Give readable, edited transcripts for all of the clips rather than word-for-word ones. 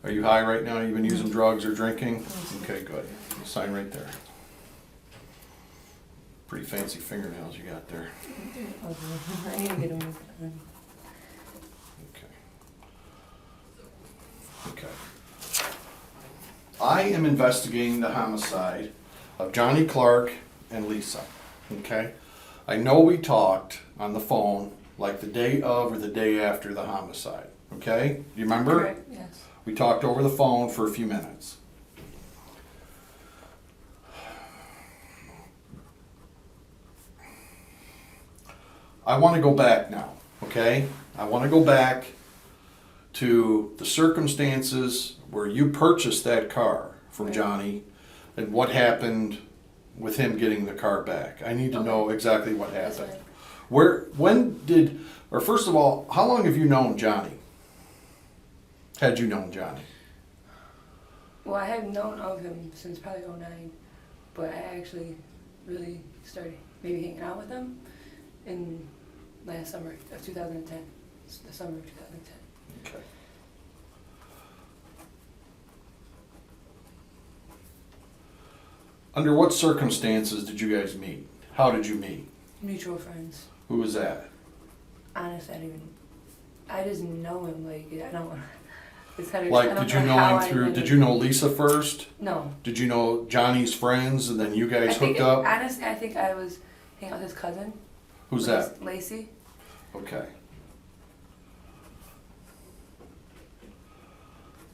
Are you high right now? You been using drugs or drinking? Okay, good. Sign right there. Pretty fancy fingernails you got there. I need to get them. Okay. I am investigating the homicide of Johnny Clark and Lisa. Okay? I know we talked on the phone like the day of or the day after the homicide. Okay? Do you remember? Correct, yes. We talked over the phone for a few minutes. I want to go back now, okay? I want to go back to the circumstances where you purchased that car from Right. Johnny and what happened with him getting the car back. I need to know exactly what That's happened. right. When did, or first of all, how long have you known Johnny? Had you known Johnny? Well, I have known of him since probably '09, but I actually really started maybe hanging out with him in last summer of 2010, the summer of 2010. Okay. Under what circumstances did you guys meet? How did you meet? Mutual friends. Who was that? Honestly, I just know him, like, I don't, it's kind of, I Like, don't did you know know how him I through, met did him. you know Lisa first? No. Did you know Johnny's friends and then you guys hooked up? Honestly, I think I was hanging out with his cousin. Who's that? Lacey. Okay.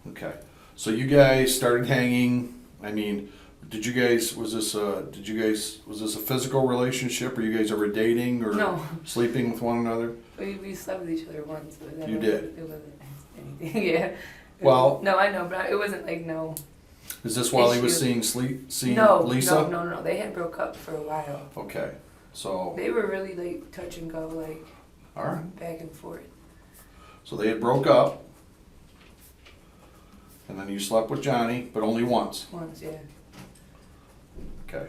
Okay. So you guys started hanging, I mean, was this a physical relationship? Or you guys ever dating or No. sleeping with one another? We slept with each other once, but that You wasn't- did? It wasn't anything, yeah. Well- No, I know, but it wasn't like, no. Is this while he was Issue. seeing No, Lisa? no. They had broke up for a while. Okay. So, They were really like touch and go, like all right. back and forth. So they had broke up. And then you slept with Johnny, but only once. Once, yeah. Okay.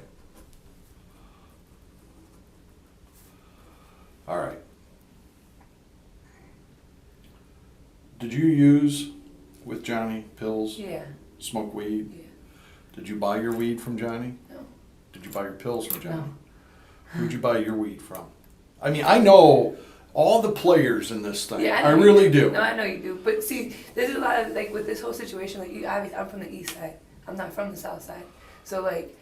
All right. Did you use with Johnny pills? Yeah, Smoke weed? yeah. Did you buy your weed from Johnny? No. Did you buy your pills from Johnny? No. Who'd you buy your weed from? I mean, I know all the players in this thing. Yeah, I know you really do. No, I know you do. But see, there's a lot of, like, with this whole situation, like, I'm from the east side. I'm not from the south side. So, like,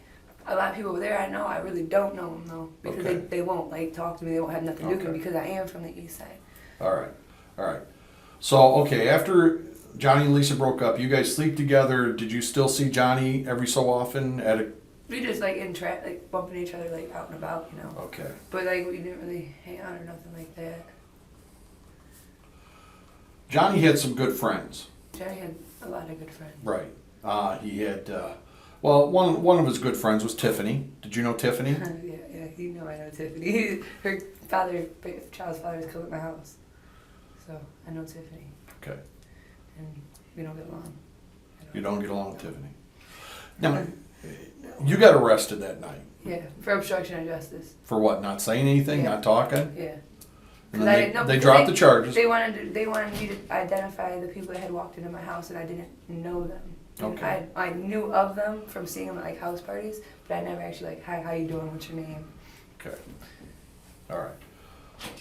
a lot of people over there I know, I really don't know them, though. Because Okay. they won't, like, talk to me. They won't have nothing to do with me Okay. because I am from the east side. All right. All right. So, okay, after Johnny and Lisa broke up, you guys sleep together. Did you still see Johnny every so often at a... We just, like, in trap, like, bumping each other, like, out and about, you know. Okay. But, like, we didn't really hang out or nothing like that. Johnny had some good friends. Johnny had a lot of good friends. Right. He had, well, one of his good friends was Tiffany. Did you know Tiffany? Yeah, you know I know Tiffany. Her father, child's father, was killed at my house. So, I know Tiffany. Okay. And we don't get along. You don't get along with Tiffany. Now, you got arrested that night. Yeah, for obstruction of justice. For what? Not saying anything? Yeah. Not talking? Yeah. And 'Cause I then didn't know- they because dropped the charges. They wanted me to identify the people that had walked into my house, and I didn't know them. And Okay. I knew of them from seeing them at, like, house parties, but I never actually, like, hi, how you doing? What's your name? Okay. All right.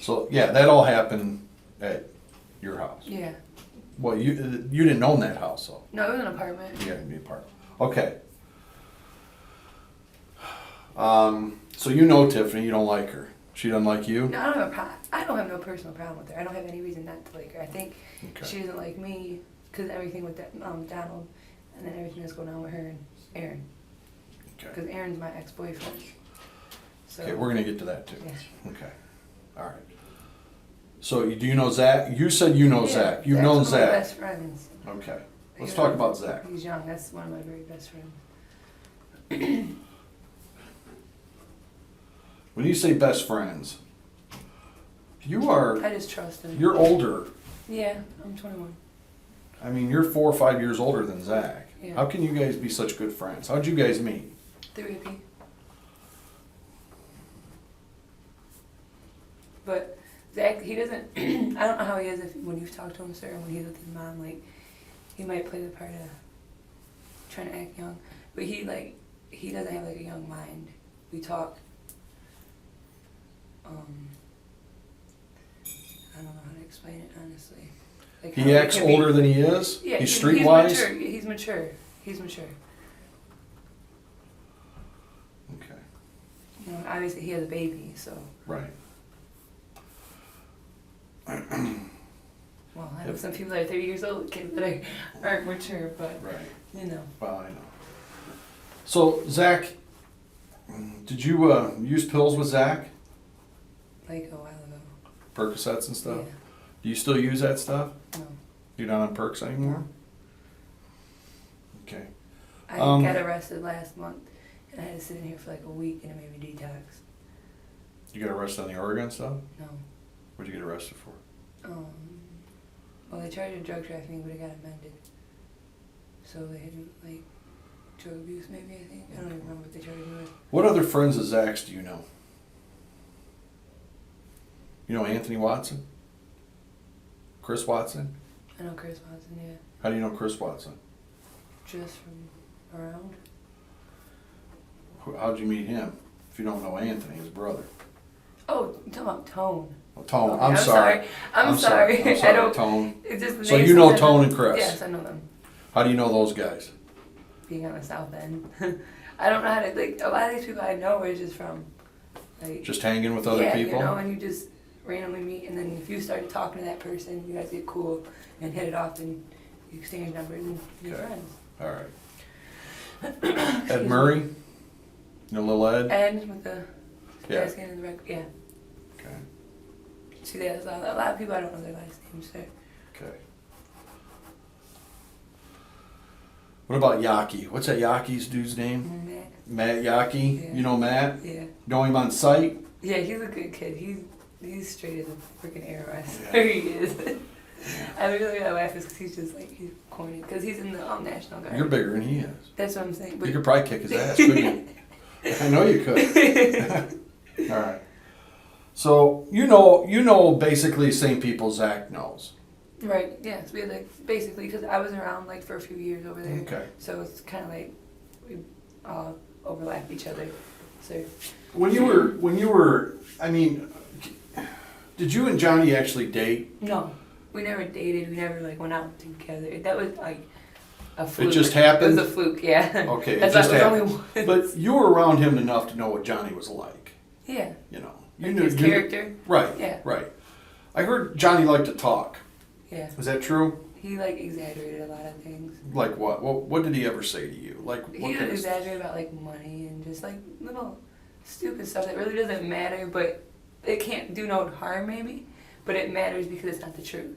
So, yeah, that all happened at your house. Yeah. Well, you didn't own that house, though. No, it was an apartment. You had to be a part. Okay. So you know Tiffany. You don't like her. She doesn't like you. No, I don't have a problem. I don't have no personal problem with her. I don't have any reason not to like her. I think Okay. she doesn't like me because everything with that, Donald, and then everything that's going on with her and Aaron. Okay. Because Aaron's my ex-boyfriend. So, Okay, we're gonna get to that too. Yeah. Okay. All right. So do you know Zach? You said you know Yeah, Zach. You've Zach's known one of my Zach. best friends. Okay. Let's You talk know, about Zach. He's young. That's one of my very best friends. When you say best friends, you are, I just trust him. you're older. Yeah, I'm 21. I mean, you're 4 or 5 years older than Zach. Yeah. How can you guys be such good friends? How'd you guys meet? Through AP. But Zach, he doesn't, I don't know how he is if when you've talked to him, sir, and when he's with his mom, like, he might play the part of trying to act young, but he doesn't have like a young mind. We talk. I don't know how to explain it honestly. Like He acts older than he is? Yeah, he's streetwise? He's mature. He's mature. Okay. You know, obviously he has a baby, so. Right. Well, I know some people that are 30 years old, kids that aren't mature, but, Right. you know. Well, I know. So, Zach, did you use pills with Zach? Like a while ago. Percocets and stuff? Yeah. Do you still use that stuff? No. You're not on perks anymore? Okay. I got arrested last month, and I had to sit in here for like a week, and it made me detox. You got arrested on the Oregon stuff? No. What'd you get arrested for? Well, they charged drug trafficking, but it got amended. So they had like drug abuse, maybe, I think. I don't even remember what they charged me with. What other friends of Zach's do you know? You know Anthony Watson? Chris Watson? I know Chris Watson, yeah. How do you know Chris Watson? Just from around. How'd you meet him? If you don't know Anthony, his brother. Oh, you're talking about Tone. Oh, Tone. Okay, I'm sorry. I'm sorry. I'm sorry, I don't. Tone. It's just the So names you know sometimes- Tone and Chris? Yes, I know them. How do you know those guys? Being on the South End. I don't know how to, like, a lot of these people I know are just from, like. Just hanging with other yeah, people? you know, and you just randomly meet, and then if you start talking to that person, you guys get cool and hit it off, and you exchange numbers and you're Okay. friends. All right. Ed Murray? You know Lil Ed? And with the Yeah. skin and the record, yeah. Okay. See, there's a lot of people I don't know their last names, so. Okay. What about Yaki? What's that Yaki's dude's name? Matt. Matt Yaki? Yeah. You know Matt? Yeah. Know him on site? Yeah, he's a good kid. He's straight as a freaking arrow. I Yeah. swear he is. I really laugh because he's just like, he's corny. Because he's in the National Guard. You're bigger than he is. That's what I'm saying. You could probably kick his ass, couldn't you? I know you could. All right. So you know basically the same people Zach knows. Right, yes. We had like, basically, because I was around like for a few years over there. Okay. So it's kind of like we all overlap each other. So. When you were, I mean, did you and Johnny actually date? No, we never dated. We never like went out together. That was like a fluke. It just happened? It was a fluke, yeah. Okay, it That's just why it was happened. only once. But you were around him enough to know what Johnny was like. Yeah. You know, Like his character. Right. Yeah. Right. I heard Johnny liked to talk. Yeah. Is that true? He like exaggerated a lot of things. Like what? What did he ever say to you? Like He what would kind of exaggerate about like money and just like little stupid stuff that really doesn't matter, but it can't do no harm maybe, but it matters because it's not the truth.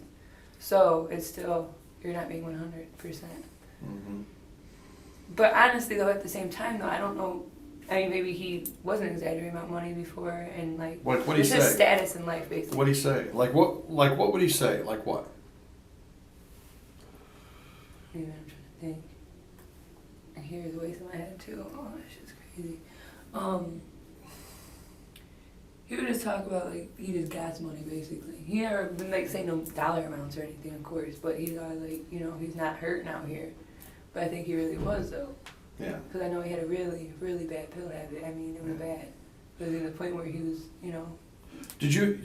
So it's still, you're not being 100%. Mhm. But honestly though, at the same time though, I don't know, I mean maybe he wasn't exaggerating about money before and like, What did he it's his say? status in life basically. What'd he say? Like what would he say? Like what? Maybe I'm trying to think. I hear his voice in my head too. Oh, that shit's crazy. He would just talk about like he just got money basically. He never been like saying no dollar amounts or anything, of course, but he's always like, you know, he's not hurting out here. But I think he really was though. Yeah. Because I know he had a really, really bad pill habit. I mean, it was bad. It was to the point where he was, you know.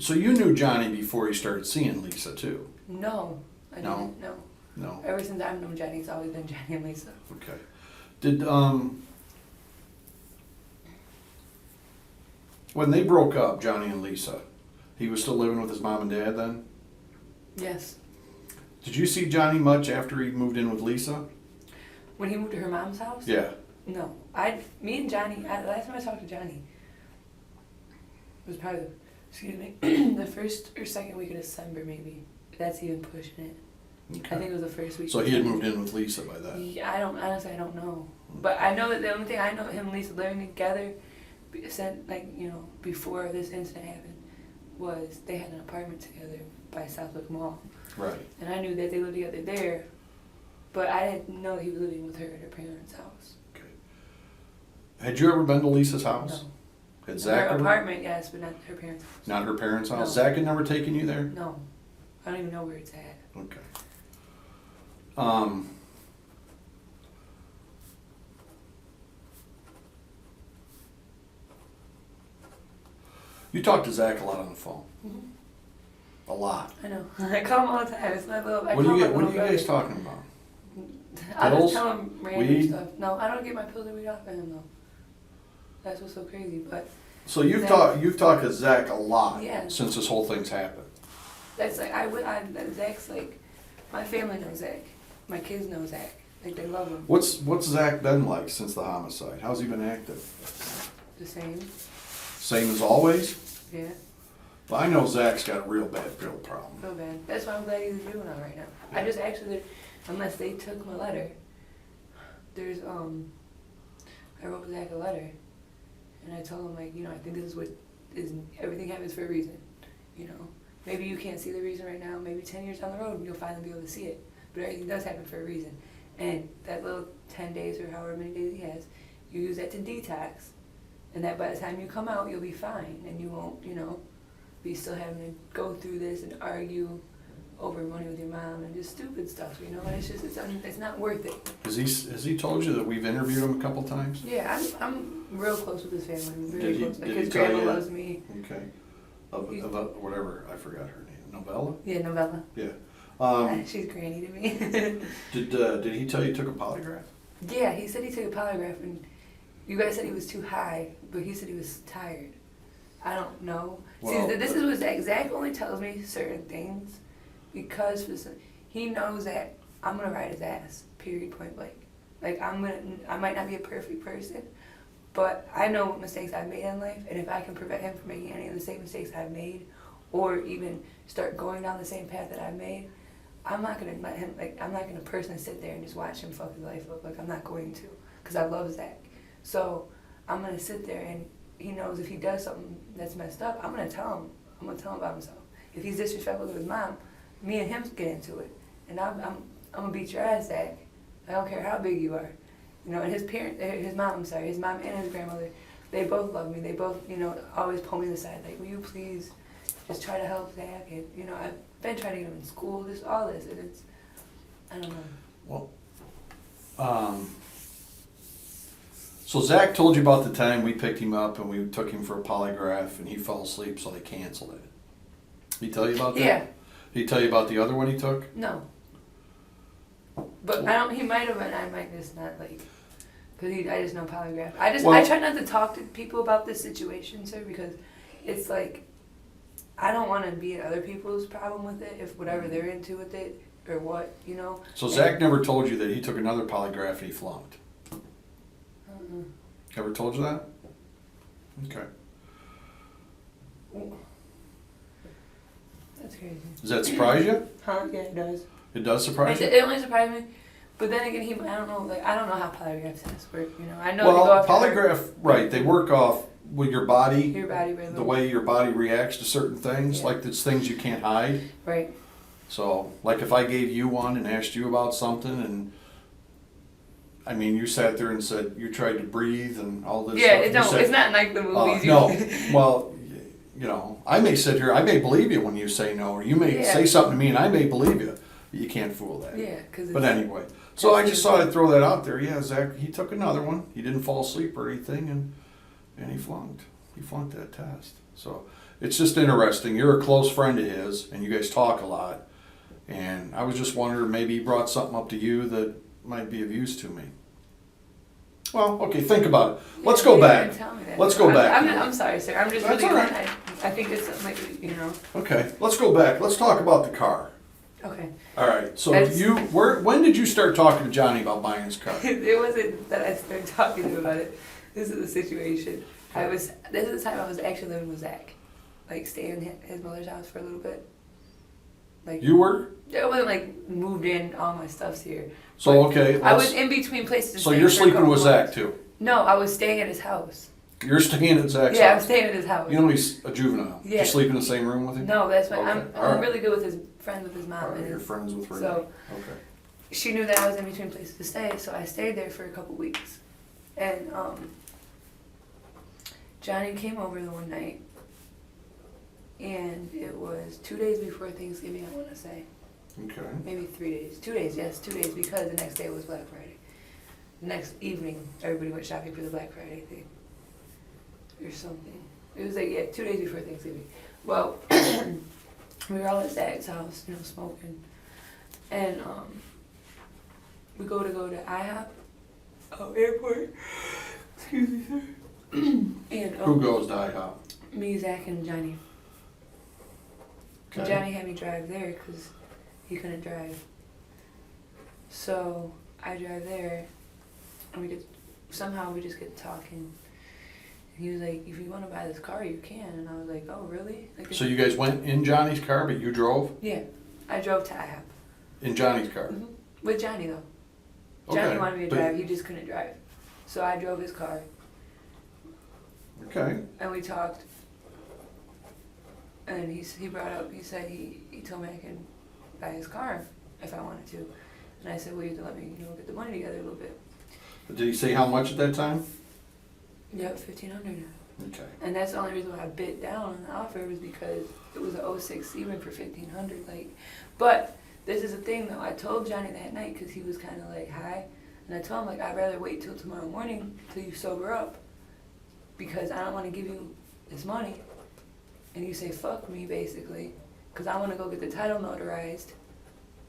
So you knew Johnny before he started seeing Lisa too? No, I No? didn't. No. No. Ever since I've known Johnny, it's always been Johnny and Lisa. Okay. Did when they broke up, Johnny and Lisa, he was still living with his mom and dad then? Yes. Did you see Johnny much after he moved in with Lisa? When he moved to her mom's house? Yeah. No. Me and Johnny, last time I talked to Johnny was probably, the first or second week of December maybe. That's even pushing it. Okay. I think it was the first week. So he had moved in with Lisa by then? Yeah, honestly, I don't know. But I know that the only thing I know him and Lisa living together, before this incident happened, was they had an apartment together by Southwick Mall. Right. And I knew that they lived together there, but I didn't know he was living with her at her parents' house. Okay. Had you ever been to Lisa's house? No. Had Zach Her ever? apartment, yes, but not her parents' house. Not her parents' house? No. Zach had never taken you there? No. I don't even know where it's at. Okay. You talk to Zach a lot on the phone. Mhm. A lot. I know. I call him all the time. It's my little. I What call do you my get? What are little you guys brother. talking about? I Pills? just tell him random Weed? stuff. No, I don't get my pills and weed off of him though. That's what's so crazy. But So you've Zach- talked to Zach a lot Yeah. since this whole thing's happened. that's like Zach's like my family knows Zach. My kids know Zach. Like they love him. What's Zach been like since the homicide? How's he been acting? The same. Same as always? Yeah. Well, I know Zach's got a real bad pill problem. Real bad. That's why I'm glad he's doing all right now. I just actually, unless they took my letter, there's I wrote Zach a letter, and I told him like, I think this is what is everything happens for a reason. Maybe you can't see the reason right now. Maybe 10 years down the road you'll finally be able to see it. But everything does happen for a reason. And that little 10 days or however many days he has, you use that to detox, and that by the time you come out you'll be fine, and you won't, be still having to go through this and argue over money with your mom and just stupid stuff, and it's just it's not worth it. Has he told you that we've interviewed him a couple times? Yeah, I'm real close with his family. I'm very Did he- close. Like did his he tell grandma you? loves me. Okay. Of whatever, I forgot her name. Novella? Yeah, Novella. Yeah. She's granny to me. Did he tell you he took a polygraph? Yeah, he said he took a polygraph, and you guys said he was too high, but he said he was tired. I don't know. Well, See, this is what Zach only tells me certain things because he knows that I'm gonna ride his ass. Period. Point blank. Like I might not be a perfect person, but I know what mistakes I've made in life, and if I can prevent him from making any of the same mistakes I've made, or even start going down the same path that I've made, I'm not gonna let him. Like I'm not gonna personally sit there and just watch him fuck his life up. Like I'm not going to, because I love Zach. So I'm gonna sit there, and he knows if he does something that's messed up, I'm gonna tell him. I'm gonna tell him about himself. If he's disrespectful to his mom, me and him get into it, and I'm gonna beat your ass, Zach. I don't care how big you are. And his mom and his grandmother, they both love me. They both, always pull me aside, like, will you please just try to help Zach? And, I've been trying to get him in school, all this, and it's, I don't know. Well, so Zach told you about the time we picked him up and we took him for a polygraph and he fell asleep, so they canceled it. He tell you about that? Yeah. Did he tell you about the other one he took? No. But he might have, and I might just not, like, because I just know polygraph. I try not to talk to people about this situation, sir, because it's like, I don't want to be in other people's problem with it, if whatever they're into with it, or what, So Zach never told you that he took another polygraph and he flunked? Ever told you that? Okay. That's crazy. Does that surprise you? Huh? Yeah, it does. It does surprise you? It only surprised me, but then again, I don't know how polygraph tests work. I know they go Well, off polygraph, right? They work off with your body, your body rhythm. the way your body reacts to certain things. Yeah. Like it's things you can't hide. Right. So, like if I gave you one and asked you about something, and I mean, you sat there and said you tried to breathe and all this. Yeah, stuff. it's not like the movies. No, well, I may sit here, I may believe you when you say no, or you may Yeah. say something to me and I may believe you. But you can't fool that. Yeah, because. But anyway, so I just thought I'd throw that out there. Yeah, Zach, he took another one. He didn't fall asleep or anything, and he flunked. He flunked that test. So it's just interesting. You're a close friend of his, and you guys talk a lot. And I was just wondering, maybe he brought something up to you that might be of use to me. Well, okay, think about it. Let's go back. Let's go back. I'm sorry, sir. I'm just That's really. all right. I think it's something like Okay, let's go back. Let's talk about the car. Okay. All right. So That's- when did you start talking to Johnny about buying his car? It wasn't that I started talking to him about it. This is the situation. This is the time I was actually living with Zach, like staying at his mother's house for a little bit. Like You were? it wasn't like moved in. All my stuff's here. So okay. I was in between places. So staying you're for a sleeping couple with Zach months. too? No, I was staying at his house. You're staying at Zach's Yeah, I house? was staying at his house. You know he's a juvenile. Yeah. You sleep in the same room with him? No, that's why Okay, I'm all right. really good with his friends with his All mom. right, and you're friends with Renee. So Okay. she knew that I was in between places to stay, so I stayed there for a couple weeks. And Johnny came over the one night, and it was 2 days before Thanksgiving, I want to say. Okay. Maybe 3 days. 2 days, yes, 2 days, because the next day was Black Friday. The next evening, everybody went shopping for the Black Friday thing. Or something. It was like, yeah, 2 days before Thanksgiving. Well, we were all at Zach's house, you know, smoking. And we go to IHOP, airport. Excuse me, sir. And Who goes to IHOP? me, Zach, and Johnny. And Okay. Johnny had me drive there because he couldn't drive. So I drive there, and somehow we just get talking. And he was like, "If you want to buy this car, you can." And I was like, "Oh, really?" Like, So you guys went in Johnny's car, but you drove yeah, I drove to IHOP. in Johnny's car. Mm-hmm. With Johnny though. Okay, Johnny wanted me to but- drive. He just couldn't drive. So I drove his car, Okay. and we talked. And he brought up. He said he told me I could buy his car if I wanted to. And I said, well, you have to let me, you know, get the money together a little bit. But did he say how much at that time? Yep, $1,500. Okay. And that's the only reason why I bit down on the offer was because it was an '06 even for $1,500. Like, but this is the thing though. I told Johnny that night because he was kind of like high, and I told him like I'd rather wait till tomorrow morning till you sober up, because I don't want to give you this money, and you say fuck me basically, because I want to go get the title notarized,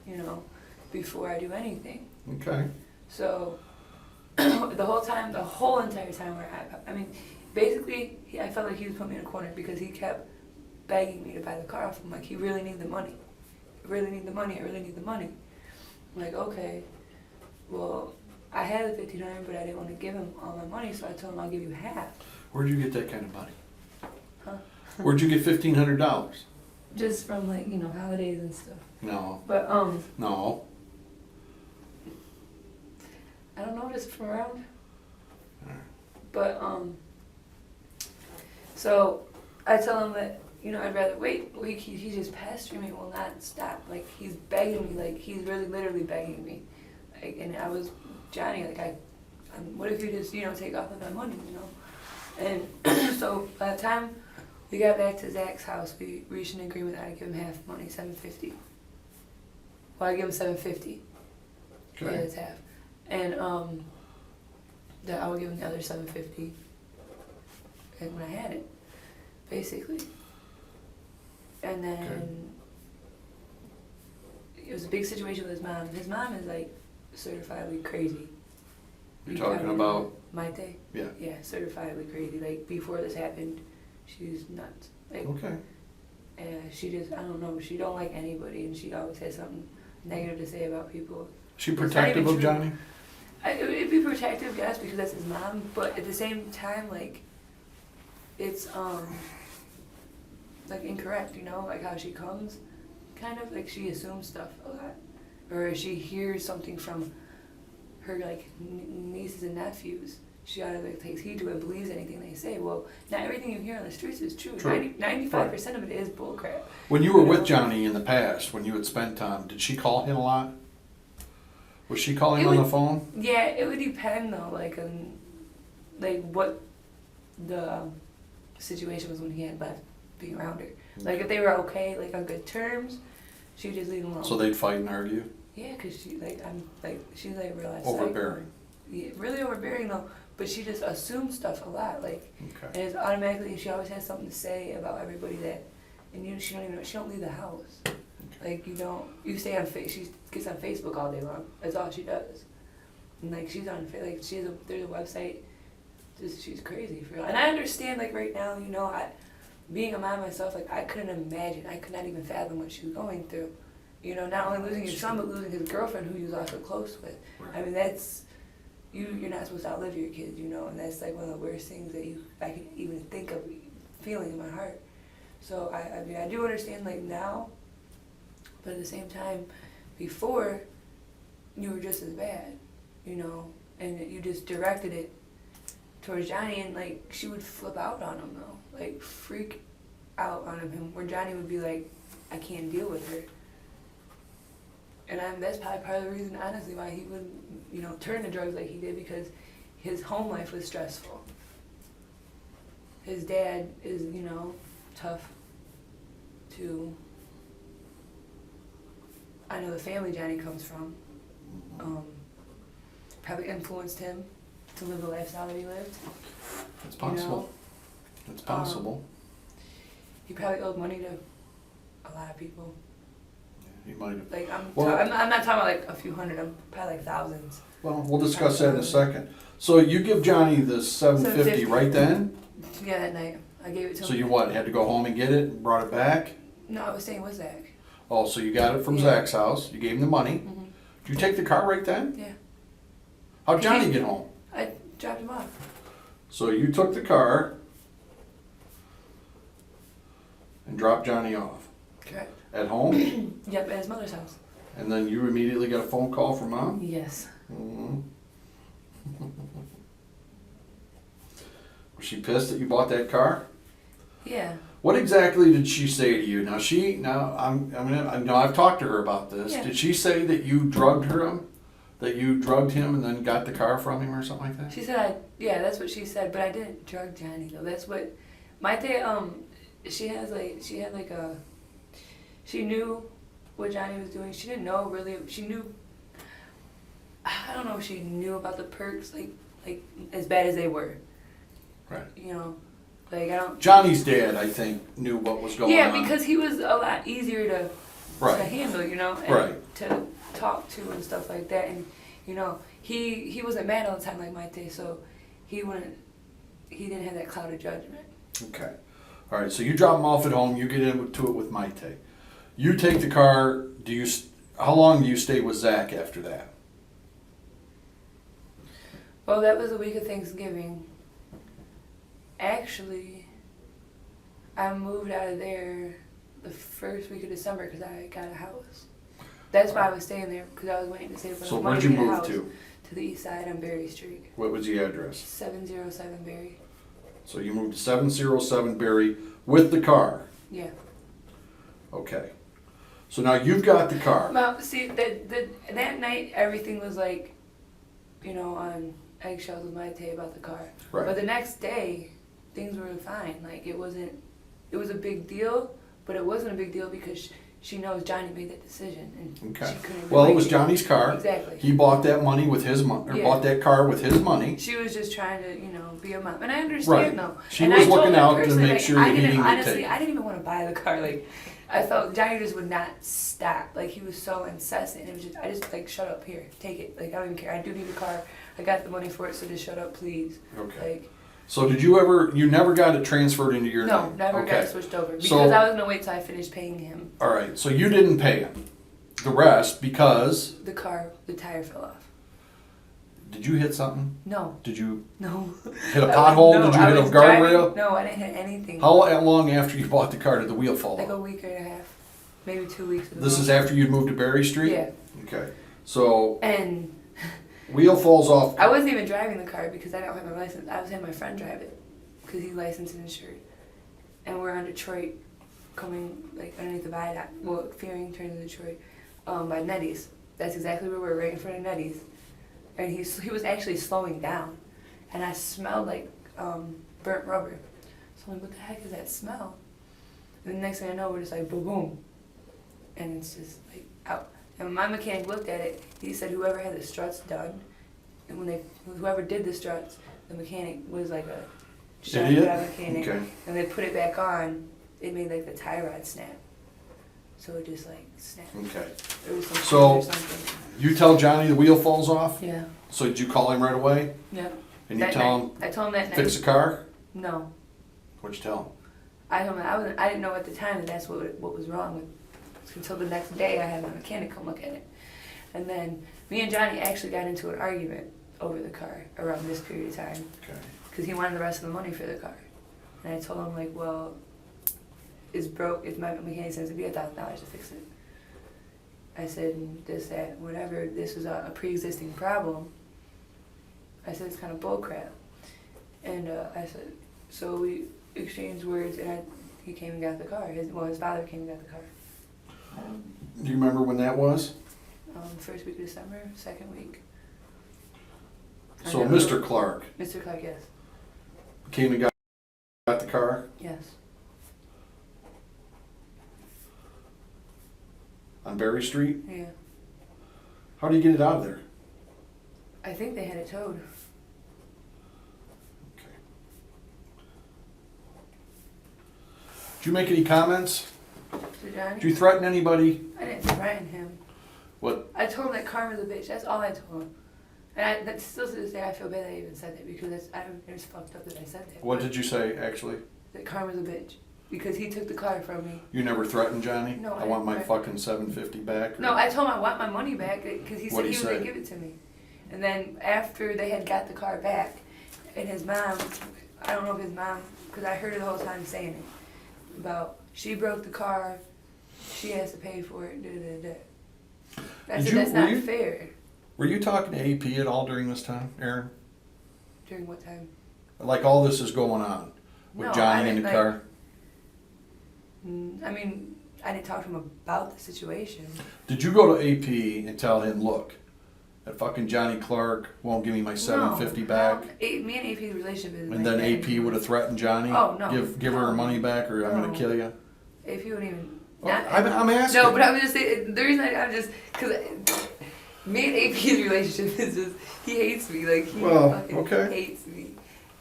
you know, before I do anything. Okay. So the whole entire time I mean, basically, I felt like he was putting me in a corner because he kept begging me to buy the car off him. Like, he really needed the money. I really need the money. I really need the money. I'm like, okay, well, I had the $1,500, but I didn't want to give him all my money, so I told him I'll give you half. Where'd you get that kind of money? Huh? Where'd you get $1,500? Just from, like, you know, holidays and stuff. No. But, No. I don't know, just from around. Alright. But, so I tell him that, you know, I'd rather wait. Well, he just pestering me, will not stop. Like, he's begging me, like, he's really literally begging me. Like, and I was, Johnny, like, what if you just, you know, take off with my money, you know? And so by the time we got back to Zach's house, we reached an agreement that I'd give him half money, $750. Well, I give him $750. Yeah, Okay. it's half. And that I would give him the other $750 when I had it, basically. And then it was a big situation with his mom. His mom is like certifiably crazy. You're talking about? Maite? Yeah. Yeah, certifiably crazy. Like, before this happened, she was nuts. Like, Okay. and she just, I don't know, she don't like anybody, and she always has something negative to say about people. She It's not protective even of true. Johnny? It'd be protective, yes, because that's his mom, but at the same time, like, it's, like, incorrect, you know, like how she comes, kind of, like, she assumes stuff a lot, or she hears something from her, like, nieces and nephews, she automatically takes heed to it and believes anything they say. Well, not everything you hear on the streets is true. True. 95% of it is bullcrap. When you were You with know? Johnny in the past, when you had spent time, did she call him a lot? Was she calling It him on would- the phone? Yeah, it would depend though, like on, like what the situation was when he had left being around her. Like if they were okay, like on good terms, she'd just leave him alone. So they'd fight and argue? Yeah, cause she's like she's like real life Overbearing. Yeah, really overbearing though. But she just assumes stuff a lot, like, Okay. and it's automatically she always has something to say about everybody that, and she don't leave the house. Like you stay on she gets on Facebook all day long. That's all she does. And like she's on like there's a website. She's crazy for real. And I understand like right now, you know, being a mom myself, like I couldn't imagine. I could not even fathom what she was going through. You know, not only losing his son, but losing his girlfriend who he was also close with. Right. I mean, that's you're not supposed to outlive your kids, you know, and that's like one of the worst things that I can even think of feeling in my heart. So I mean I do understand like now, but at the same time, before you were just as bad, you know, and you just directed it towards Johnny, and like she would flip out on him though, like freak out on him, where Johnny would be like, I can't deal with her. And that's probably part of the reason, honestly, why he would, you know, turn to drugs like he did, because his home life was stressful. His dad is, you know, tough to I know the family Johnny comes from probably influenced him to live the lifestyle that he lived. It's possible. You know? It's possible. He probably owed money to a lot of people. He might have. Like I'm Well- not talking about like a few hundred. I'm probably like thousands. Well, we'll discuss that in a second. So you give Johnny the $750 right then? Yeah, that night I gave it to So him. you what, had to go home and get it and brought it back? No, I was staying with Zach. Oh, so you got it from Yeah. Zach's house, you gave him the money. Mm-hmm. Did you take the car right then? Yeah, How'd Johnny get home? I dropped him off. So you took the car and dropped Johnny off Correct. at home, Yep, at his mother's house. and then you immediately got a phone call from Mom? Yes. Mhm. Was she pissed that you bought that car? Yeah. What exactly did she say to you? Now I've talked to her about this. Yeah. Did she say that you drugged him? That you drugged him and then got the car from him or something like that? She said yeah, that's what she said, but I didn't drug Johnny though. That's what my she knew what Johnny was doing. She didn't know really. She knew. I don't know if she knew about the perks like as bad as they were. Right. You know, like I don't. Johnny's dad, I think, knew what was going on. Yeah, because he was a lot easier to Right. handle, you know, and Right. to talk to and stuff like that. And you know, he wasn't mad all the time like Maite, so he didn't have that cloud of judgment. Okay. All right. So you drop him off at home. You get into it with Maite. You take the car. How long do you stay with Zach after that? Well, that was the week of Thanksgiving. Actually, I moved out of there the first week of December because I got a house. That's why I was staying there, because I was waiting to save for So the money where'd to you get a move house. to? To the east side on Berry Street. What was the address? 707 Berry. So you moved to 707 Berry with the car. Yeah. Okay. So now you've got the car. Well, see, that night, everything was like, you know, on eggshells with Maite about the car. Right. But the next day, things were fine. Like, it was a big deal, but it wasn't a big deal because she knows Johnny made that decision. And Okay. she couldn't Well, it relate was to Johnny's car. Exactly. He bought that money with his money, or Yeah. bought that car with his money. She was just trying to, you know, be a mom. And I Right. understand, though. She and was I told looking her out to personally, make like, sure I that he didn't, didn't get honestly, taken. I didn't even want to buy the car. Like, I felt Johnny just would not stop. Like, he was so incessant. It was just, I just, like, shut up, here, take it. Like, I don't even care. I do need a car. I got the money for it, so just shut up, please. Okay. Like, So you never got it transferred into your no, name? never Okay. got it switched over. Because So- I was going to wait till I finished paying him. All right. So you didn't pay him the rest because The tire fell off. did you hit something? No, Did you no. hit a pothole? No, Did you I hit a was driving- guardrail? No, I didn't hit anything. How long after you bought the car did the wheel fall Like off? a week and a half. Maybe 2 weeks. at the This is most. after you'd moved to Berry Street? Yeah. Okay. So And wheel falls off. I wasn't even driving the car because I don't have my license. I was having my friend drive it because he's licensed and insured. And we're on Detroit, coming like underneath the viaduct. Well, Fearing turns to Detroit by Nettie's. That's exactly where we were, right in front of Nettie's. And he was actually slowing down, and I smelled like burnt rubber. So I'm like, what the heck is that smell? And the next thing I know, we're just like boom, boom, and it's just like out. And when my mechanic looked at it, he said whoever had the struts done, and whoever did the struts, the mechanic was like a shotgun Idiot? mechanic, Okay. and they put it back on. It made like the tie rod snap, so it just like snapped. Okay. There was some So- or something. You tell Johnny the wheel falls off? Yeah. So did you call him right away? Yeah. And you That tell night. him, I told him that fix night. the car? No. What'd you tell him? I told him I didn't know at the time that that's what was wrong with. Until the next day, I had my mechanic come look at it, and then me and Johnny actually got into an argument over the car around this period of time Okay. because he wanted the rest of the money for the car, and I told him like, well, it's broke. If my mechanic says it'd be $1,000 to fix it. I said this, that, whatever. This was a pre-existing problem. I said it's kind of bullcrap, and I said so we exchanged words, and he came and got the car. His father came and got the car. Do you remember when that was? First week of December, second week. So I never- Mr. Clark Mr. Clark, yes. came and got the car Yes. on on Berry Street? Yeah. How do you get it out of there? I think they had it towed. Okay. Did you make any comments? To Johnny? Did you threaten anybody? I didn't threaten him. What? I told him that Karma's a bitch. That's all I told him. And that's still to this day, I feel bad that I even said that because it was fucked up that I said that. What did you say, actually? That Karma's a bitch. Because he took the car from me. You never threatened Johnny? No, I want my didn't. fucking $750 back? Or... No, I told him I want my money back because he said What'd he he was going say? to give it to me. And then after they had got the car back, and his mom, I don't know if his mom, because I heard her the whole time saying it, about she broke the car, she has to pay for it, da da da. I said, that's not fair. Were you talking to AP at all during this time, Aaron? During what time? Like all this is going on with No, Johnny I in the didn't, car? I mean, I didn't talk to him about the situation. Did you go to AP and tell him, look, that fucking Johnny Clark won't give me my $750 back? No, me and AP's relationship is And then AP would have threatened Johnny? Oh, no. Give her money back or I'm going to kill you? AP wouldn't even... Well, I'm asking. No, but I'm just saying, the reason I'm just... Because me and AP's relationship is just... He hates me. Like, he fucking hates me.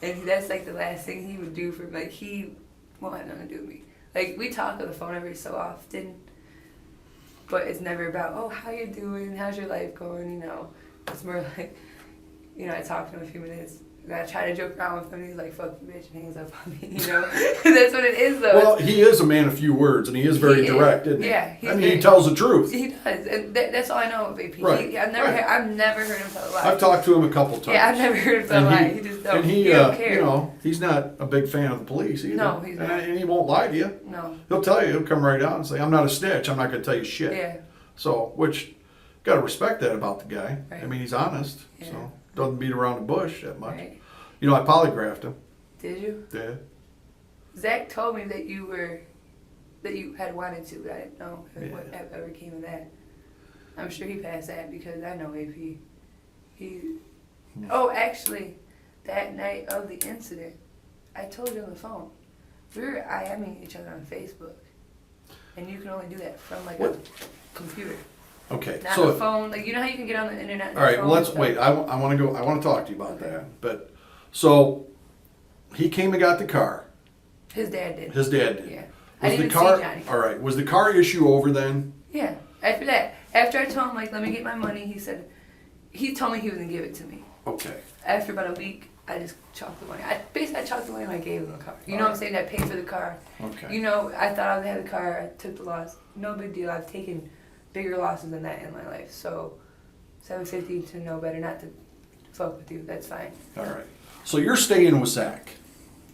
And that's like the last thing he would do for me. Like, he won't have nothing to do with me. Like, we talk on the phone every so often, but it's never about, oh, how you doing? How's your life going? You know, it's more like, you know, I talk to him a few minutes, and I try to joke around with him, and he's like, fuck you, bitch, and hangs up on me, you know? That's what it is, though. Well, he is a man of few words, and he is very direct, isn't he? Yeah. I mean, he tells the truth. He does, and that's all I know of AP. Right. I've never heard him tell a lie. I've talked to him a couple times. Yeah, I've never heard him tell a lie. He just don't, and he don't care. You know, he's not a big fan of the police either. No, he's not. And he won't lie to you. No. He'll tell you. He'll come right out and say, I'm not a snitch. I'm not going to tell you shit. Yeah. So, which, got to respect that about the guy. Right. I mean, he's honest. Yeah. So, doesn't beat around the bush that much. Right. You know, I polygraphed him. Did you? Yeah. Zach told me that you had wanted to, but I didn't know what ever came of that. I'm sure he passed that because I know AP. Oh, actually, that night of the incident, I told you on the phone, we were IMing each other on Facebook, and you can only do that from like a computer, Okay. not So a phone. Like, you know how you can get on the internet. And all right, phone well, let's and wait. stuff? I want to talk to you about Okay. that. But so he came and got the car. His dad did. His dad did. Yeah. Was I didn't the car see Johnny. all right? Was the car issue over then? Yeah. After that, after I told him like, let me get my money, he told me he was gonna give it to me. Okay. After about a week, I just chalked the money. I chalked the money and I gave him the car. You know what I'm saying? I paid for the car. Okay. You know, I thought I was gonna have the car. I took the loss. No big deal. I've taken bigger losses than that in my life. So, $750 to know better, not to fuck with you. That's fine. All right. So you're staying with Zach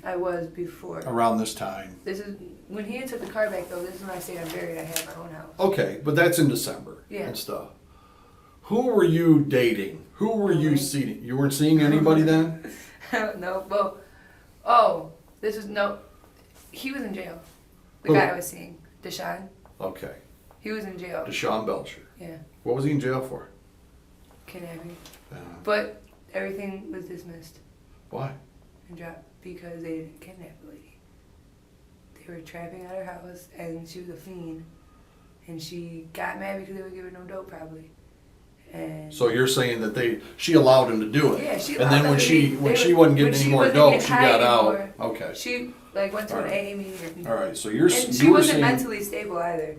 I was before. around this time. This is when he took the car back though. This is when I stayed unburied. I had my own house. Okay, but that's in December Yeah. and stuff. Who were you dating? Who were you seeing? You weren't seeing anybody then? I don't know. Well, this was no. He was in jail. The Who? guy I was seeing, Deshaun. Okay. He was in jail. Deshaun Belcher. Yeah, What was he in jail for? kidnapping. Uh, But everything was dismissed why? and dropped because they didn't kidnap the lady. They were trapping at her house, and she was a fiend. And she got mad because they would give her no dope, probably. And So you're saying that she allowed him to do it. yeah, she. And then allowed when them she to be- when they she were- wasn't getting when any she more wasn't dope, getting she high got out. anymore, Okay. She went to All an right. AA meeting. All right. So you're And she you were wasn't saying, mentally stable either.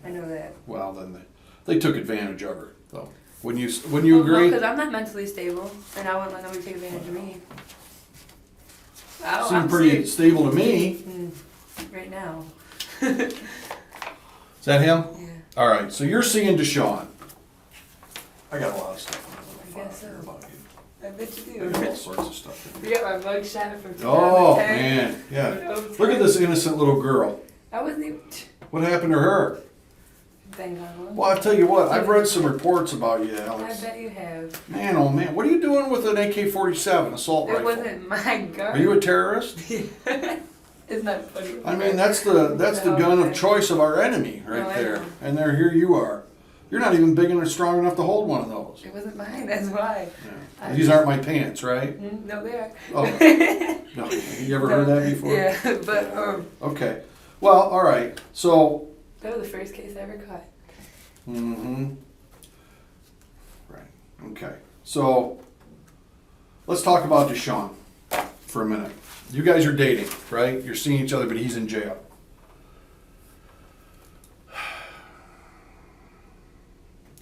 I know that. well, then they took advantage of her, though. Wouldn't you agree? Because I'm not mentally stable, and I wouldn't let nobody take advantage of me. Seemed pretty stable to me. Right now. Is that him? Yeah. All right. So you're seeing Deshaun. I got a lot of stuff I guess so. about you. I bet you There's all do. sorts of stuff. You got my mug shot from 2010. Oh man, yeah. Look at this innocent little girl. I wasn't even. What happened to her? Thank God. Well, I tell you what, I've read some reports about you, I Alex. bet you have. Man, oh man, what are you doing with an AK-47 assault It rifle? wasn't my gun. Are you a terrorist? It's not funny. I mean, that's the gun of choice of our enemy right No, I there. know. And there, here you are. You're not even big and strong enough to hold one of those. It wasn't mine. That's why. Yeah. These aren't my pants, right? No, they are. Oh, no. You ever heard that before? Yeah, but Okay. Well, all right. So that was the first case I ever caught. Mm-hmm. Right. Okay. So let's talk about Deshaun for a minute. You guys are dating, right? You're seeing each other, but he's in jail.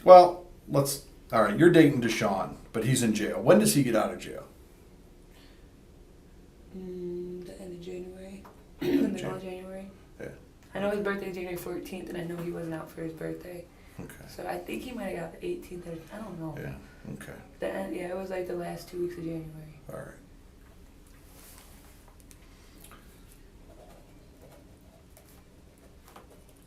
Well, all right, you're dating Deshaun, but he's in jail. When does he get out of jail? The end of January. The middle of January. Yeah. I know his birthday is January 14th, and I know he wasn't out for his birthday. Okay. So I think he might have got the 18th. I don't know. Yeah. Okay. Yeah, it was like the last 2 weeks of January. All right.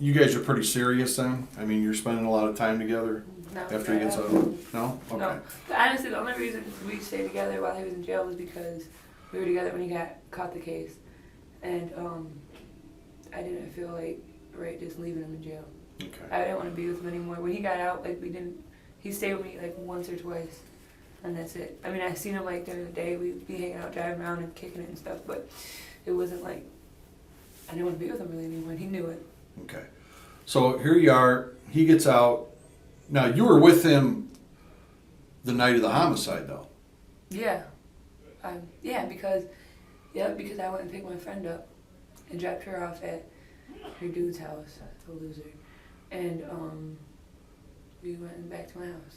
You guys are pretty serious then? I mean, you're spending a lot of time together No, after he gets out? No? Okay. No. Honestly, the only reason we stayed together while he was in jail was because we were together when he caught the case. And I didn't feel like right just leaving him in jail. Okay. I didn't want to be with him anymore. When he got out, like he stayed with me like once or twice, and that's it. I mean, I seen him like during the day. We'd be hanging out, driving around and kicking it and stuff, but it wasn't like I didn't want to be with him really anymore. And he knew it. Okay. So here you are. He gets out. Now, you were with him the night of the homicide, though. Yeah. Because I went and picked my friend up and dropped her off at her dude's house, the loser. And we went back to my house.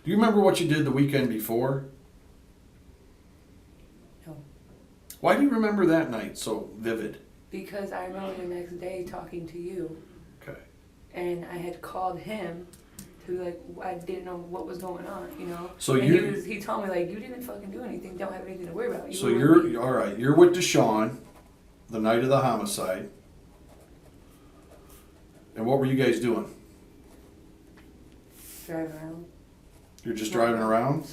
Do you remember what you did the weekend before? No. Why do you remember that night so vivid? Because I remember the next day talking to you. Okay. And I had called him to like, I didn't know what was going on, you know? So and he told me like, you didn't fucking do anything, don't have anything to worry about. So you're, all right, you're with Deshaun the night of the homicide. And what were you guys doing? Driving around. You're just driving around?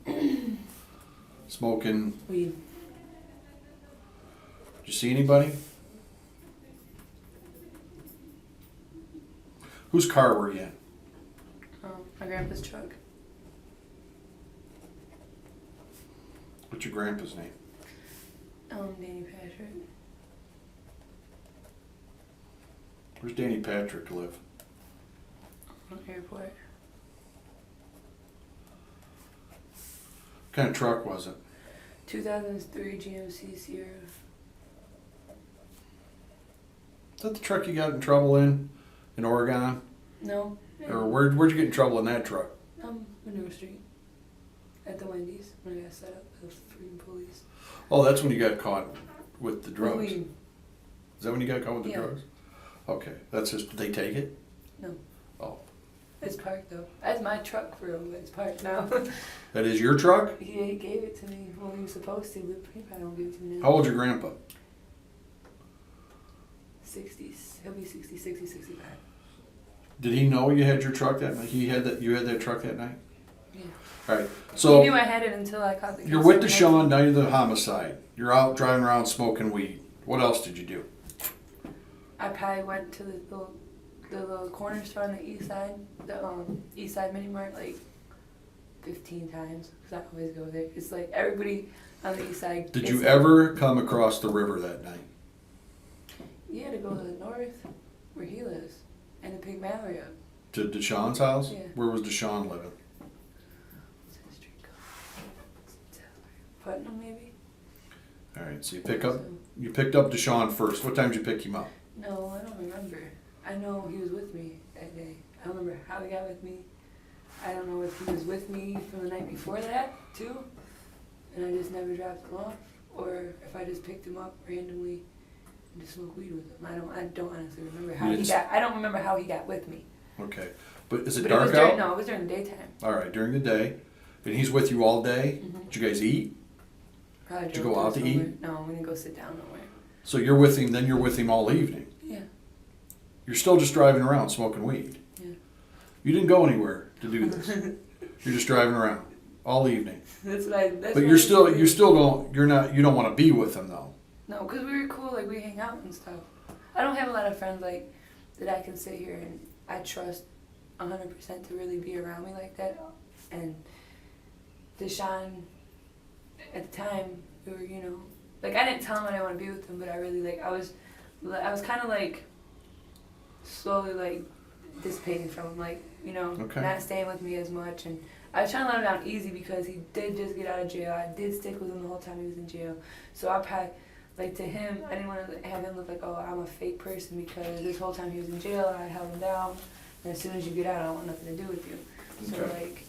Smoking. Smoking. Weed. Did you see anybody? Whose car were you in? My grandpa's truck. What's your grandpa's name? Danny Patrick. Where's Danny Patrick live? Airport. What kind of truck was it? 2003 GMC Sierra. Is that the truck you got in trouble in Oregon? No. Or where'd you get in trouble in that truck? Manure Street. At the Wendy's when I got set up by the freaking police. Oh, that's when you got caught with the drugs. Weed. Is that when you got caught with the Yeah. drugs? Okay, that's just, did they take it? No. Oh. It's parked though. That's my truck for real, but it's parked now. That is your truck? Yeah, he gave it to me. Well, he was supposed to, but he probably won't give it to me now. How old's your grandpa? 60s. He'll be 60, 60, 65. Did he know you had your truck that night? You had that truck that night? Yeah. All right. So He knew I had it until I caught the case. you're with Deshaun night of the homicide. You're out driving around smoking weed. What else did you do? I probably went to the little corner store on the east side, the east side mini mart, like 15 times, because I always go there. It's like everybody on the east side. Did you ever come across the river that night? You had to go to the north, where he lives, and to pick Mallory up. To Deshaun's house? Yeah. Where was Deshaun living? What's that street called? Putnam, maybe? All right, so you picked up Deshaun first. What time did you pick him up? No, I don't remember. I know he was with me that day. I don't remember how he got with me. I don't know if he was with me from the night before that, too, and I just never dropped him off, or if I just picked him up randomly and to smoke weed with him. I don't honestly remember how he got. I don't remember how he got with me. Okay, but is it But dark out? No, it was during the daytime. All right, during the day, and he's with you all day. Mhm. Did you guys eat? Probably Did you drove go out to somewhere. eat? No, we didn't go sit down nowhere. So you're with him. Then you're with him all evening. Yeah. You're still just driving around smoking weed. Yeah. You didn't go anywhere to do this. You're just driving around all evening. That's what I. That's But what you I still do. don't want to be with him though. No, because we were cool. Like we hang out and stuff. I don't have a lot of friends like that I can sit here and I trust 100% to really be around me like that. And Deshaun, at the time, we were, like I didn't tell him I didn't want to be with him, but I really I was kind of like slowly like dissipating from him, like, you know, Okay. not staying with me as much. And I was trying to let him down easy because he did just get out of jail. I did stick with him the whole time he was in jail. So I probably, like, to him, I didn't want to have him look like, oh, I'm a fake person, because this whole time he was in jail, I held him down. And as soon as you get out, I don't want nothing to do with you. So, Okay. like,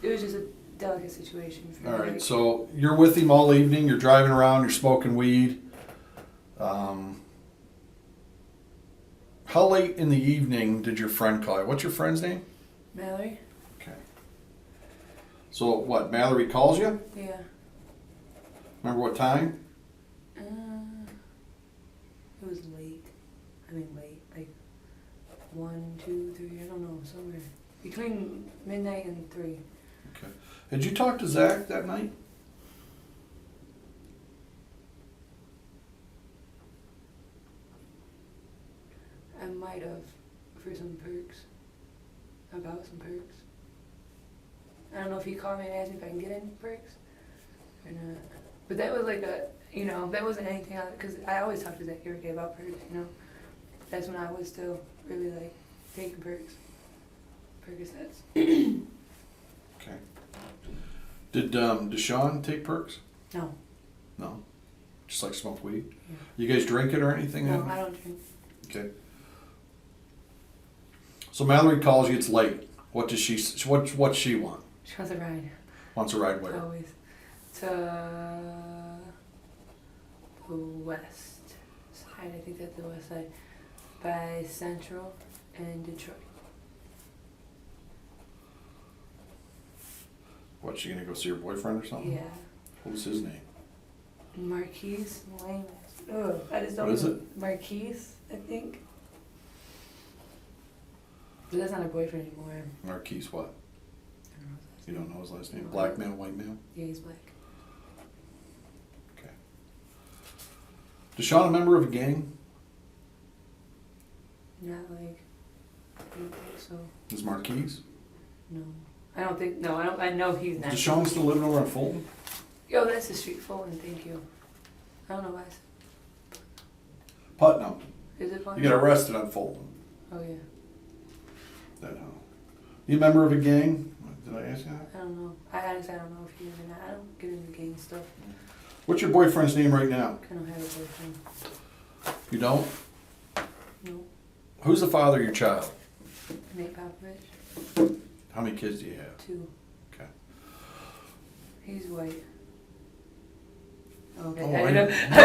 it was just a delicate situation for me. All right, like, so you're with him all evening, you're driving around, you're smoking weed. How late in the evening did your friend call you? What's your friend's name? Mallory? Okay. So what, Mallory calls you? Yeah. Remember what time? It was late. I mean, late. Like 1, 2, 3. I don't know. Somewhere between midnight and 3. Okay. Did you talk to Zach that night? I might have for some perks. About some perks. I don't know if he called me and asked me if I can get any perks or not. But that was like a, you know, that wasn't anything else, because I always talk to Zach every day about perks, you know. That's when I was still really like taking perks. Percocets. Okay. Did Deshaun take perks? No. No. Just like smoke weed? Yeah. You guys drink it or anything? No, then? I don't drink. Okay. So Mallory calls you, it's late. What's she want? She wants a ride. Wants a ride where? Always. To the west side. I think that's the west side. By Central and Detroit. What, she gonna go see her boyfriend or something? Yeah. What was his name? Marquise Lane. Ugh, I just don't What is know. it? Marquise, I think. But that's not her boyfriend anymore. Marquise what? I don't know his last You name. don't know his last name? No. Black male, white male? Yeah, he's black. Okay. Deshaun a member of a gang? Not like, I don't think so. Is Marquise? No. I don't think, no, I know he's Is not. Deshaun still living over in Fulton? Yo, that's the street Fulton, thank you. I don't know why I said, Putnam. is it Fulton? You got arrested on Fulton. Oh yeah. That how? You a member of a gang? Did I ask you that? I don't know. I honestly don't know if he is or not. I don't get into gang stuff. What's your boyfriend's name right now? I don't have a boyfriend. You don't? No. Who's the father of your child? Nate Popovich. How many kids do you have? 2. Okay. He's white. Okay. Oh, I know. I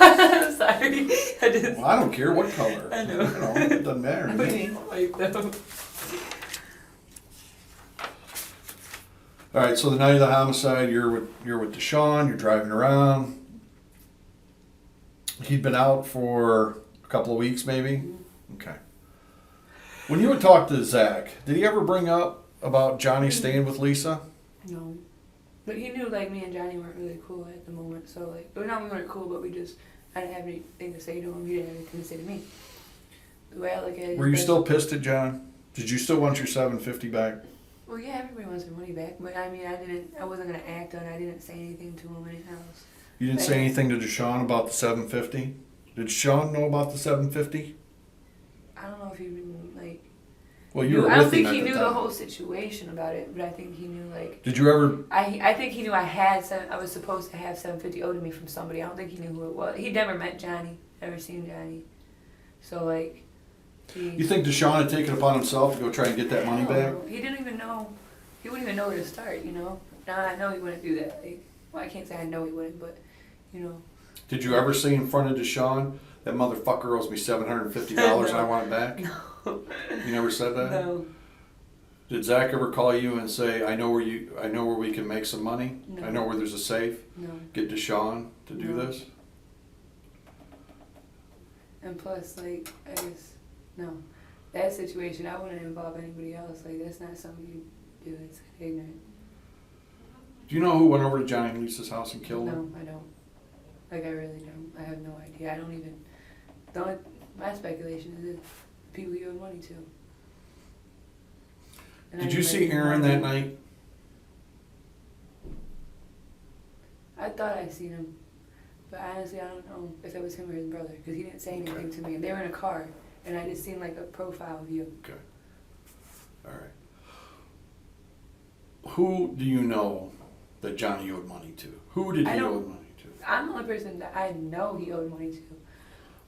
I'm sorry. I just. Well, I don't care what color. I know. You know, it doesn't matter to I me. mean, white though. All right, so the night of the homicide, you're with Deshaun, you're driving around. He'd been out for a couple of weeks, maybe? Okay. When you would talk to Zach, did he ever bring up about Johnny staying with Lisa? No. But he knew like me and Johnny weren't really cool at the moment, so like, well, not we weren't cool, but I didn't have anything to say to him. He didn't have anything to say to me. The way I look at it. Were you still pissed at John? Did you still want your $750 back? Well, yeah, everybody wants their money back, but I mean, I wasn't gonna act on it. I didn't say anything to him, anything else. You didn't say anything to Deshaun about the $750? Did Sean know about the $750? I don't know if he even like. Well, you were I with don't think him he at knew the the time. whole situation about it, but I think he knew like. Did you ever? I think he knew I was supposed to have $750 owed to me from somebody. I don't think he knew who it was. He never met Johnny, never seen Johnny, so like. You think Deshaun had taken it upon himself to go try and get that money back? He didn't even know. He wouldn't even know where to start. You know. Now I know he wouldn't do that. Like, well, I can't say I know he wouldn't, but you know. Did you ever say in front of Deshaun, that motherfucker owes me $750 and I want it back? No. You never said that? No. Did Zach ever call you and say, I know where we can make some money? No. I know where there's a safe? No. Get Deshaun to do No. this? And plus, like, I guess, no. That situation, I wouldn't involve anybody else. Like, that's not something you do. It's ignorant. Do you know who went over to Johnny and Lisa's house and killed No, him? I don't. Like, I really don't. I have no idea. I don't even. My speculation is that people you owe money to. And I Did you didn't see make Aaron money. that night? I thought I seen him, but honestly, I don't know if it was him or his brother, because he didn't say anything to me. And they were in a car, and I just seen like a profile of you. Okay. All right. Who do you know that Johnny owed money to? Who did he owe money to? I'm the only person that I know he owed money to.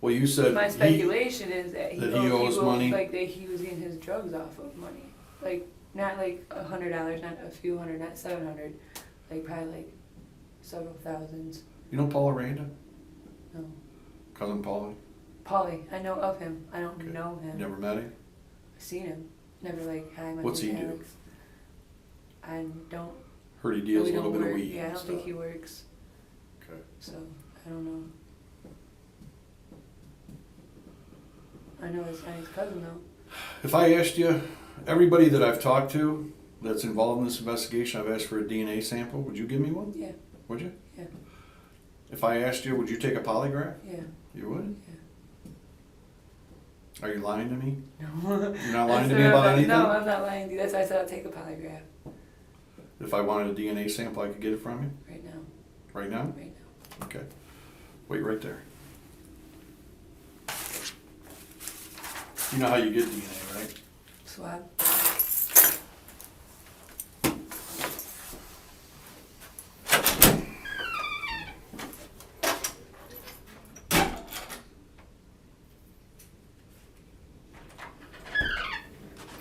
Well, you said My speculation is that he owes money. Like that he was getting his drugs off of money, like not like $100, not a few hundred, not 700, like probably like several thousands. You know Paul Aranda? No. Cousin Paulie? Paulie, I know of him. I don't Okay. know him. Never met him? I've seen him. Never like hi. My What's he name's do? Alex. I don't. Heard he deals we a little don't bit of work. weed. Yeah, I and don't think stuff. he works. Okay. So I don't know. I know his cousin though. If I asked you, everybody that I've talked to that's involved in this investigation, I've asked for a DNA sample. Would you give me one? Yeah. Would you? Yeah. If I asked you, would you take a polygraph? Yeah. You would? Yeah. Are you lying to me? No. You're not lying to me about anything? No, I'm not lying to you. That's why I said I'll take a polygraph. If I wanted a DNA sample, I could get it from you? Right now. Right now? Right now. Okay. Wait right there. You know how you get DNA, right? Swab.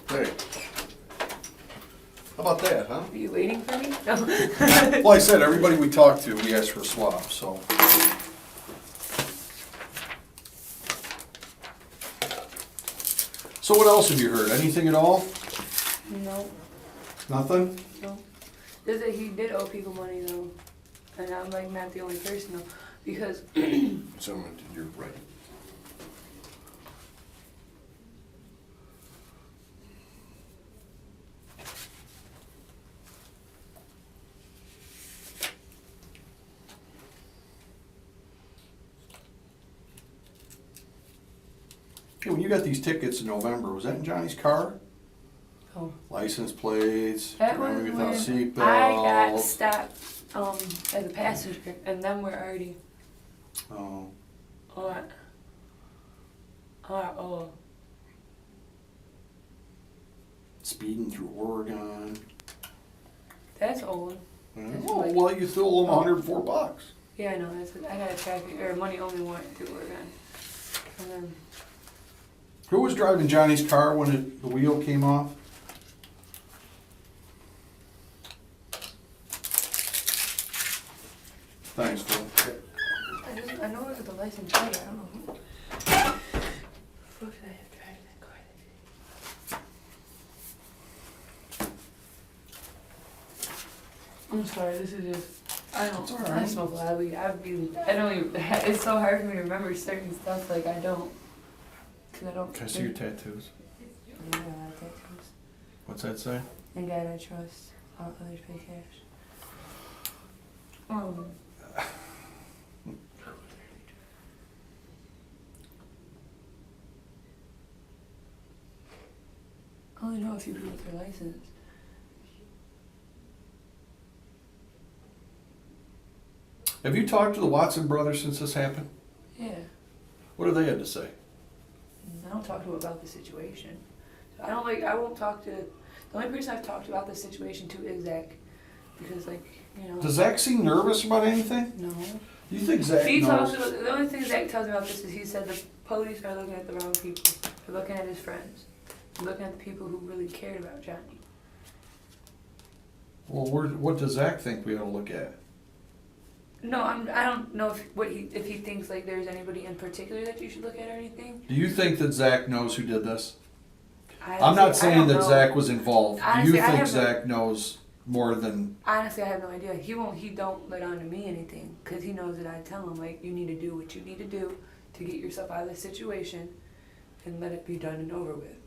Hey. How about that, huh? Are you waiting for me? No. Well, I said, everybody we talked to, we asked for a swab, so. So what else have you heard? Anything at all? No. Nothing? No. Just that he did owe people money though. And I'm like not the only person though. Because Someone, you're right. Hey, when you got these tickets in November, was that in Johnny's car? oh, License plates, that was driving without when seatbelt. I got stopped as a passenger and then we're already Oh, oh. speeding through Oregon. That's old. Oh, well, you still owe them $104. Yeah, I know. I got a traffic or money only warrant to Oregon. And then Who was driving Johnny's car when the wheel came off? Thanks, Phil. I know it was the license plate. I don't know who. Fuck did I have driving that car that day? I'm sorry. This is just. I don't. It's all I right. smoke a lot of weed. I don't even. It's so hard for me to remember certain stuff. Like I don't. Cause I don't. Can I see your tattoos? Yeah, I like tattoos. What's that say? And God, I trust. All others pay cash. I only know a few people with their license. Have you talked to the Watson brothers since this happened? Yeah. What have they had to say? I don't talk to them about the situation. I won't talk to, the only person I've talked about this situation to is Zach. Because Does Zach seem nervous about anything? No. Do you think Zach He knows? talks about, the only thing Zach tells me about this is he said the police are looking at the wrong people. They're looking at his friends. They're looking at the people who really cared about Johnny. Well, what does Zach think we ought to look at? No, I don't know if he thinks like there's anybody in particular that you should look at or anything. Do you think that Zach knows who did this? I'm Honestly, not I saying don't that know. Zach was involved. Honestly, Do you I think haven't- Zach knows more than... Honestly, I have no idea. He don't let on to me anything because he knows that I tell him like you need to do what you need to do to get yourself out of this situation and let it be done and over with.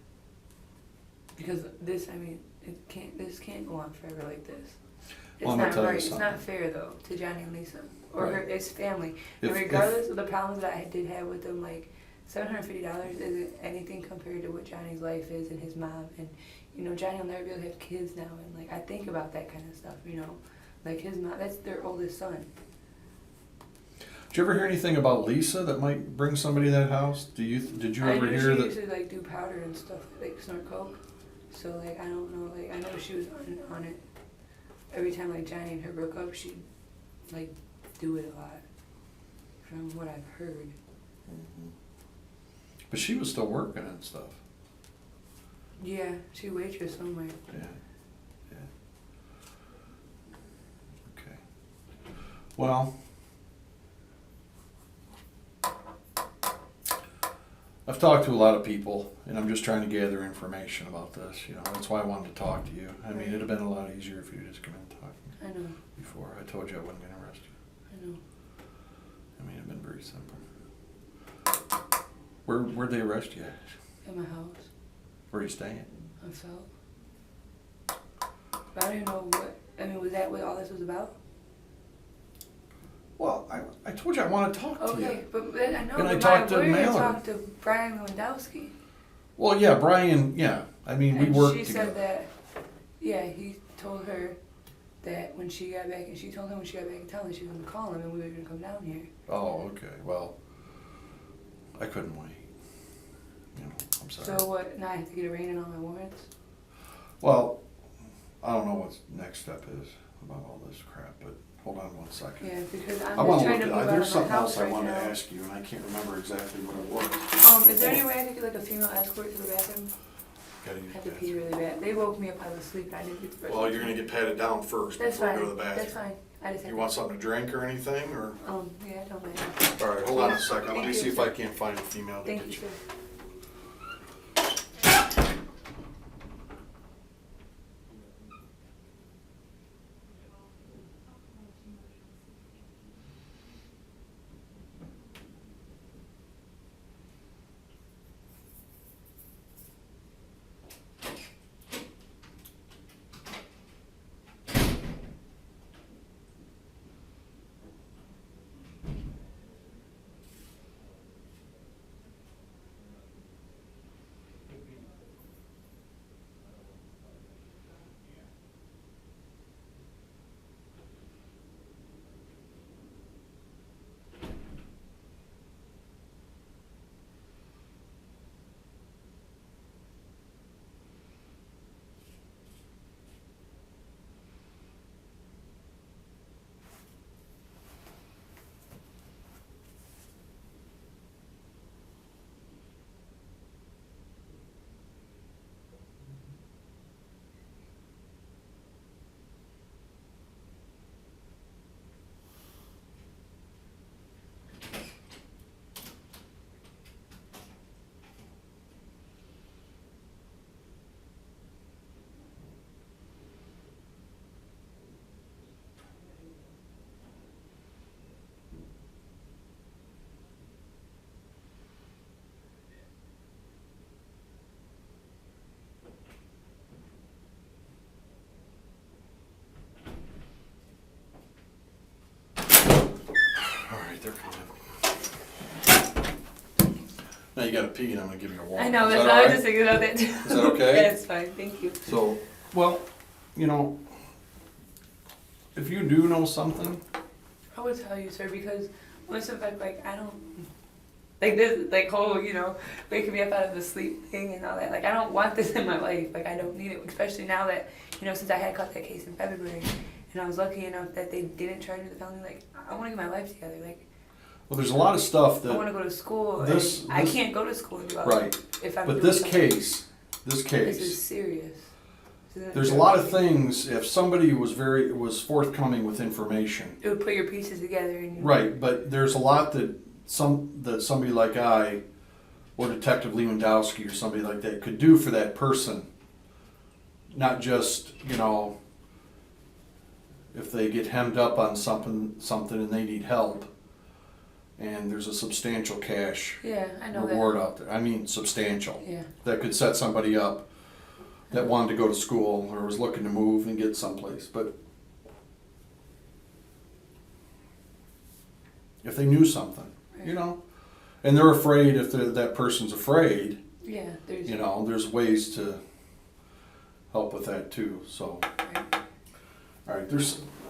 Because this can't go on forever like this. It's Well, I'm gonna not tell you right. It's something. not fair though to Johnny and Lisa or Right. his family. If- and regardless of the problems that I did have with them, like $750 isn't anything compared to what Johnny's life is and his mom and. Johnny will never be able to have kids now, and like I think about that kind of stuff. Like his mom, that's their oldest son. Did you ever hear anything about Lisa that might bring somebody to that house? Did you I ever know hear she that? used to like do powder and stuff, like snort coke. So like I don't know, like I know she was on it. Every time like Johnny and her broke up, she'd like do it a lot. From what I've heard. But she was still working and stuff. Yeah, she waitress somewhere. Yeah. Yeah. Okay. Well, I've talked to a lot of people, and I'm just trying to gather information about this. You know, that's why I wanted to talk to you. I mean, it'd have been a lot easier if you just come in and talk I know, before. I told you I wasn't going to arrest you. I know. I mean, it'd been very simple. Where'd they arrest you at? At my house, Where are you staying? I felt. But I don't even know what, I mean, was that what all this was about? Well, I told you I want to talk to you. Okay, but then I know And I but talked my to lawyer Mallory. talked to Brian Lewandowski. Well, yeah, Brian, yeah. I mean, we And worked she together. said that, yeah, he told her that when she got back, and she told him when she got back in town that she was going to call him and we were going to come down here. Oh, okay. Well, I couldn't wait. You know, I'm sorry. So what, now I have to get a rain on all my warrants? Well, I don't know what next step is about all this crap, but hold on one second. Yeah, because I'm I want just to trying to look move at, out there's of my something house else I right wanted to now. ask you, and I can't remember exactly what it was. Is there any way I could get like a female escort to the bathroom? Gotta use I have to the pee bathroom. really bad. They woke me up, I was asleep, and I didn't get the brush. Well, you're gonna get patted down first That's before fine, you go to the bathroom. that's fine. I just have You want something to drink or anything, or? yeah, I don't mind. All right, hold on a second. Let Thank me you, see if sir. I can't find a female to Thank get you, you. sir. All right, they're coming. Now you gotta pee, and I'm gonna give you a walk. I know, Is that's that I all was right? just thinking about that too. Is that okay? Yeah, it's fine, thank you. So, well, you know, if you do know something, I would tell you, sir, because most of it, like, I don't, like this, like whole, you know, waking me up out of the sleep thing and all that. Like, I don't want this in my life. Like, I don't need it, especially now that, you know, since I had caught that case in February, and I was lucky enough that they didn't charge me with the felony. Like, I want to get my life together. Like, well, there's a lot of stuff I want that, to go to school. And this- I this- can't go to school and do all right, that if I'm but doing this something. this This case, is serious. This isn't there's a joke. lot of things, if somebody was forthcoming with information, It would put your pieces together and you. right, but there's a lot that somebody like I, or Detective Lewandowski, or somebody like that could do for that person. Not just, you know, if they get hemmed up on something and they need help, and there's a substantial cash Yeah, I know reward out there. I mean, substantial. that. Yeah. That could set somebody up that wanted to go to school or was looking to move and get someplace. But if they knew something, you know, and they're afraid, if that person's afraid, Yeah, there's. you know, there's ways to help with that too. So, Right. All right,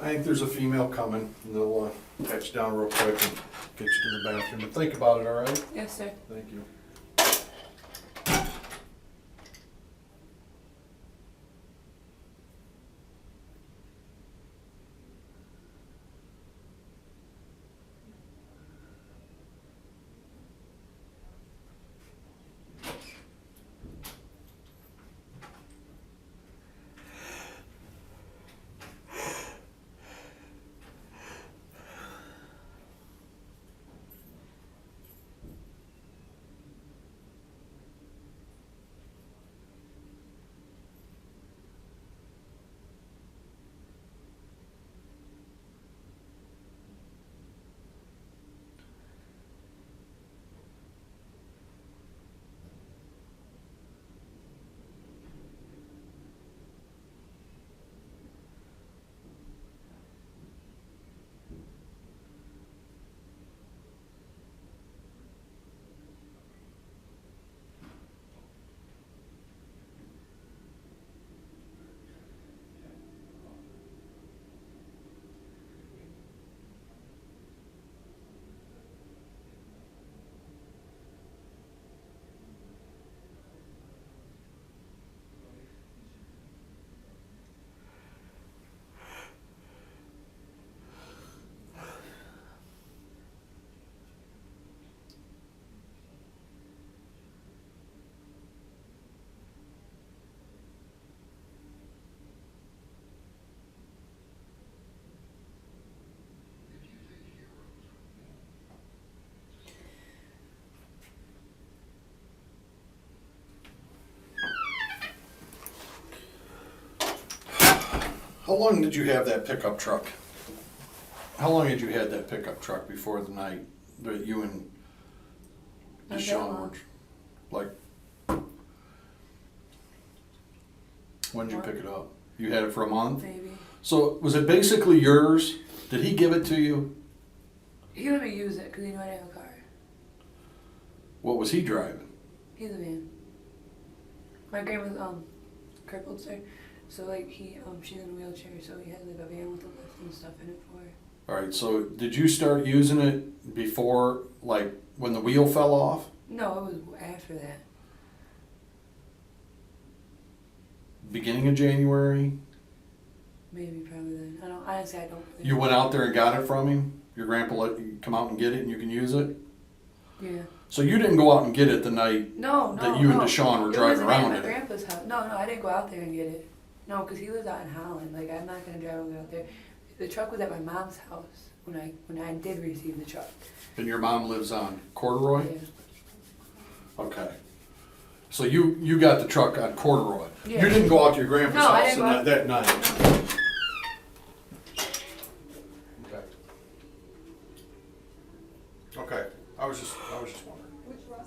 I think there's a female coming, and they'll pat you down real quick and get you to the bathroom. But think about it, all right? Yes, sir. Thank you. How long did you have that pickup truck? How long had you had that pickup truck before the night that you and Not that Deshaun long. were, like, when did you pick it up? You had it for a month? Maybe. So was it basically yours? Did he give it to you? He let me use it because he knew I didn't have a car. What was he driving? He's a man. My grandma's crippled, sir. So like she's in a wheelchair, so he had like a van with a lift and stuff in it for her. All right, so did you start using it before, like, when the wheel fell off? No, it was after that. Beginning of January? Maybe probably then. I don't honestly. I don't. Really You went out there and got it from him? Your grandpa let you come out and get it and you can use it? Yeah. So you didn't go out and get it the night No, that you and Deshaun were driving around at in my it? grandpa's house. No, I didn't go out there and get it. No, because he lives out in Holland. Like I'm not gonna drive all the way out there. The truck was at my mom's house when I did receive the truck. And your mom lives on Corduroy? Yeah. Okay. So you got the truck on Corduroy? Yeah. You didn't go out to your grandpa's No, I house didn't go out. that night? Okay. Okay, I was just wondering. Which Russ?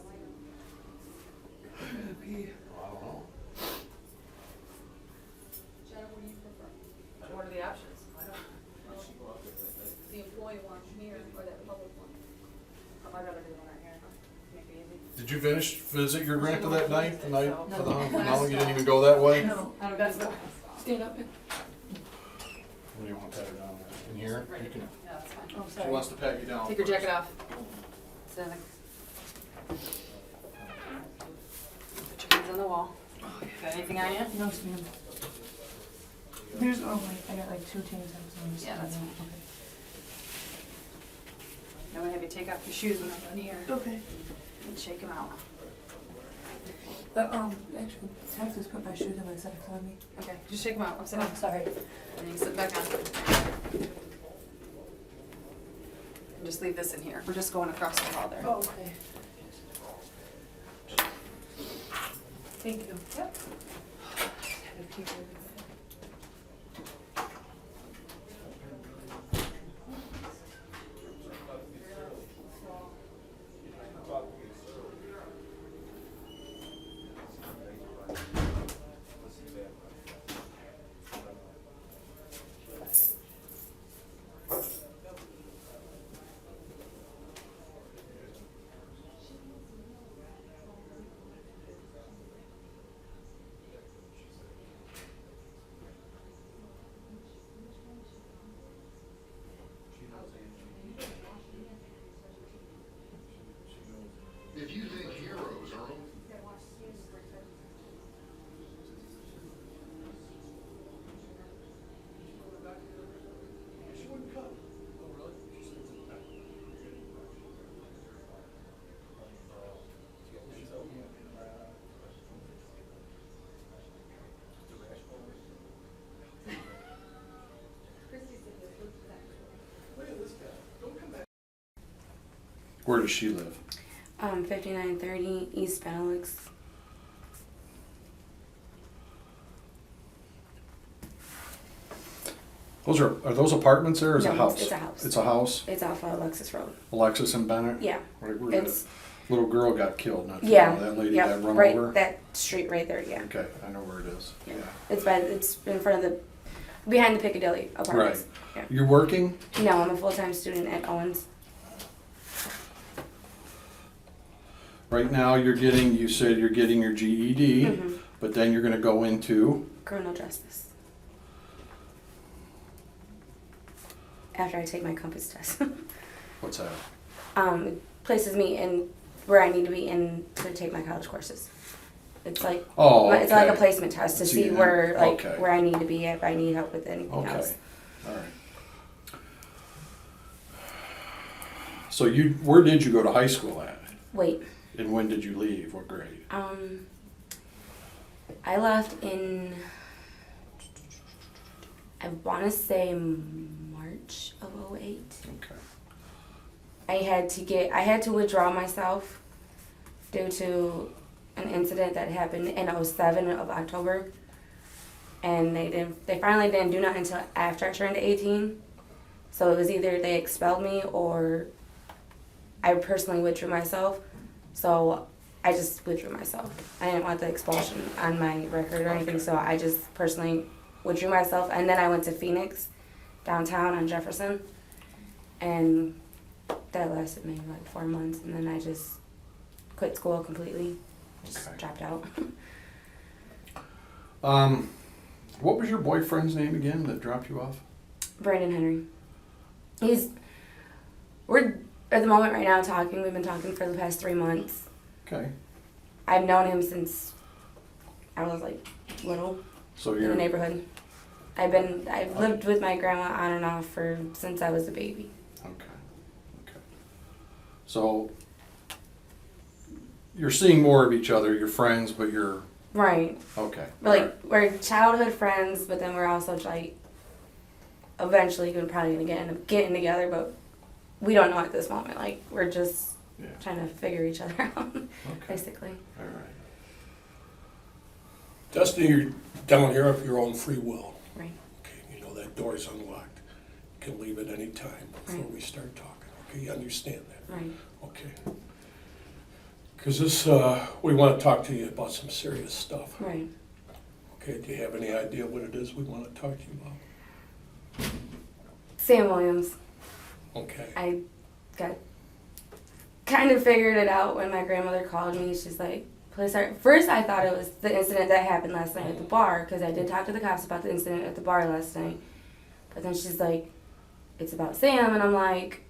Okay. I don't know. Jenna, what do you prefer? What are the options? I don't, The employee one here or that public one? I'd rather do the one right here, make it easy. Did you visit your grandpa that night, the night No. for the home? No, you didn't even go that way? No, I don't that's think the so. stand up. Where do you want to pat her down there? In here? Right. You can, Yeah, that's fine. Oh, she sorry. wants to pat you down. Take your first. jacket off. Sit in the. Put your hands on the wall. Got anything on you? No, ma'am. There's I got like 2 tank tops on this. Yeah, that's fine. Okay. I'm gonna have you take off your shoes when I'm done here Okay. and shake them out. But actually, Texas put my shoes in my sex on me. Okay, just shake them out. Upside down. Oh, sorry. And then you sit back on. And just leave this in here. We're just going across the hall there. Oh, okay. Thank you. Yep. Had to keep it. Where does she live? 5930 East Benelux. Are those apartments there or is it a No, house? it's a house. It's a house? It's off of Alexis Road. Alexis and Bennett? Yeah. Right where It's the little girl got killed, not too yeah. long. That lady Yep, got run right, over? that street right there. Yeah. Okay, I know where it is. Yeah. It's in front of behind the Piccadilly apartments. Right. You're working? Yeah. No, I'm a full-time student at Owens. Right now you said you're getting your GED, Mhm. but then you're gonna go into, Criminal justice. After I take my compass test. what's that? It places me in where I need to be in to take my college courses. It's like Oh, okay. it's like a placement test to see where okay. where I need to be if I need help with anything Okay, else. all right. So where did you go to high school at? Wait, And when did you leave? What grade? I left in I want to say March of 08. Okay. I had to withdraw myself due to an incident that happened in 07 of October. And they finally didn't do nothing until after I turned 18. So it was either they expelled me or I personally withdrew myself. So I just withdrew myself. I didn't want the expulsion on my record or anything, so I just personally withdrew myself. And then I went to Phoenix, downtown on Jefferson. And that lasted maybe like 4 months. And then I just quit school completely. Just Okay. dropped out. What was your boyfriend's name again that dropped you off? Brandon Henry. We're at the moment right now talking. We've been talking for the past 3 months. Okay. I've known him since I was like little So in the you're, neighborhood. I've lived with my grandma on and off since I was a baby. okay. Okay. So you're seeing more of each other, you're friends, but you're, Right. okay. But like we're childhood friends, but then we're also like eventually probably gonna end up getting together, but we don't know at this moment. Like we're just Yeah. trying to figure each other out, Okay. basically. All right. Destiny, you're down here of your own free will. Right. Okay, you know that door's unlocked. You can leave at any time before Right. we start talking. Okay, you understand that? Right. Okay. Because we want to talk to you about some serious stuff. Right. Okay, do you have any idea what it is we want to talk to you about? Sam Williams. Okay. I got kind of figured it out when my grandmother called me. She's like, police are. First, I thought it was the incident that happened last night at the bar because I did talk to the cops about the incident at the bar last night. But then she's like, it's about Sam, and I'm like,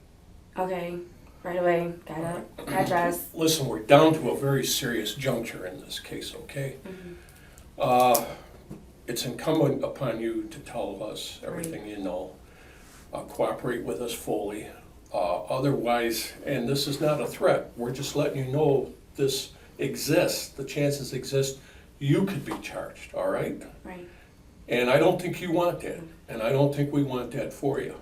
okay, right away, got dressed. Listen, we're down to a very serious juncture in this case, okay? It's incumbent upon you to tell us everything you know. Cooperate with us fully. Otherwise, and this is not a threat, we're just letting you know this exists, the chances exist, you could be charged, all right? Right. And I don't think you want that, and I don't think we want that for you.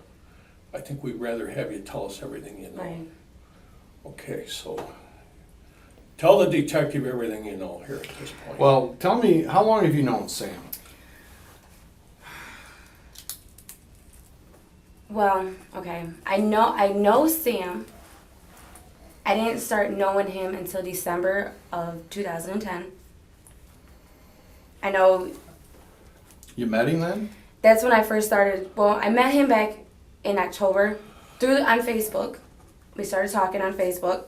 I think we'd rather have you tell us everything you know. Right. Okay, so tell the detective everything you know here at this point. Well, tell me, how long have you known Sam? Well, okay. I know Sam. I didn't start knowing him until December of 2010. I know You met him then? that's when I first started. Well, I met him back in October on Facebook. We started talking on Facebook.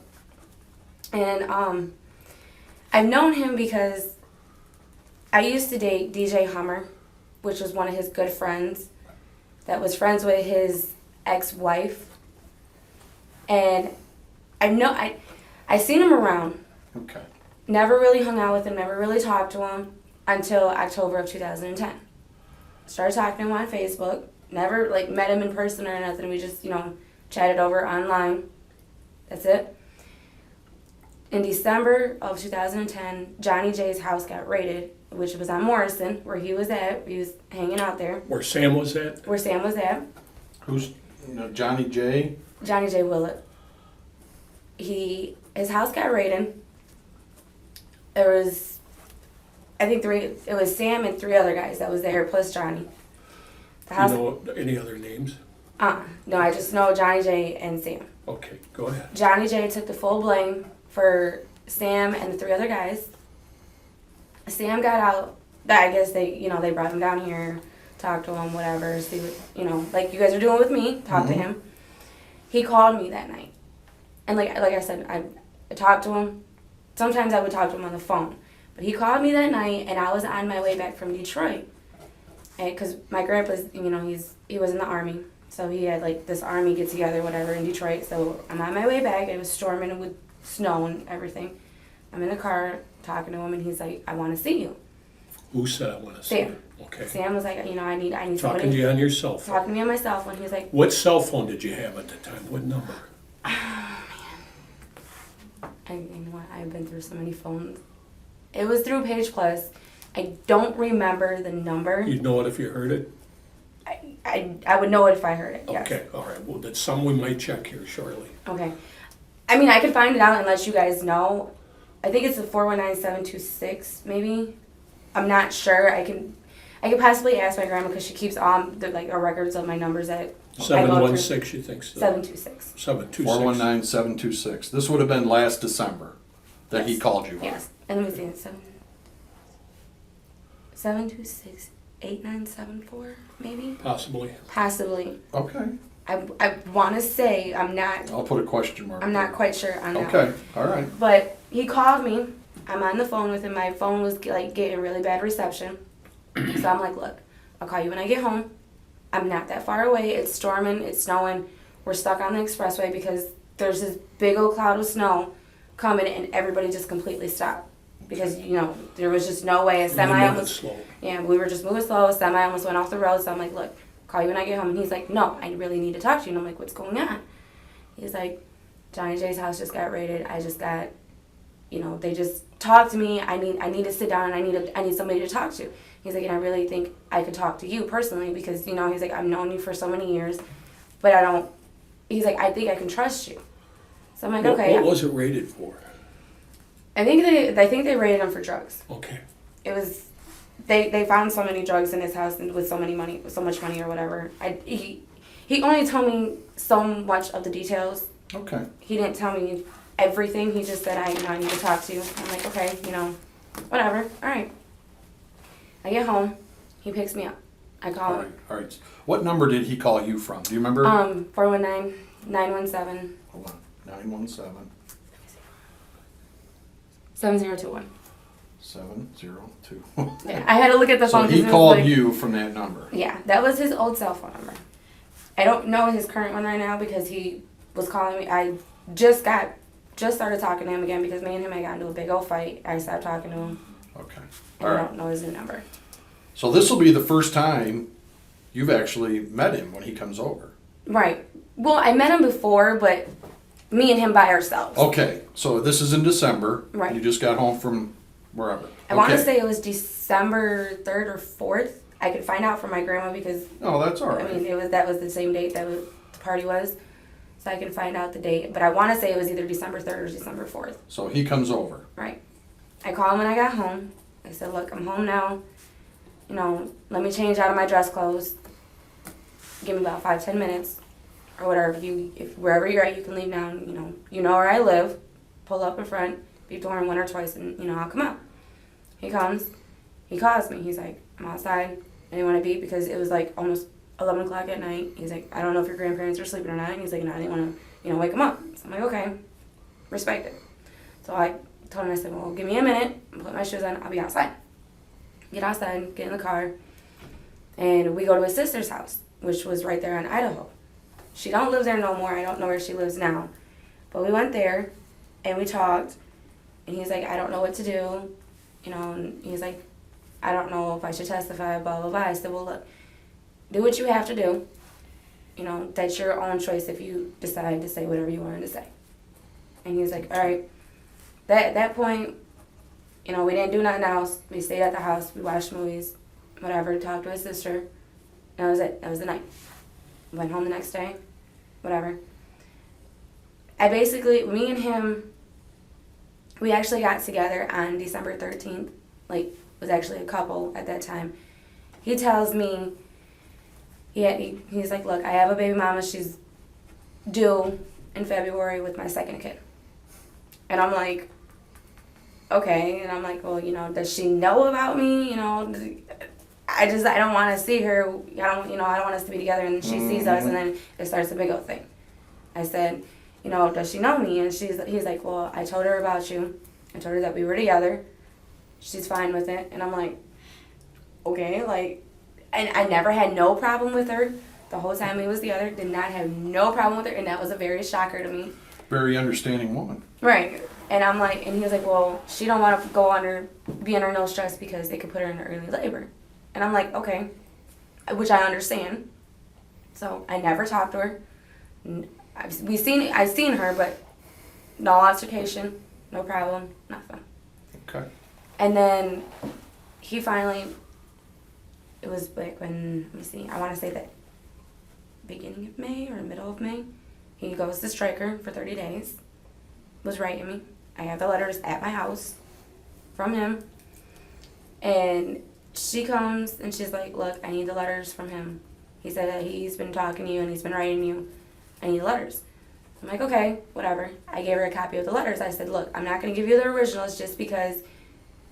And I've known him because I used to date DJ Hummer, which was one of his good friends that was friends with his ex-wife. And I seen him around. Okay. Never really hung out with him, never really talked to him until October of 2010. Started talking to him on Facebook. Never met him in person or nothing. We just, chatted over online. That's it. In December of 2010, Johnny J's house got raided, which was on Morrison, where he was at. He was hanging out there. Where Sam was at? Where Sam was at. Who's Johnny J? Johnny J. Willett. his house got raided. There was, I think it was Sam and 3 other guys that was there, plus Johnny. The You house, know any other names? no, I just know Johnny J and Sam. Okay, go ahead. Johnny J took the full blame for Sam and the 3 other guys. Sam got out. I guess they brought him down here, talked to him, whatever, see what, like you guys are doing with me, talk to him. He called me that night. And like I said, I talked to him. Sometimes I would talk to him on the phone. But he called me that night, and I was on my way back from Detroit. Because my grandpa's, he was in the Army. So he had, like, this Army get-together, whatever, in Detroit. So I'm on my way back. It was storming with snow and everything. I'm in the car talking to him, and he's like, I want to see you. Who said I want to see Sam. you? Okay. Sam was like, I need Talking somebody. to you on your cell phone. Talking to me on my cell phone. He was like, What cell phone did you have at the time? What number? I've been through so many phones. It was through Page Plus. I don't remember the number. You'd know it if you heard it? I would know it if I heard it, yes. Okay, all right. Well, that's some we might check here shortly. Okay. I mean, I could find it out and let you guys know. I think it's the 419726, maybe. I'm not sure. I could possibly ask my grandma because she keeps on the records of my numbers that I go through. 716, you think so? 726. 726. 419726. This would have been last December that he Yes. called you on. Yes. And let me see it. 726 8974, maybe? Possibly. Possibly. Okay. I want to say I'm not I'll put a question mark. I'm not quite sure on that. Okay. All right. But he called me. I'm on the phone with him. My phone was getting really bad reception. So I'm like, look, I'll call you when I get home. I'm not that far away. It's storming. It's snowing. We're stuck on the expressway because there's this big old cloud of snow coming and everybody just completely stopped. Because, there was just no way. A And semi you move it almost, slow. yeah, we were just moving slow. A semi almost went off the road. So I'm like, look, call you when I get home. And he's like, no, I really need to talk to you. And I'm like, what's going on? He's like, Johnny J's house just got raided. I just got, they just talked to me. I need to sit down and I need somebody to talk to. He's like, and I really think I could talk to you personally because, he's like, I've known you for so many years, but he's like, I think I can trust you. So I'm like, okay. What was it rated for? I think they raided him for drugs. Okay. It was, they found so many drugs in his house and with so much money or whatever. He only told me so much of the details. Okay. He didn't tell me everything. He just said, I need to talk to you. I'm like, okay, whatever. All right. I get home. He picks me up. I call All right. him. All right. What number did he call you from? Do you remember? 419-917-7021. Hold on. 917 702. Yeah, I had to look at the So phone. 'cause he it was called like- you from that number. Yeah, that was his old cell phone number. I don't know his current one right now because he was calling me. I just started talking to him again because me and him had gotten into a big old fight. I stopped talking to him, Okay. and All I right. don't know his new number. So this will be the first time you've actually met him when he comes over. Right. Well, I met him before, but me and him by ourselves. Okay. So this is in December. Right. You just got home from wherever. I want to Okay. say it was December 3rd or 4th. I could find out from my grandma because Oh, that's all right. I mean that was the same date the party was, so I can find out the date. But I want to say it was either December 3rd or December 4th. So he comes over. Right. I called him when I got home. I said, look, I'm home now. Let me change out of my dress clothes. Give me about 5-10 minutes or whatever. If wherever you're at, you can leave now. You know where I live. Pull up in front, beep the horn once or twice, and I'll come out. He comes. He calls me. He's like, I'm outside. I didn't want to beep because it was like almost 11 o'clock at night. He's like, I don't know if your grandparents are sleeping or not. And he's like, no, I didn't want to, wake them up. So I'm like, okay, respect it. So I told him, I said, well, give me a minute. I'll put my shoes on. I'll be outside. Get outside, get in the car, and we go to his sister's house, which was right there in Idaho. She don't live there no more. I don't know where she lives now. But we went there, and we talked, and he's like, I don't know what to do. And he's like, I don't know if I should testify, blah, blah, blah. I said, well, look, do what you have to do. That's your own choice if you decide to say whatever you wanted to say. And he was like, all right. At that point, we didn't do nothing else. We stayed at the house. We watched movies, whatever, talked to his sister. And that was it. That was the night. Went home the next day, whatever. me and him, we actually got together on December 13th. Like, was actually a couple at that time. He tells me, he's like, look, I have a baby mama. She's due in February with my second kid. And I'm like, okay. And I'm like, well, you know, does she know about me? You know, I don't want to see her. I don't want us to be together. And she sees us, and then it starts a big old thing. I said, you know, does she know me? And he's like, well, I told her about you. I told her that we were together. She's fine with it. And I'm like, okay, like, and I never had no problem with her the whole time we was together. Did not have no problem with her, and that was a very shocker to me. Very understanding woman. Right. And I'm like, and he was like, well, she don't want to be under no stress because they could put her in early labor. And I'm like, okay, which I understand. So I never talked to her. I've seen her, but no altercation, no problem, nothing. Okay. And then he finally, it was like when, let me see, I want to say that beginning of May or middle of May, he goes to Stryker for 30 days, was writing me. I have the letters at my house from him. And she comes and she's like, look, I need the letters from him. He said that he's been talking to you and he's been writing you. I need the letters. I'm like, okay, whatever. I gave her a copy of the letters. I said, look, I'm not going to give you the originals just because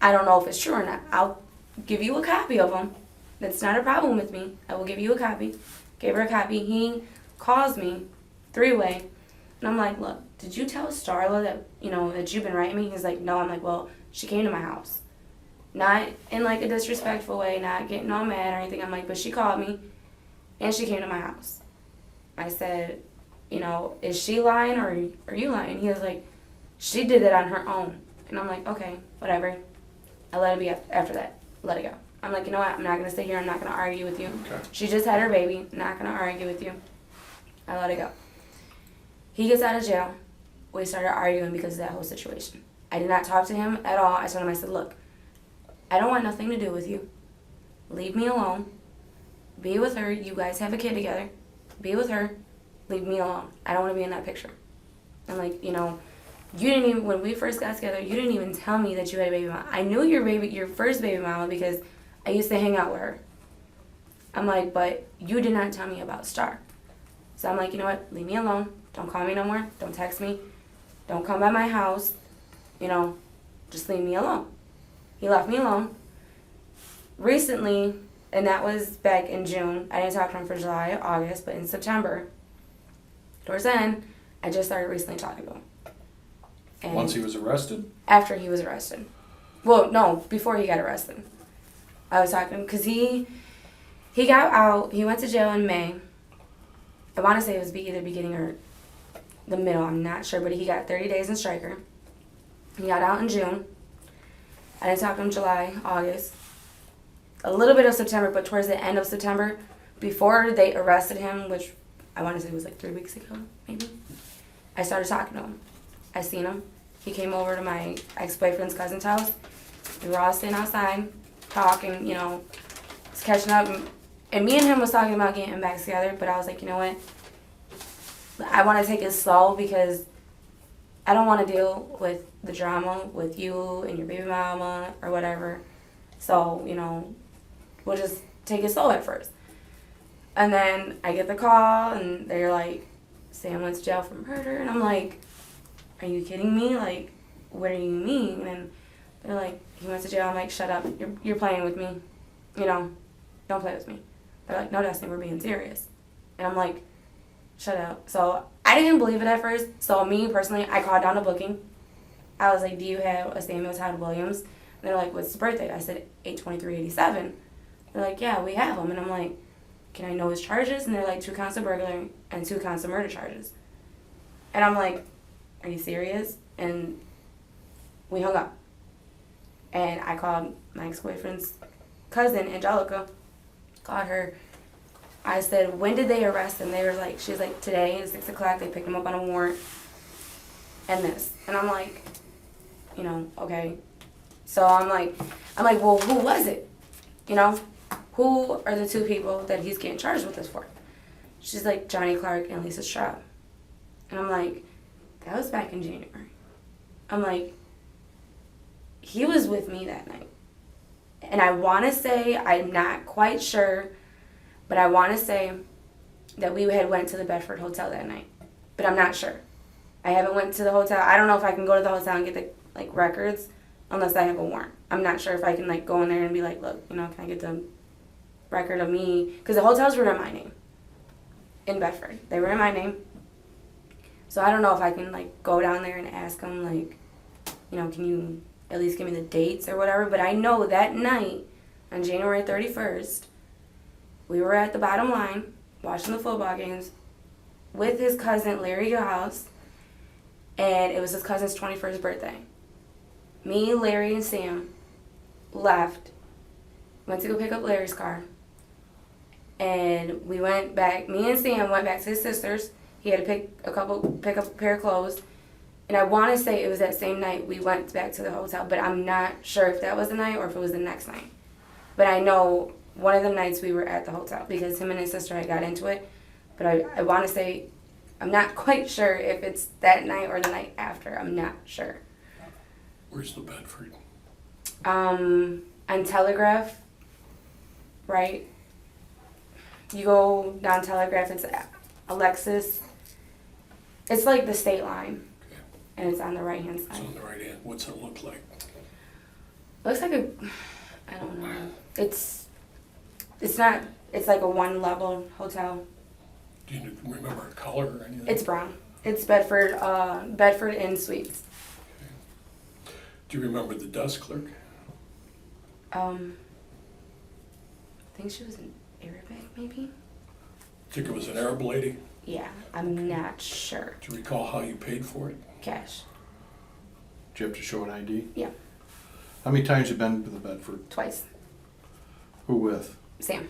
I don't know if it's true or not. I'll give you a copy of them. That's not a problem with me. I will give you a copy. Gave her a copy. He calls me, three-way, and I'm like, look, did you tell Starla that, you know, that you've been writing me? He's like, no. I'm like, well, she came to my house. Not in like a disrespectful way, not getting all mad or anything. I'm like, but she called me, and she came to my house. I said, you know, is she lying or are you lying? He was like, she did it on her own. And I'm like, okay, whatever. I let it be after that. Let it go. I'm like, you know what? I'm not going to sit here. I'm not going to argue with you. Okay. She just had her baby. Not going to argue with you. I let it go. He gets out of jail. We started arguing because of that whole situation. I did not talk to him at all. I told him, I said, look, I don't want nothing to do with you. Leave me alone. Be with her. You guys have a kid together. Be with her. Leave me alone. I don't want to be in that picture. I'm like, you know, you didn't even, when we first got together, you didn't even tell me that you had a baby mama. I knew your first baby mama because I used to hang out with her. I'm like, but you did not tell me about Star. So I'm like, you know what? Leave me alone. Don't call me no more. Don't text me. Don't come by my house. You know, just leave me alone. He left me alone. Recently, and that was back in June. I didn't talk to him for July, August, but in September, towards the end, I just started recently talking to him. And Once he was arrested? after he was arrested. Well, no, before he got arrested. I was talking because he got out. He went to jail in May. I want to say it was either beginning or the middle. I'm not sure, but he got 30 days in Stryker. He got out in June. I didn't talk to him July, August. A little bit of September, but towards the end of September, before they arrested him, which I want to say was like 3 weeks ago, maybe, I started talking to him. I seen him. He came over to my ex-boyfriend's cousin's house. We were all sitting outside, talking, you know, just catching up. And me and him was talking about getting back together, but I was like, you know what? I want to take it slow because I don't want to deal with the drama with you and your baby mama or whatever. So, you know, we'll just take it slow at first. And then I get the call, and they're like, Sam went to jail for murder. And I'm like, are you kidding me? Like, what do you mean? And they're like, he went to jail. I'm like, shut up. You're playing with me. You know, don't play with me. They're like, no, Destiny, we're being serious. And I'm like, shut up. So I didn't believe it at first. So me, personally, I called down a booking. I was like, do you have a Samuel Todd Williams? And they're like, what's his birthday? I said, 8/23/87. They're like, yeah, we have him. And I'm like, can I know his charges? And they're like, 2 counts of burglary and 2 counts of murder charges. And I'm like, are you serious? And we hung up. And I called my ex-boyfriend's cousin, Angelica. Called her. I said, when did they arrest him? They were like, she's like, today at 6 o'clock, they picked him up on a warrant. And this. And I'm like, you know, okay. So I'm like, well, who was it? You know, who are the 2 people that he's getting charged with this for? She's like, Johnny Clark and Lisa Straub. And I'm like, That was back in January. I'm like, he was with me that night. And I want to say, I'm not quite sure, but I want to say that we had went to the Bedford Hotel that night. But I'm not sure. I haven't went to the hotel. I don't know if I can go to the hotel and get the like records unless I have a warrant. I'm not sure if I can like go in there and be like, look, you know, can I get the record of me? Because the hotels were in my name in Bedford. They were in my name. So I don't know if I can like go down there and ask them like, you know, can you at least give me the dates or whatever. But I know that night on January 31st, we were at the bottom line watching the football games with his cousin Larry House, and it was his cousin's 21st birthday. Me, Larry, and Sam left, went to go pick up Larry's car, and we went back. Me and Sam went back to his sister's. He had to pick up a pair of clothes, and I want to say it was that same night we went back to the hotel, but I'm not sure if that was the night or if it was the next night. But I know one of the nights we were at the hotel because him and his sister had got into it. But I want to say, I'm not quite sure if it's that night or the night after. I'm not sure. Where's the Bedford? On Telegraph, right? You go down Telegraph, it's Alexis. It's like the state line, Okay. and it's on the right-hand It's side. on the right hand. What's it look like? Looks like a, I don't know. It's not, it's like a one-level hotel. Do you remember a color or anything? It's brown. It's Bedford Inn Suites. Do you remember the desk clerk? I think she was in Arabic, maybe? Think it was an Arab lady? Yeah, I'm not sure. Do you recall how you paid for it? Cash. Do you have to show an ID? Yeah, How many times you been to the Bedford? twice. Who with? Sam.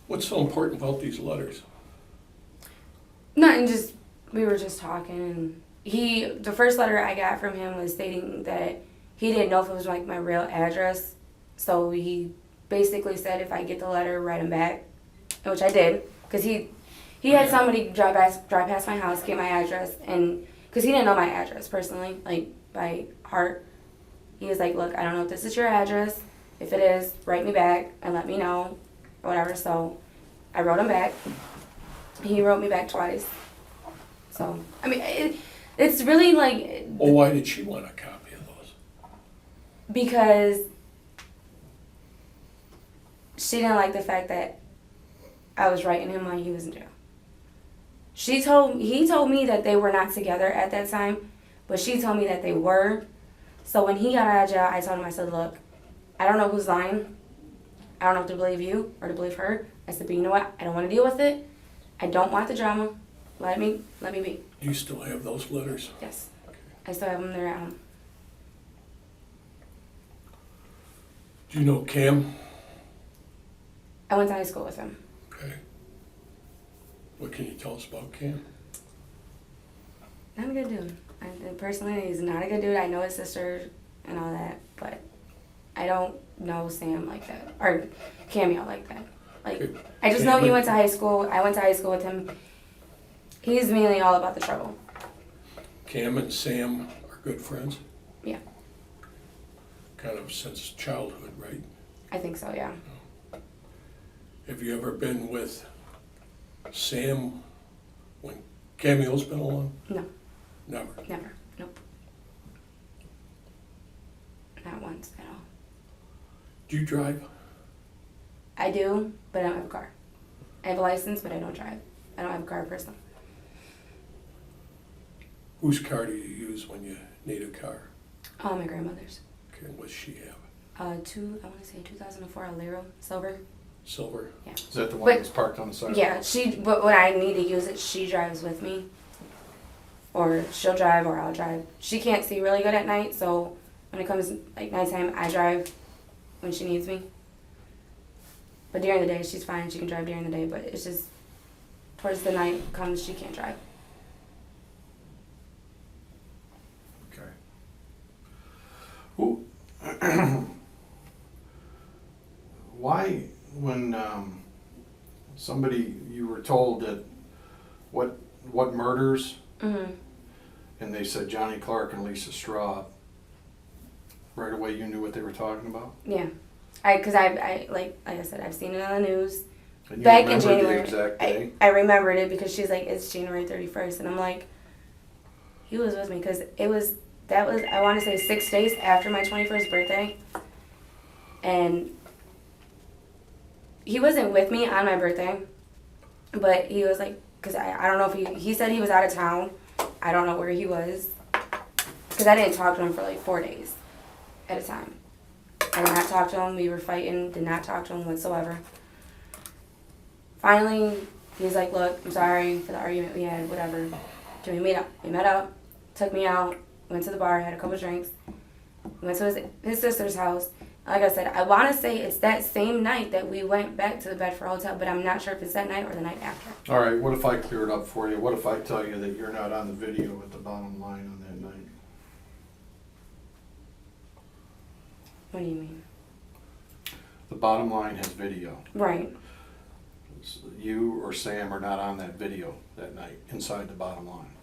What's so important about these letters? Nothing, just, we were just talking, and the first letter I got from him was stating that he didn't know if it was like my real address, so he basically said if I get the letter, write him back, which I did, because he had somebody drive past my house, get my address, and, because he didn't know my address personally, like, by heart. He was like, look, I don't know if this is your address. If it is, write me back and let me know, or whatever. So I wrote him back. He wrote me back twice. So, I mean, it's really like, Well, why did she want a copy of those? because she didn't like the fact that I was writing him while he was in jail. He told me that they were not together at that time, but she told me that they were. So when he got out of jail, I told him, I said, look, I don't know who's lying. I don't know if to believe you or to believe her. I said, but you know what? I don't want to deal with it. I don't want the drama. Let me be. Do you still have those letters? Yes. I still have them there at home. Do you know Cam? I went to high school with him. Okay. What can you tell us about Cam? Not a good dude. Personally, he's not a good dude. I know his sister and all that, but I don't know Sam like that. Or Cameo like that. Like, Okay. I just know he went to high school. I went to high school with him. He's mainly all about the trouble. Cam and Sam are good friends? Yeah. Kind of since childhood, right? I think so, yeah. Have you ever been with Sam when Cameo's been along? No, Never. never. Nope. Not once at all. Do you drive? I do, but I don't have a car. I have a license, but I don't drive. I don't have a car personally. Whose car do you use when you need a car? Oh, my grandmother's. Okay, what's she have? I want to say 2004 Alero, silver. Silver? Is that the one But- that's parked on the side? Yeah, but when I need to use it, she drives with me. Or she'll drive or I'll drive. She can't see really good at night, so when it comes like nighttime, I drive when she needs me. But during the day, she's fine. She can drive during the day, but it's just towards the night comes, she can't drive. Okay. Who, somebody, you were told that, what murders? Mm-hmm. And they said Johnny Clark and Lisa Straub. Right away you knew what they were talking about? Yeah. Because I like I said, I've seen it on the news. And you Back in remembered January. the exact day? I remembered it because she's like, it's January 31st. And I'm like, he was with me because that was, I want to say 6 days after my 21st birthday. And he wasn't with me on my birthday, but he was like, because I don't know if he said he was out of town. I don't know where he was because I didn't talk to him for like 4 days at a time. I did not talk to him. We were fighting, did not talk to him whatsoever. Finally, he was like, look, I'm sorry for the argument we had, whatever. Can we meet up? We met up, took me out, went to the bar, had a couple drinks, went to his sister's house. Like I said, I want to say it's that same night that we went back to the Bedford Hotel, but I'm not sure if it's that night or the night after. All right, what if I clear it up for you? What if I tell you that you're not on the video at the bottom line on that night? What do you mean? The bottom line has video. Right. You or Sam are not on that video that night inside the bottom line.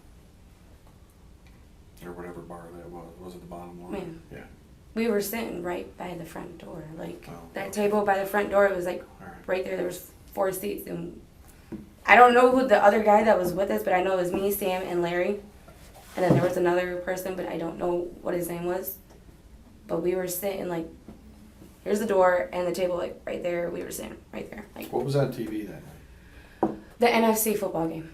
Or whatever bar that was. Was it the bottom line? Yeah. We were sitting right by the front door. Like, Oh, that okay. table by the front door, it was like All right. right there. There was 4 seats. And I don't know who the other guy that was with us, but I know it was me, Sam, and Larry. And then there was another person, but I don't know what his name was. But we were sitting, like, here's the door and the table, like, right there. We were sitting right there. Like, What was on TV that night? the NFC football game.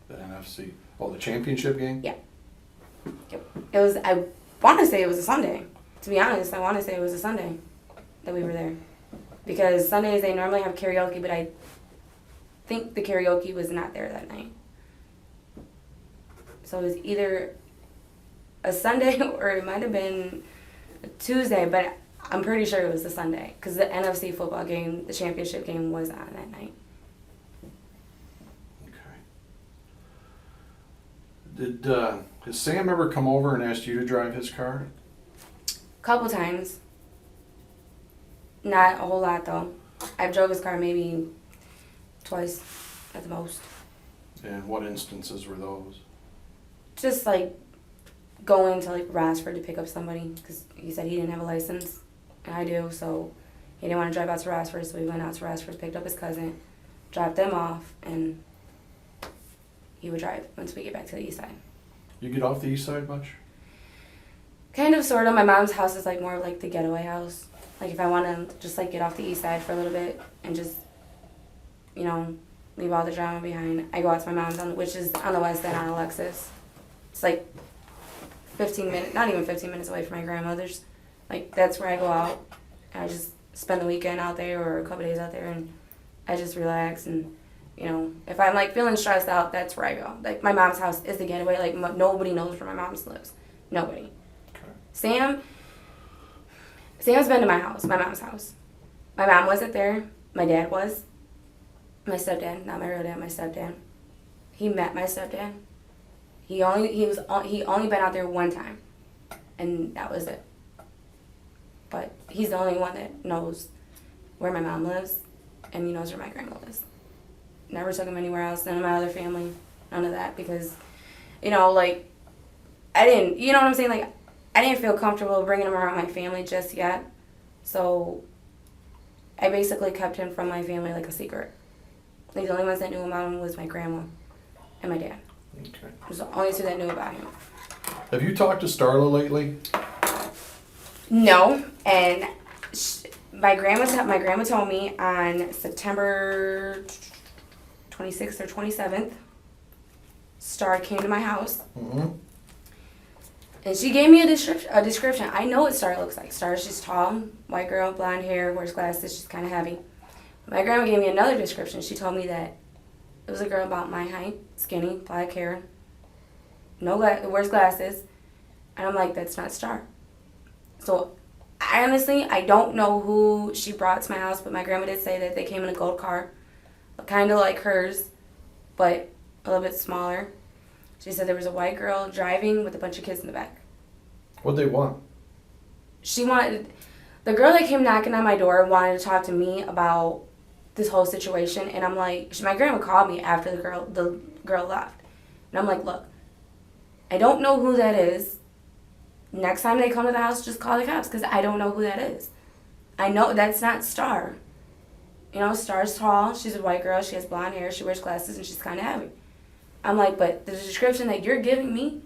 The NFC. Oh, the championship game? Yeah. Yep. It was, I want to say it was a Sunday. To be honest, I want to say it was a Sunday that we were there. Because Sundays they normally have karaoke, but I think the karaoke was not there that night. So it was either a Sunday or it might have been a Tuesday, but I'm pretty sure it was a Sunday. Because the NFC football game, the championship game, was on that night. Okay. Has Sam ever come over and asked you to drive his car? Couple times. Not a whole lot though. I've drove his car maybe twice at the most. And what instances were those? Just like going to like Rossford to pick up somebody because he said he didn't have a license and I do, so he didn't want to drive out to Rossford, so we went out to Rossford, picked up his cousin, dropped them off, and he would drive once we get back to the east side. You get off the east side much? Kind of, sort of. My mom's house is like more like the getaway house. Like if I want to just like get off the east side for a little bit and just, you know, leave all the drama behind, I go out to my mom's, which is on the west end on Alexis. It's like 15 minutes, not even 15 minutes away from my grandmother's. Like that's where I go out. And I just spend the weekend out there or a couple days out there and I just relax and, you know, if I'm like feeling stressed out, that's where I go. Like my mom's house is the getaway. Like nobody knows where my mom's lives. Nobody. Sam's been to my house, my mom's house. My mom wasn't there. My dad was. My stepdad, not my real dad, my stepdad. He met my stepdad. He only been out there one time, and that was it. But he's the only one that knows where my mom lives, and he knows where my grandma lives. Never took him anywhere else. None of my other family, none of that, because, you know, like I didn't, you know what I'm saying, like. I didn't feel comfortable bringing him around my family just yet, so I basically kept him from my family like a secret. Like the only ones that knew about him was my grandma and my dad. Okay. It was the only two that knew about him. Have you talked to Starla lately? No, and my grandma told me on September 26th or 27th, Star came to my house. Mm-hmm. And she gave me a description. I know what Star looks like. Star's just tall, white girl, blonde hair, wears glasses, she's kind of heavy. My grandma gave me another description. She told me that it was a girl about my height, skinny, black hair, wears glasses. And I'm like, that's not Star. So, I don't know who she brought to my house, but my grandma did say that they came in a gold car, kind of like hers, but a little bit smaller. She said there was a white girl driving with a bunch of kids in the back. What'd they want? The girl that came knocking on my door wanted to talk to me about this whole situation, and I'm like, my grandma called me after the girl left, and I'm like, look, I don't know who that is. Next time they come to the house, just call the cops, because I don't know who that is. I know that's not Star. You know, Star's tall, she's a white girl, she has blonde hair, she wears glasses, and she's kind of heavy. I'm like, but the description that you're giving me,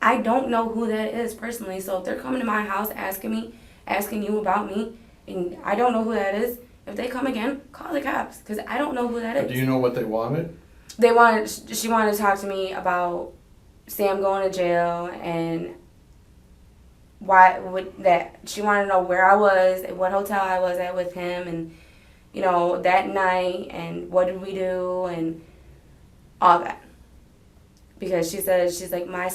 I don't know who that is personally. So if they're coming to my house asking you about me, and I don't know who that is, if they come again, call the cops, because I don't know who that is. Do you know what they wanted? She wanted to talk to me about Sam going to jail, and why would that, she wanted to know where I was, what hotel I was at with him, and, you know, that night, and what did we do, and all that. Because she says, she's like, my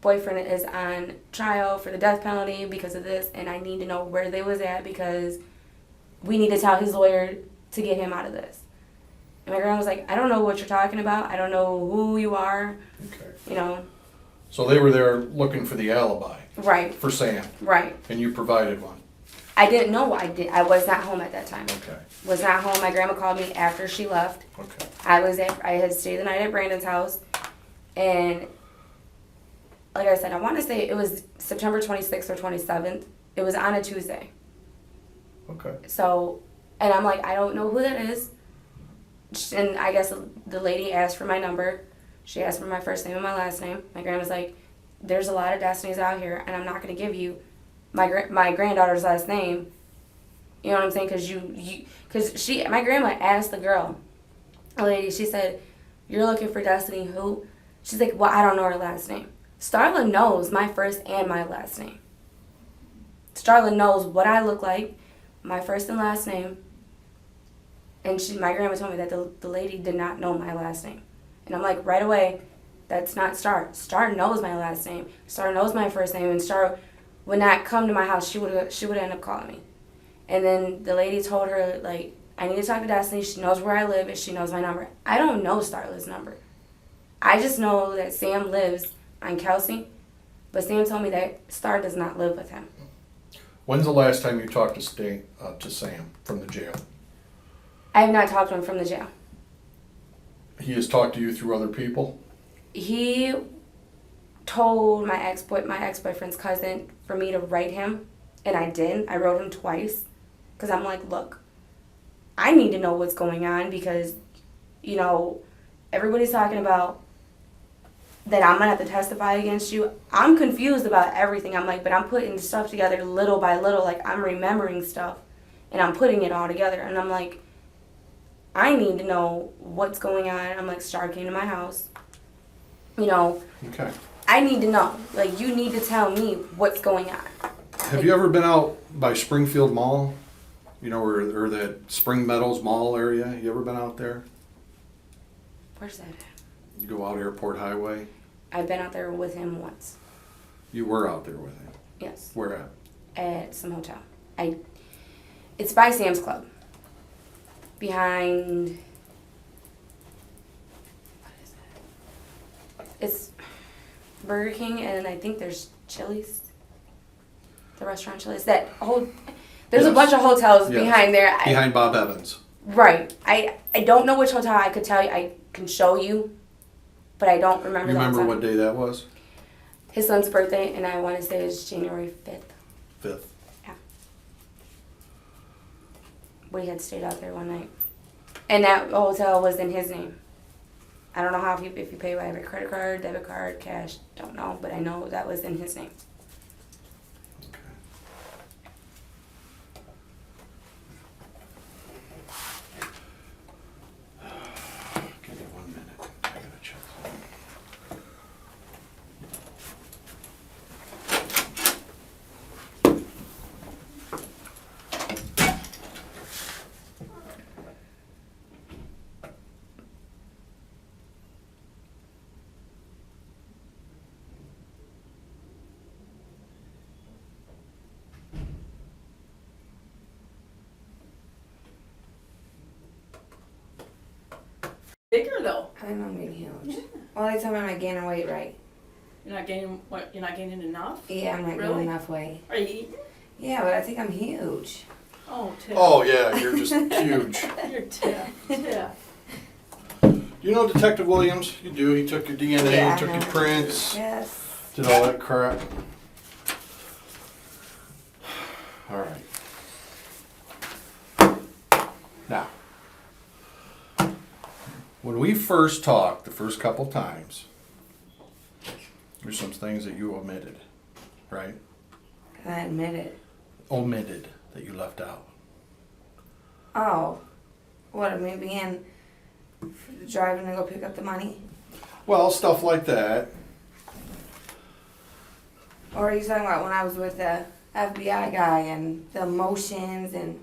boyfriend is on trial for the death penalty because of this, and I need to know where they was at, because we need to tell his lawyer to get him out of this. And my grandma was like, I don't know what you're talking about. I don't know who you are. Okay. You know. So they were there looking for the alibi. Right. For Sam. Right. And you provided one. I didn't know. I was not home at that time. Okay. Was not home. My grandma called me after she left. Okay. I had stayed the night at Brandon's house, and like I said, I want to say it was September 26th or 27th. It was on a Tuesday. Okay. So, and I'm like, I don't know who that is. And I guess the lady asked for my number. She asked for my first name and my last name. My grandma's like, there's a lot of Destinies out here, and I'm not going to give you my granddaughter's last name. You know what I'm saying? Because my grandma asked the lady, she said, you're looking for Destiny who? She's like, well, I don't know her last name. Starla knows my first and my last name. Starla knows what I look like, my first and last name. And my grandma told me that the lady did not know my last name. And I'm like, right away, that's not Star. Star knows my last name. Star knows my first name. And Star would not come to my house. She would end up calling me. And then the lady told her, like, I need to talk to Destiny. She knows where I live and she knows my number. I don't know Starla's number. I just know that Sam lives on Kelsey. But Sam told me that Star does not live with him. When's the last time you talked to Sam from the jail? I have not talked to him from the jail. He has talked to you through other people? He told my ex-boyfriend's cousin for me to write him, and I did. I wrote him twice, because I'm like, look, I need to know what's going on, because, you know, everybody's talking about that I'm going to have to testify against you. I'm confused about everything. I'm like, but I'm putting stuff together little by little, like I'm remembering stuff, and I'm putting it all together, and I'm like, I need to know what's going on. I'm like, Star came to my house. You know, Okay. I need to know. Like, you need to tell me what's going on. Have you ever been out by Springfield Mall? You know, or that Spring Meadows Mall area? You ever been out there? Where's that at? You go out Airport Highway? I've been out there with him once. You were out there with him? Yes. Where at? At some hotel. It's by Sam's Club. Behind... What is it? It's Burger King, and I think there's Chili's. The restaurant Chili's. That whole... There's a bunch of hotels Yes. behind there. Behind Bob Evans. Right. I don't know which hotel. I could tell you. I can show you, but I don't remember. You the remember hotel. what day that was? His son's birthday, and I want to say it's January 5th. 5th. Yeah. We had stayed out there one night. And that hotel was in his name. I don't know how if you pay by a credit card, debit card, cash, don't know, but I know that was in his name. Give me 1 minute. I gotta check something. Bigger though. I know I'm getting huge. Well, they tell me I'm not gaining weight right. You're not gaining what? You're not gaining enough. Yeah, I'm not Really? gaining enough weight. Are you eating? Yeah, but I think I'm huge. Oh, Tim. Oh, yeah, you're just huge. You're Tim. Yeah. You know Detective Williams? You do. He took your DNA, Yeah, I took your know. prints, Yes. did all that crap. All right. Now, when we first talked the first couple times, there's some things that you omitted, right? I admit it. Omitted that you left out. Oh, what, me being driving to go pick up the money? Well, stuff like that. Or are you talking about when I was with the FBI guy and the emotions and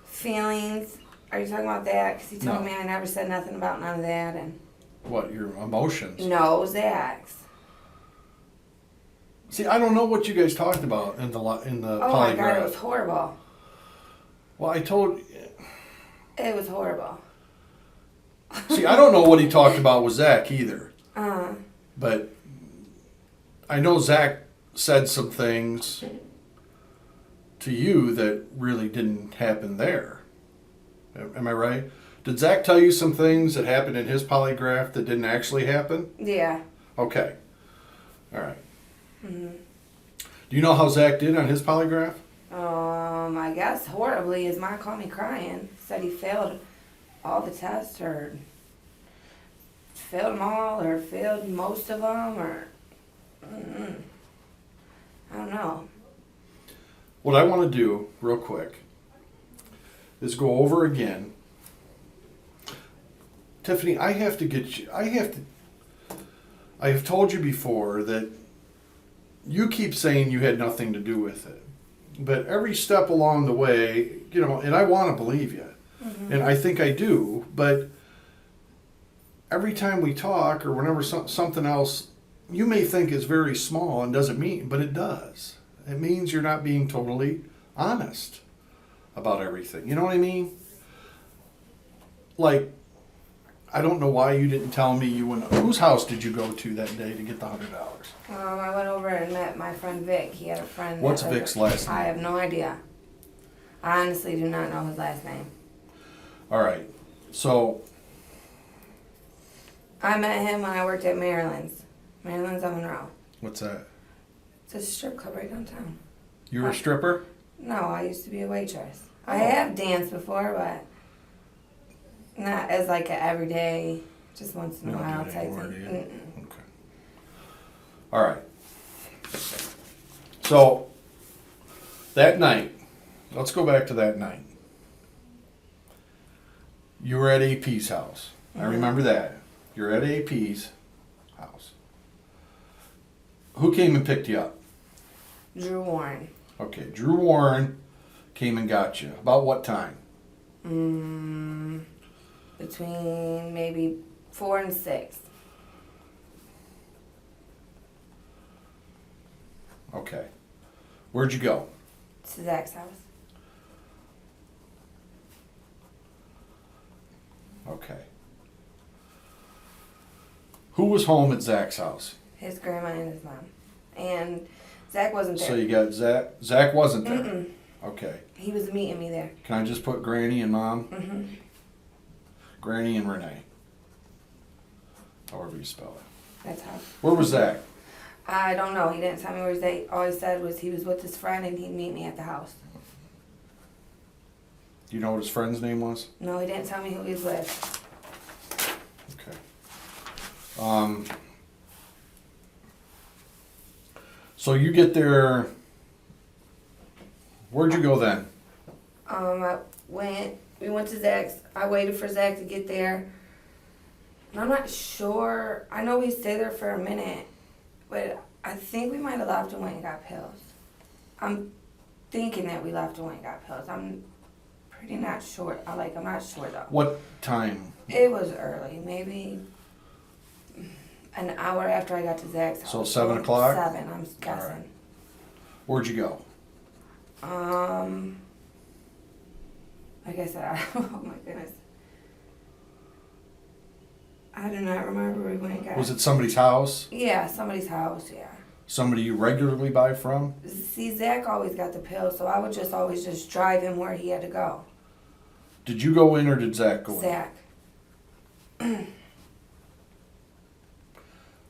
feelings? Are you talking about that? Because he told No. me I never said nothing about none of that. And What, your emotions? no, Zach's. See, I don't know what you guys talked about in the Oh polygraph. my God, it was horrible. Well, I told. It was horrible. See, I don't know what he talked about with Zach either. Uh, But I know Zach said some things to you that really didn't happen there. Am I right? Did Zach tell you some things that happened in his polygraph that didn't actually happen? yeah. Okay. All right. hmm Do you know how Zach did on his polygraph? I guess horribly. His mom called me crying. Said he failed all the tests or failed them all or failed most of them or I don't know. What I want to do, real quick, is go over again. Tiffany, I have to get you. I have told you before that you keep saying you had nothing to do with it, but every step along the way, you know, and I want to believe you, and I think I do, but every time we talk or whenever something else you may think is very small and doesn't mean, but it does. It means you're not being totally honest about everything. You know what I mean? Like, I don't know why you didn't tell me you went. Whose house did you go to that day to get the $100? I went over and met my friend Vic. He had a friend. What's that was- Vic's last name? I have no idea. I honestly do not know his last name. All right. So, I met him when I worked at Maryland's. Maryland's on Monroe. what's that? It's a strip club right downtown. You were a stripper? No, I used to be a waitress. I Oh. have danced before, but not as like an everyday, just once in a You don't do while it type anymore, thing. do you? Mm-mm. Okay. All right. So, that night, let's go back to that night. You were at AP's house. I Mhm. remember that. You're at AP's house. Who came and picked you up? Drew Warren. Okay, Drew Warren came and got you. About what time? Between maybe 4 and 6. Okay. Where'd you go? To Zach's house. Okay. Who was home at Zach's house? His grandma and his mom. And Zach wasn't there. So you got Zach. Zach wasn't there. Mm-mm. Okay. He was meeting me there. Can I just put Granny and Mom? hmm Granny and Renee. However you spell it. That's how. Where was Zach? I don't know. He didn't tell me where they. All he said was he was with his friend and he'd meet me at the house. Do you know what his friend's name was? No, he didn't tell me who he was with. Okay. So you get there. Where'd you go then? We went to Zach's. I waited for Zach to get there. And I'm not sure. I know we stayed there for a minute, but I think we might have left and went and got pills. I'm thinking that we left and went and got pills. I'm pretty not sure. I'm not sure though. What time? It was early, maybe an hour after I got to Zach's house. So 7 o'clock? 7, I'm guessing. Alright. Where'd you go? Like I said, oh my goodness. I do not remember where we went and got. Was it somebody's house? Yeah, somebody's house, yeah. Somebody you regularly buy from? See, Zach always got the pills, so I would just always just drive him where he had to go. Did you go in or did Zach go in? Zach.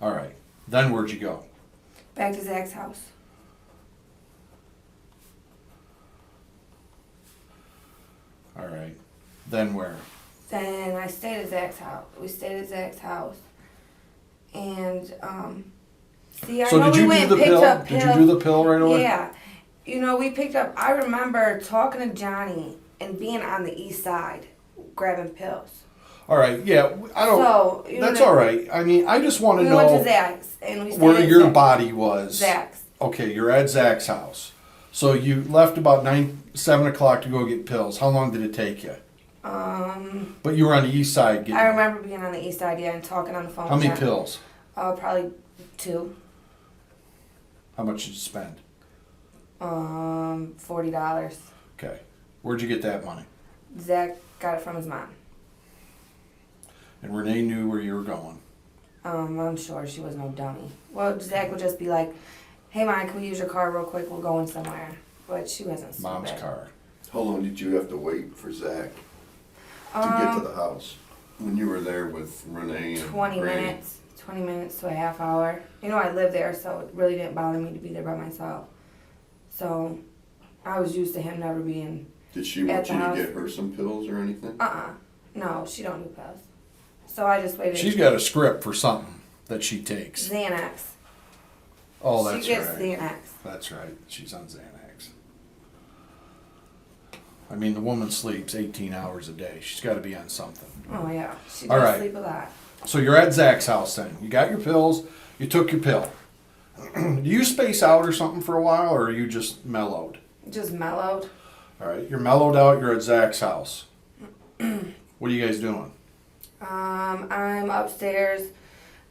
All right. Then where'd you go? Back to Zach's house. All right. Then where? Then I stayed at Zach's house. We stayed at Zach's house. And, see, I So know did we you went do and the picked pill? up Did pills. you do the pill right away? Yeah. You know, we picked up, I remember talking to Johnny and being on the east side, grabbing pills. All right. Yeah. I don't. So, you know That's what I- all right. I mean, I just want to We went to know Zach's and we stayed where at your Zach's. body was. Zach's. Okay, you're at Zach's house. So you left about 7 o'clock to go get pills. How long did it take you? But you were on the east side getting. I remember being on the east side, yeah, and talking on the phone. How with many Johnny. pills? Probably 2. How much did you spend? $40. Okay. Where'd you get that money? Zach got it from his mom. And Renee knew where you were going. I'm sure she was no dummy. Well, Zach would just be like, "Hey, Mom, can we use your car real quick? We're going somewhere." But she wasn't stupid. Mom's car. How long did you have to wait for Zach to get to the house when you were there with Renee and 20 Granny? minutes. 20 minutes to a half hour. You know, I live there, so it really didn't bother me to be there by myself. So, I was used to him never being, Did she want At the you to house. get her some pills or anything? No, she don't do pills. So I just waited. She's got a script for something that she takes. Xanax. Oh, that's She gets right. Xanax. That's right. She's on Xanax. I mean, the woman sleeps 18 hours a day. She's got to be on something. Oh, yeah. She All does right. sleep a lot. So you're at Zach's house then. You got your pills. You took your pill. Do you space out or something for a while, or are you just mellowed? Just mellowed. All right. You're mellowed out. You're at Zach's house. What are you guys doing? I'm upstairs.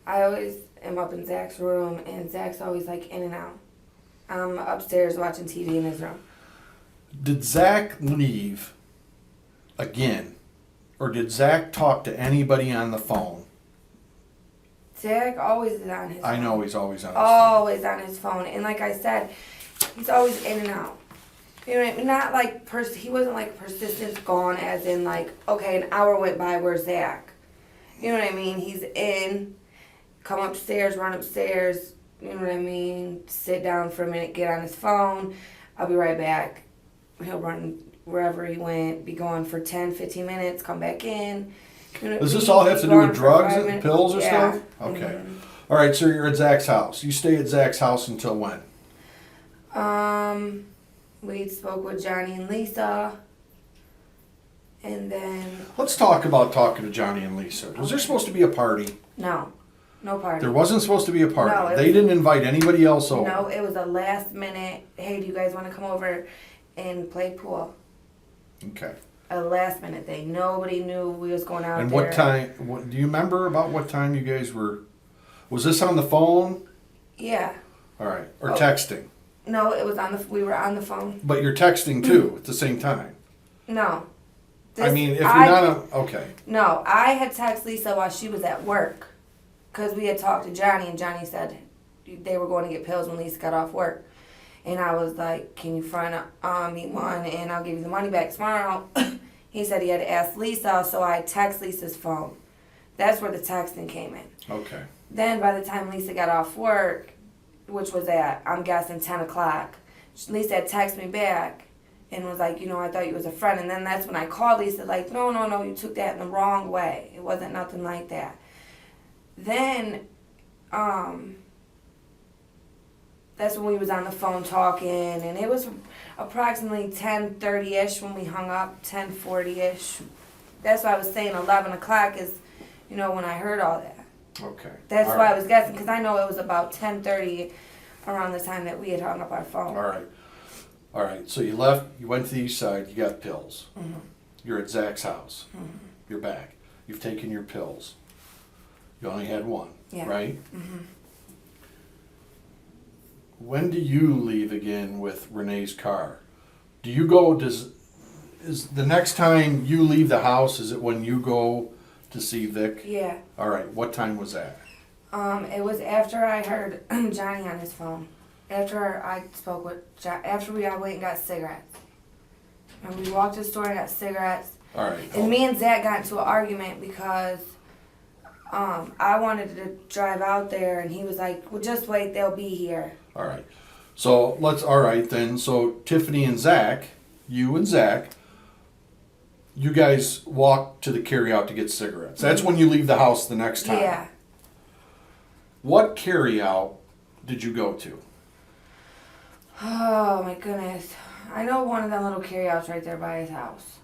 I always am up in Zach's room, and Zach's always like in and out. I'm upstairs watching TV in his room. Did Zach leave again, or did Zach talk to anybody on the phone? Zach always is on his phone. I know he's always on his phone. Always on his phone. And like I said, he's always in and out. You know what I mean? Not like, he wasn't like persistent gone as in like, okay, an hour went by, where's Zach? You know what I mean? He's in, come upstairs, run upstairs, you know what I mean? Sit down for a minute, get on his phone. I'll be right back. He'll run wherever he went, be gone for 10, 15 minutes, come back in. You know what Does I this mean? all have Be to do with gone for drugs 5 and minutes. pills or Yeah. stuff? Okay. Mhm. All right, so you're at Zach's house. You stay at Zach's house until when? We spoke with Johnny and Lisa. And then, Let's talk about talking to Johnny and Lisa. Was there supposed to be a party? no party. There wasn't supposed to be a party. No, it They was- didn't invite anybody else over. No, it was a last minute, hey, do you guys want to come over and play pool? Okay. A last minute thing. Nobody knew we was going out And there. what time? Do you remember about what time you guys were? Was this on the phone? Yeah. All right, or Oh. texting? No, it was we were on the phone. But you're texting too at the same time. No. I mean, if you're I- not on, okay. No, I had texted Lisa while she was at work. Because we had talked to Johnny, and Johnny said they were going to get pills when Lisa got off work. And I was like, can you find me one, and I'll give you the money back tomorrow. He said he had to ask Lisa, so I text Lisa's phone. That's where the texting came in. Okay. Then by the time Lisa got off work, which was at, I'm guessing, 10 o'clock, Lisa had texted me back and was like, I thought you was a friend. And then that's when I called Lisa, like, no, you took that in the wrong way. It wasn't nothing like that. Then, that's when we was on the phone talking, and it was approximately 10:30-ish when we hung up, 10:40-ish. That's why I was saying 11 o'clock is, when I heard all that. Okay. That's All why I right. was guessing, because I know it was about 10:30 around the time that we had hung up our phone. All right. All right. So you left. You went to the east side. You got pills. Mhm. You're at Zach's house. Mhm. You're back. You've taken your pills. You only had one, Yeah. right? Mhm. When do you leave again with Renee's car? Do you go? Is the next time you leave the house? Is it when you go to see Vic? Yeah. All right. What time was that? It was after I heard Johnny on his phone. After I spoke with after we got went and got cigarettes. And we walked to the store and got cigarettes. All right. And me and Zach got into an argument because I wanted to drive out there and he was like, well, just wait, they'll be here. All right. So all right then. So Tiffany and Zach, you and Zach, you guys walk to the carryout to get cigarettes. That's when you leave the house the next time. Yeah. What carryout did you go to? Oh my goodness. I know one of them little carryouts right there by his house.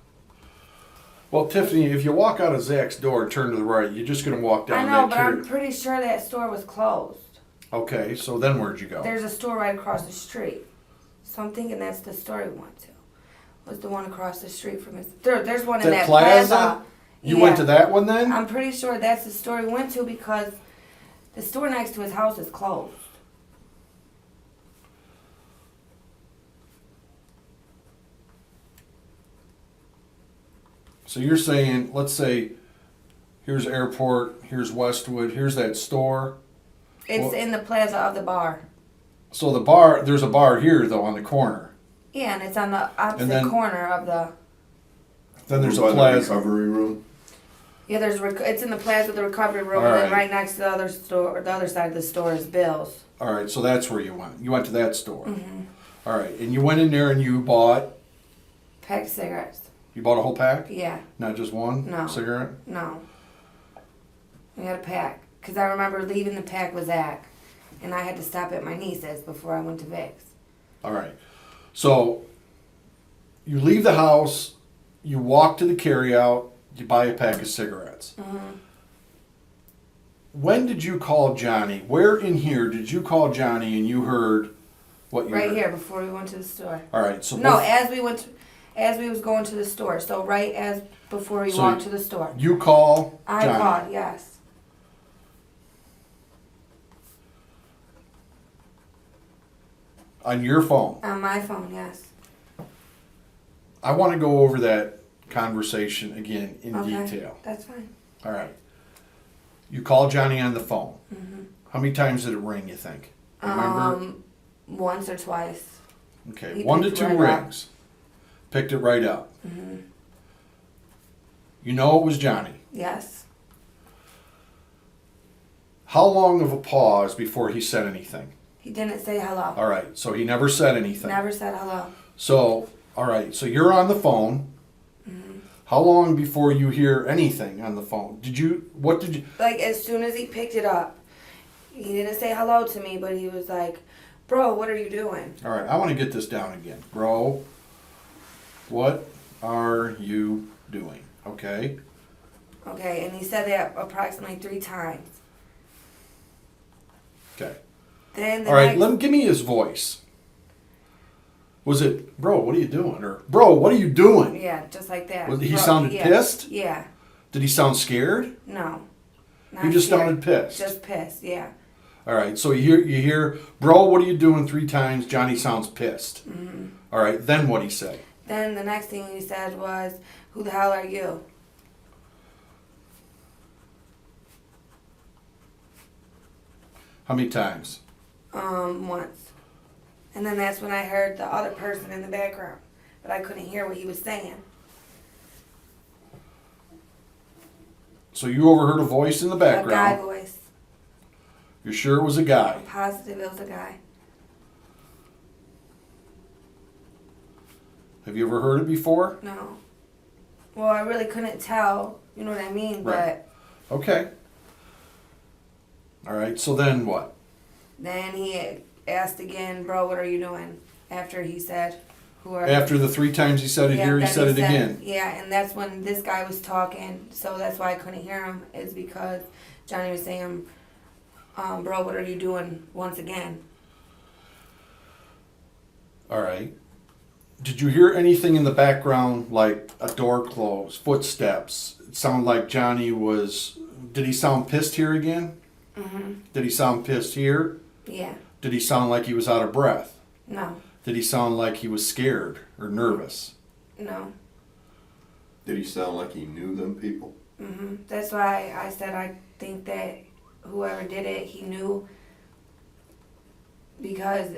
Well, Tiffany, if you walk out of Zach's door and turn to the right, you're just going to walk down I know, that but carry. I'm pretty sure that store was closed. Okay, so then where'd you go? There's a store right across the street. So I'm thinking that's the store we went to. Was the one across the street from his... There's one in That that plaza? You Yeah. went to that one then? I'm pretty sure that's the store we went to because the store next to his house is closed. So you're saying, let's say, here's Airport, here's Westwood, here's that store. It's Well- in the plaza of the bar. So the bar, there's a bar here though on the corner. Yeah, and it's on the opposite then- corner of the... Then there's a By the plaza. recovery room. Yeah, it's in the plaza of the recovery room, All and then right. right next to the other store, or the other side of the store is Bill's. All right, so that's where you went. You went to that store. Mm-hmm. All right, and you went in there and you bought Pack of cigarettes. a whole pack, Yeah, not just one No. cigarette. no. I got a pack. Because I remember leaving the pack with Zach, and I had to stop at my niece's before I went to Vic's. All right, so you leave the house, you walk to the carryout, you buy a pack of cigarettes. Mm-hmm. When did you call Johnny? Where in here did you call Johnny and you heard what you Right heard? here, before we went to the store. All right, so No, both- as we was going to the store. So right as before we So walked to the store. you call I Johnny. called, yes. On your phone. On my phone, yes. I want to go over that conversation again in Okay, detail. that's fine. All right. You call Johnny on the phone. Mm-hmm. How many times did it ring, you think? Remember? Once or twice. Okay, he 1 to picked 2 right up. rings. Picked it right up. Mm-hmm. You know it was Johnny. Yes. How long of a pause before he said anything? He didn't say hello. All right, so he never said anything. Never said hello. So, all right, so you're on the phone. Mm-hmm. How long before you hear anything on the phone? What did you, Like, as soon as he picked it up, he didn't say hello to me, but he was like, bro, what are you doing? all right, I want to get this down again. Bro, what are you doing? Okay? Okay, and he said that approximately 3 times. Okay. Then the All right, next, give me his voice. Was it, bro, what are you doing? Or, bro, what are you doing? yeah, just like that. Was he Bro, sounded yeah. pissed? Yeah, Did he sound scared? no. Not He just scared. sounded pissed. Just pissed, yeah. All right, so you hear, bro, what are you doing 3 times? Johnny sounds pissed. Mm-hmm. All right, then what'd he say? Then the next thing he said was, who the hell are you? How many times? Once. And then that's when I heard the other person in the background. But I couldn't hear what he was saying. So you overheard a voice in the A guy background. voice. You're sure it was a guy? I'm positive it was a guy. Have you ever heard it before? No. Well, I really couldn't tell. You know what I mean? Right. Okay. All right, so then what? But then he asked again, bro, what are you doing? After he said, who are you? After the 3 times he said it here, he then said it again. Yeah, and that's when this guy was talking. So that's why I couldn't hear him, is because Johnny was saying, bro, what are you doing once again? All right. Did you hear anything in the background, like a door close, footsteps? It sounded like Johnny was. Did he sound pissed here again? Mm-hmm. Did he sound pissed here? Yeah. Did he sound like he was out of breath? No. Did he sound like he was scared or nervous? No. Did he sound like he knew them people? That's why I said I think that whoever did it, he knew. Because,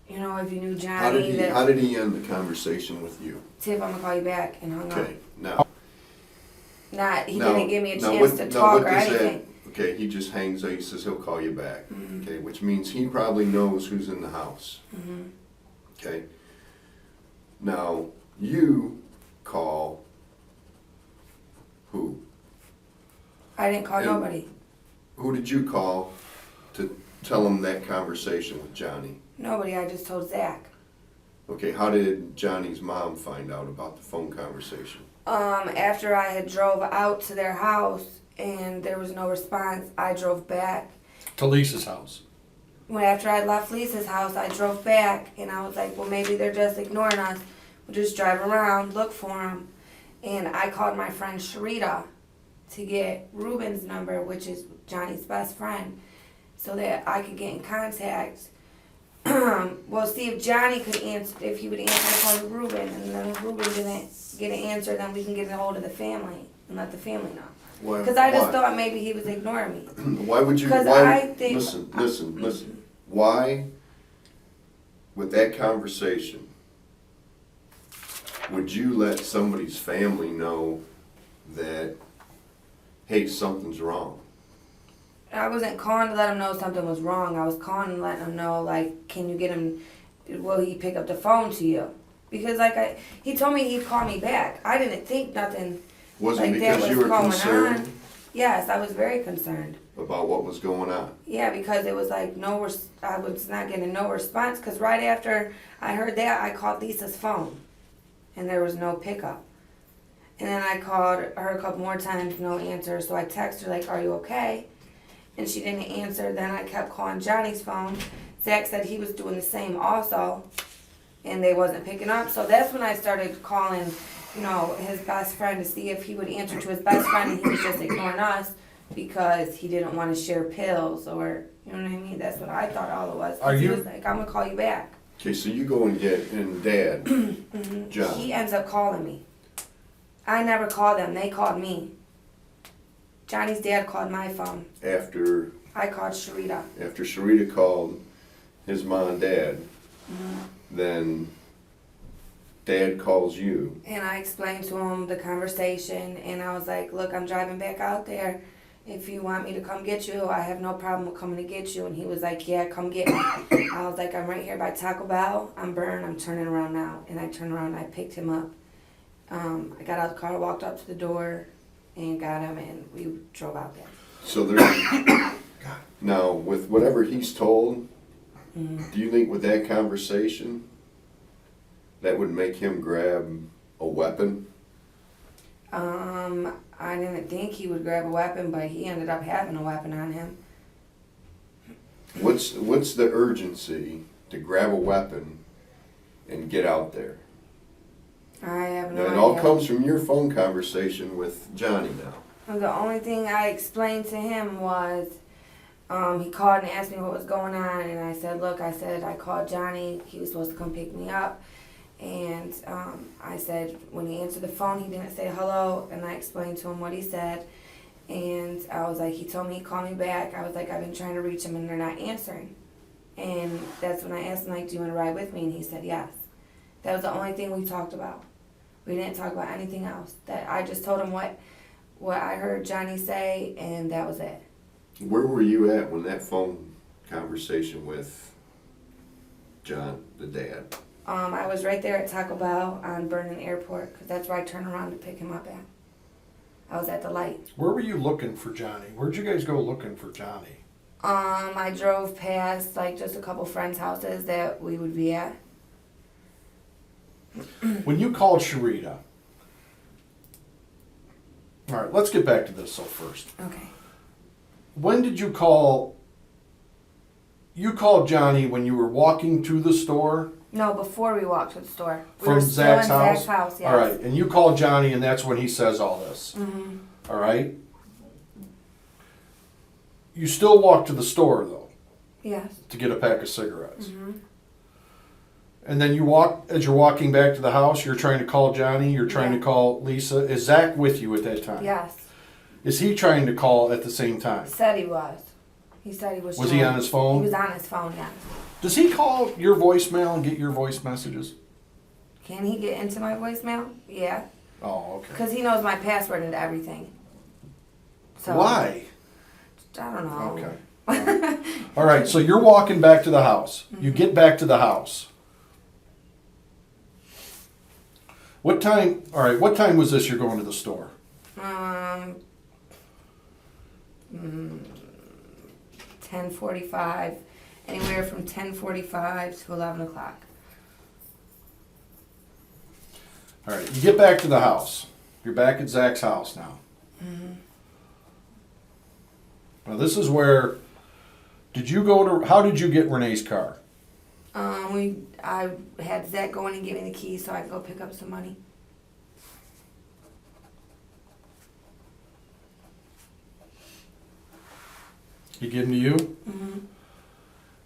you know, if you knew Johnny, How did he end the conversation with you? Tiff, I'm gonna call you back, and hung up. Okay, now. He now- didn't give me a now chance what- to now talk what or does that- anything. Okay, he just hangs out, he says he'll call you back. Mhm. Okay, which means he probably knows who's in the house. Hmm. Okay? Now, you call who? I didn't call And- nobody. Who did you call to tell him that conversation with Johnny? Nobody, I just told Zach. Okay, how did Johnny's mom find out about the phone conversation? After I had drove out to their house and there was no response, I drove back. To Lisa's house. When after I left Lisa's house, I drove back and I was like, well, maybe they're just ignoring us. We'll just drive around, look for them. And I called my friend Sharita to get Ruben's number, which is Johnny's best friend, so that I could get in contact. Well, see if Johnny could answer, if he would answer the phone to Ruben, and then if Ruben didn't get an answer, then we can get a hold of the family and let the family know. Why? Because I just why? thought maybe he was ignoring me. Why would you? 'Cause Why? I think- Listen. Why, with that conversation, would you let somebody's family know that, hey, something's wrong? I wasn't calling to let him know something was wrong. I was calling and letting him know, like, can you get him, will he pick up the phone to you? Because, like, he told me he'd call me back. I didn't think nothing Was it like that because was you were going concerned on. Yes, I was very concerned. about what was going on? Yeah, because it was like I was not getting no response. Because right after I heard that, I called Lisa's phone, and there was no pickup. And then I called her a couple more times, no answer. So I texted her like, "Are you okay?" And she didn't answer. Then I kept calling Johnny's phone. Zach said he was doing the same also, and they wasn't picking up. So that's when I started calling, you know, his best friend to see if he would answer to his best friend, and he was just ignoring us because he didn't want to share pills, or, you know what I mean? That's what I thought all it was. Are He you- was like, "I'm gonna call you back." Okay, so you go and get, and Dad, John, He ends up calling me. I never called them. They called me. Johnny's dad called my phone. after I called Sharita. Sharita called his mom and dad, then Dad calls you. And I explained to him the conversation, and I was like, "Look, I'm driving back out there. If you want me to come get you, I have no problem with coming to get you." And he was like, "Yeah, come get me." I was like, "I'm right here by Taco Bell. I'm burned. I'm turning around now." And I turned around and I picked him up. I got out of the car, walked up to the door, and got him, and we drove out there. So there's, now, with whatever he's told, do you think with that conversation, that would make him grab a weapon? I didn't think he would grab a weapon, but he ended up having a weapon on him. What's the urgency to grab a weapon and get out there? I have no Now, it idea. all comes from your phone conversation with Johnny now. The only thing I explained to him was, he called and asked me what was going on, and I said, "Look," I said, "I called Johnny. He was supposed to come pick me up." And I said, when he answered the phone, he didn't say hello, and I explained to him what he said. And I was like, he told me he'd call me back. I was like, I've been trying to reach him, and they're not answering. And that's when I asked him, like, "Do you want to ride with me?" And he said yes. That was the only thing we talked about. We didn't talk about anything else. That I just told him what I heard Johnny say, and that was it. Where were you at when that phone conversation with John, the dad? I was right there at Taco Bell on Vernon Airport, because that's where I turned around to pick him up at. I was at the light. Where were you looking for Johnny? Where'd you guys go looking for Johnny? I drove past, like, just a couple friends' houses that we would be at. When you called Sharita, all right, let's get back to this first. Okay. When did you call? You called Johnny when you were walking to the store No, before we walked to the store. We from were still Zach's in house? Zach's house, yes. All right, and you called Johnny, and that's when he says all this. Mm-hmm. All right. You still walk to the store though Yes. to get a pack of cigarettes, Mm-hmm. and then you walk as you're walking back to the house. You're trying to call Johnny. You're trying Yeah. to call Lisa. Is Zach with you at that time? Yes. Is he trying to call at the same time? Said he was. He said he was. Was he showing- on his He phone? was on his phone, yeah. Does he call your voicemail and get your voice messages? Can he get into my voicemail? Yeah. Oh, okay. Because he knows my password and everything. So, Why? I don't know. Okay. All right, so you're walking back to the house. You get back to the house. What time, all right, what time was this you're going to the store? 10:45. Anywhere from 10:45 to 11 o'clock. All right, you get back to the house. You're back at Zach's house now. Now this is where, how did you get Renee's car? I had Zach go in and give me the keys so I could go pick up some money. He gave them to you?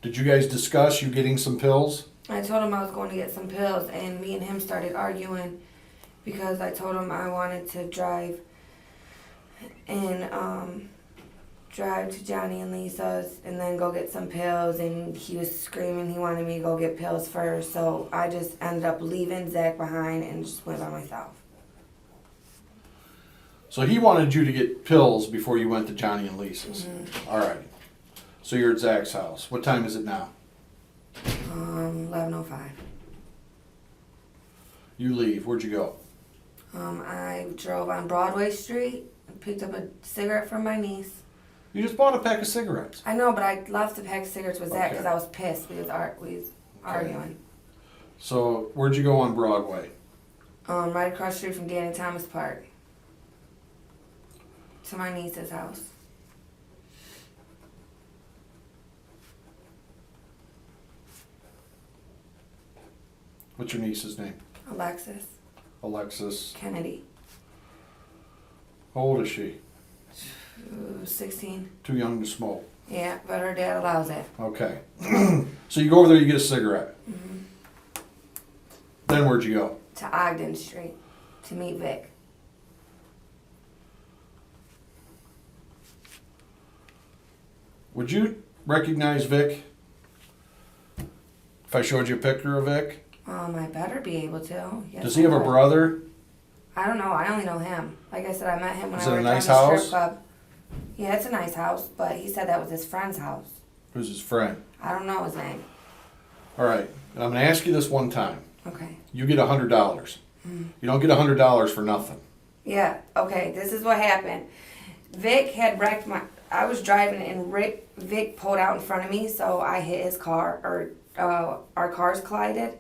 Did you guys discuss you getting some pills? I told him I was going to get some pills, and me and him started arguing because I told him I wanted to drive to Johnny and Lisa's and then go get some pills, and he was screaming he wanted me to go get pills first, so I just ended up leaving Zach behind and just went by myself. So he wanted you to get pills before you went to Johnny and Lisa's. All right. So you're at Zach's house. What time is it now? 11:05. You leave. Where'd you go? I drove on Broadway Street and picked up a cigarette from my niece. You just bought a pack of cigarettes. I know, but I left the pack of cigarettes with Zach Okay. because I was pissed. We was arguing. So where'd you go on Broadway? Right across the street from Danny Thomas Park. To my niece's house. What's your niece's name? Alexis Alexis. Kennedy. How old is she? 16. Too young to smoke. Yeah, but her dad allows it. Okay. So you go over there, you get a cigarette. Then where'd you go? To Ogden Street to meet Vic. Would you recognize Vic? If I showed you a picture of Vic? I better be able to. Yes, Does he have I a would. brother? I don't know. I only know him. Like I said, I met him when Is I it a worked nice on the house? strip club. Yeah, it's a nice house, but he said that was his friend's house. Who's his friend? I don't know his name. All right. And I'm going to ask you this one time. Okay. You get $100. You don't get $100 for nothing. Yeah, okay, this is what happened. Vic had wrecked my... I was driving and Vic pulled out in front of me, so I hit his car, or our cars collided.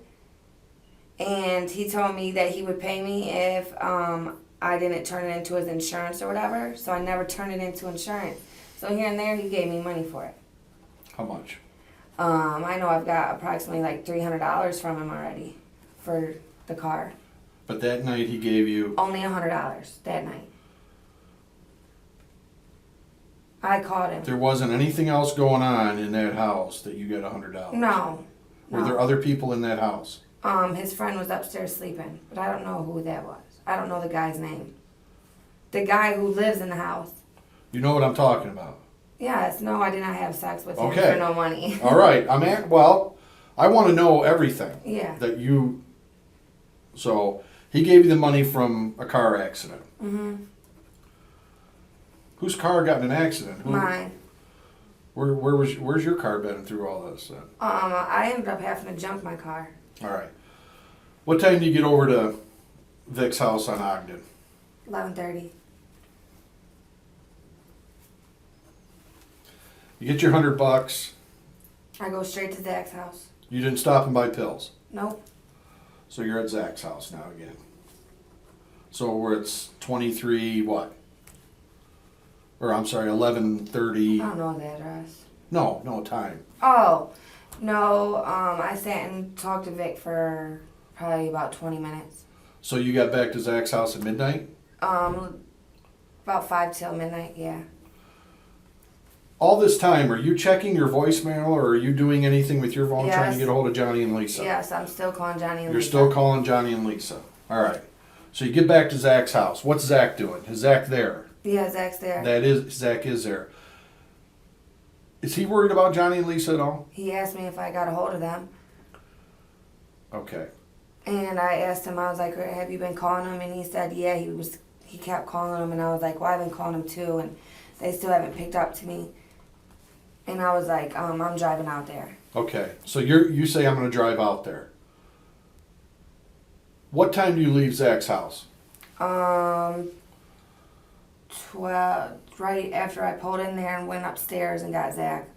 And he told me that he would pay me if I didn't turn it into his insurance or whatever, so I never turned it into insurance. So here and there, he gave me money for it. How much? I know I've got approximately like $300 from him already for the car. But that night he gave you... Only $100 that night. I called him. There wasn't anything else going on in that house that you get $100? No. Were there other people in that house? His friend was upstairs sleeping, but I don't know who that was. I don't know the guy's name. The guy who lives in the house. You know what I'm talking about? Yes, no, I did not have sex with him Okay. for no money. All right. I want to know everything. Yeah. That you... So, he gave you the money from a car accident. Mm-hmm. Whose car got in an accident? Mine. Where's your car been through all this then? I ended up having to junk my car. All right. What time do you get over to Vic's house on Ogden? 11:30. You get your $100. I go straight to Zach's house. You didn't stop and buy pills. Nope. So you're at Zach's house now again. So where it's 23 what? Or I'm sorry, I 11:30. don't know the address. No time. Oh, no, I sat and talked to Vic for probably about 20 minutes. So you got back to Zach's house at midnight? About 5 till midnight, yeah. All this time, are you checking your voicemail or are you doing anything with your phone trying to Yes. get a hold of Johnny and Lisa? Yes, I'm still calling Johnny and You're Lisa. still calling Johnny and Lisa. All right. So you get back to Zach's house. What's Zach doing? Is Zach there? Yeah, Zach's there. Zach is there. Is he worried about Johnny and Lisa at all? He asked me if I got a hold of them. Okay. And I asked him, I was like, have you been calling him? And he said, yeah, he kept calling him. And I was like, well, I've been calling him too. And they still haven't picked up to me. And I was like, I'm driving out there. Okay. So you say I'm going to drive out there. What time do you leave Zach's house? 12, right after I pulled in there and went upstairs and got Zach,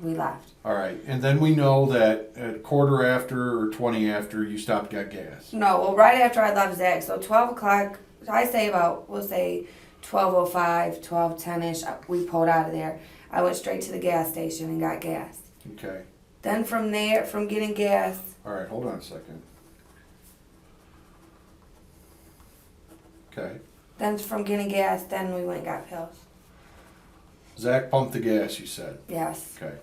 we left. All right. And then we know that at quarter after or 20 after, you stopped and got gas. No, well, right after I left Zach, so 12 o'clock, I say about, we'll say 12:05, 12:10-ish, we pulled out of there. I went straight to the gas station and got gas. Okay. Then from there, from getting gas, All right. Hold on a second. Okay. then from getting gas, then we went and got pills. Zach pumped the gas, you said. Yes. Okay.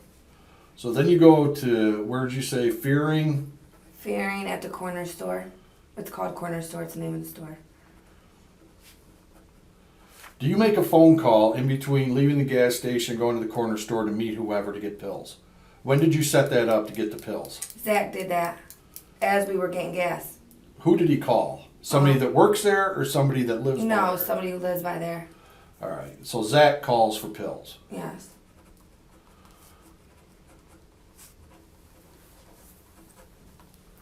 So then you go to, where'd you say, Fearing? Fearing at the corner store. It's called Corner Store, it's the name of the store. Do you make a phone call in between leaving the gas station and going to the corner store to meet whoever to get pills? When did you set that up to get the pills? Zach did that as we were getting gas. Who did he call? Somebody that works there or somebody that lives by No, there? somebody who lives by there. All right. So Zach calls for pills. Yes.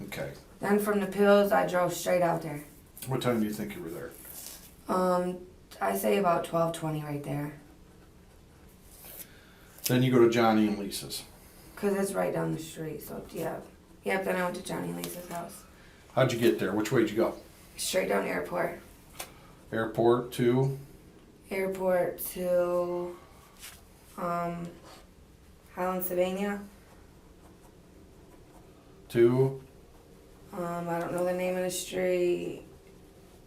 Okay. Then from the pills, I drove straight out there. What time do you think you were there? I say about 12:20 right there. Then you go to Johnny and Lisa's. Because it's right down the street, so yeah. Yep, then I went to Johnny and Lisa's house. How'd you get there? Which way did you go? Straight down airport. Airport to? Airport to, Highland, Sylvania. To? I don't know the name of the street.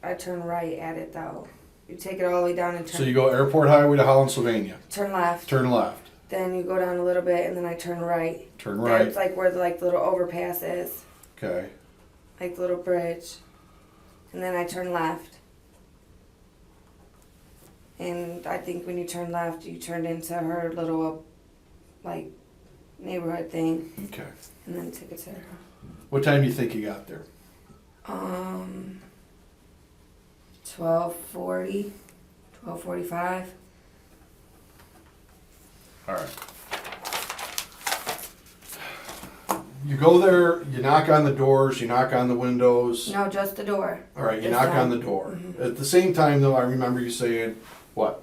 I turn right at it though. You take it all the way down and So turn, you go Airport Highway to Holland, Sylvania. turn left. Turn left. Then you go down a little bit and then I turn right. Turn right. That's like where the little overpass is. Okay. Like the little bridge. And then I turn left. And I think when you turn left, you turned into her little, like, neighborhood thing. Okay. And then took it to her. What time do you think you got there? 12:40, 12:45. All right. You go there, you knock on the doors, you knock on the windows. No, just the door. All right, you This knock on time. the door. At the same time, though, I remember you saying, what?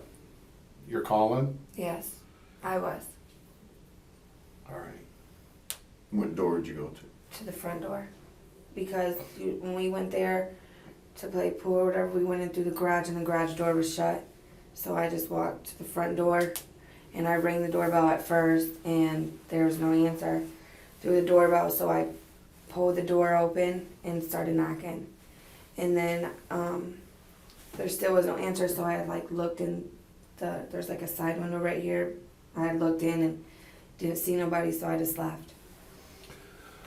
You're calling? Yes, I was. All right. What door did you go to? To the front door. Because when we went there to play pool or whatever, we went in through the garage and the garage door was shut. So I just walked to the front door and I rang the doorbell at first and there was no answer through the doorbell. So I pulled the door open and started knocking. And then there still was no answer, so I had looked in there's like a side window right here. I had looked in and didn't see nobody, so I just left.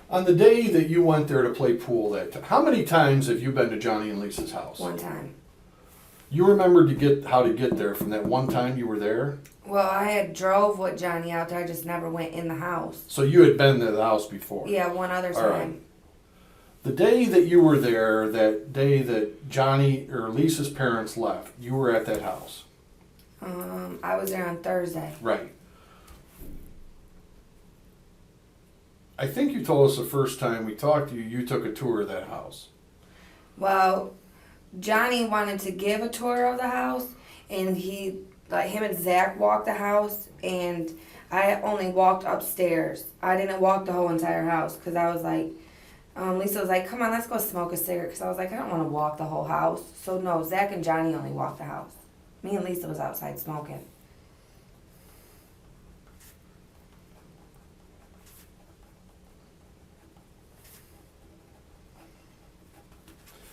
On the day that you went there to play pool, how many times have you been to Johnny and Lisa's house? One time. You remember how to get there from that one time you were there? Well, I had drove with Johnny out there. I just never went in the house. So you had been to the house before? Yeah, one other All right. time. The day that you were there, that day that Johnny or Lisa's parents left, you were at that house? I was there on Thursday. Right. I think you told us the first time we talked to you, you took a tour of that house. Well, Johnny wanted to give a tour of the house, and him and Zach walked the house, and I only walked upstairs. I didn't walk the whole entire house because I was like, Lisa was like, come on, let's go smoke a cigarette. Because I was like, I don't want to walk the whole house. So no, Zach and Johnny only walked the house. Me and Lisa was outside smoking.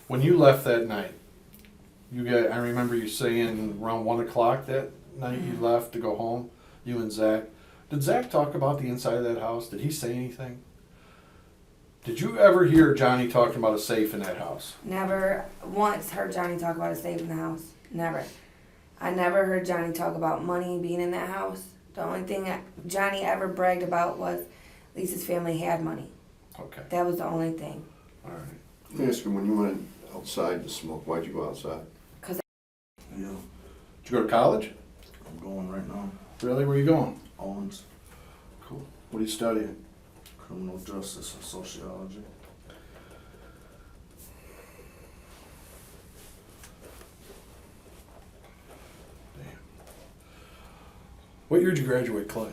When you left that night, I remember you saying around 1 o'clock that night you left to go home, you and Zach. Did Zach talk about the inside of that house? Did he say anything? Did you ever hear Johnny talking about a safe in that house? Never once heard Johnny talk about a safe in the house. Never. I never heard Johnny talk about money being in that house. The only thing Johnny ever bragged about was Lisa's family had money. Okay, That was the only thing. all right. Let me ask you, when you went outside to smoke, why'd you go outside? Yeah, Did you go to college? I'm going right now. Really? Where you going? Owens, Cool. What are you studying? criminal justice and sociology. Damn. What year did you graduate Clay?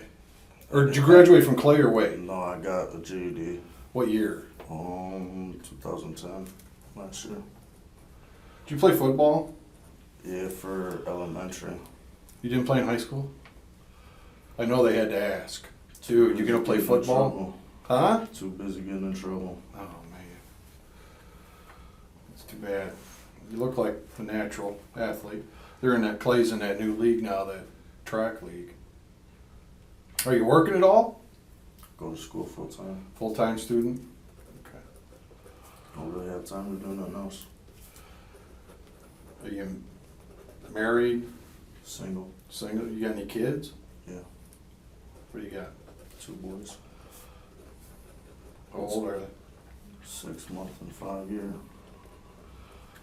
Or did you graduate from Clay or Wade? No, I got a GED. What year? 2010 last year. Did you play football? Yeah, for elementary. You didn't play in high school? I know they had to ask. Dude, you gonna play Getting in football? trouble. Huh? Too busy getting in trouble. Oh, man. It's too bad. You look like a natural athlete. They're in that, Clay's in that new league now, that track league. Are you working at all? Go to school full time. Full-time student? Okay. Don't really have time to do nothing else. Are you married, Single. single? You got any kids? Yeah. What do you got? 2 boys. How old are they? 6 months and 5 years.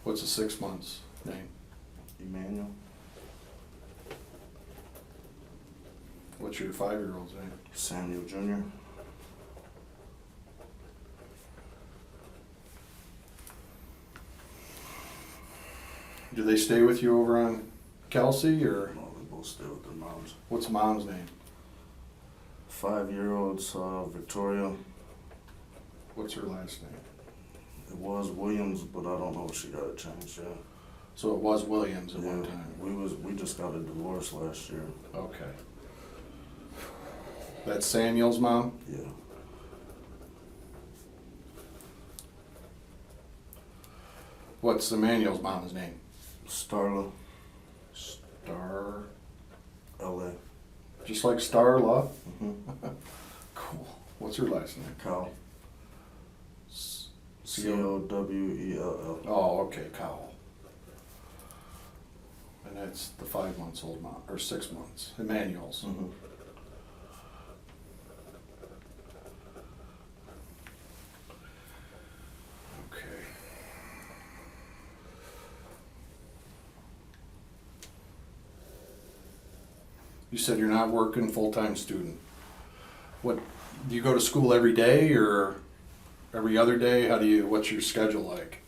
What's the 6 months name? Emmanuel. What's your 5-year-old's name? Samuel Jr. Do they stay with you over on Kelsey, or No, they both stay with their moms. what's mom's name? 5-year-old's Victoria. What's her last name? It was Williams, but I don't know if she got it changed yet. So it was Williams at one Yeah, time. we just got a divorce last year. Okay. That's Samuel's mom? Yeah. What's Emmanuel's mom's name? Starla, Star. LA. Just like Starla? Mm-hmm. Cool. What's her last name? Cal. C-O- Cowell. Oh, okay, Cowell. And that's the 5 months old mom, or 6 months, Emmanuel's. Mm-hmm. Okay. You said you're not working, full-time student. What, do you go to school every day or every other day? What's your schedule like?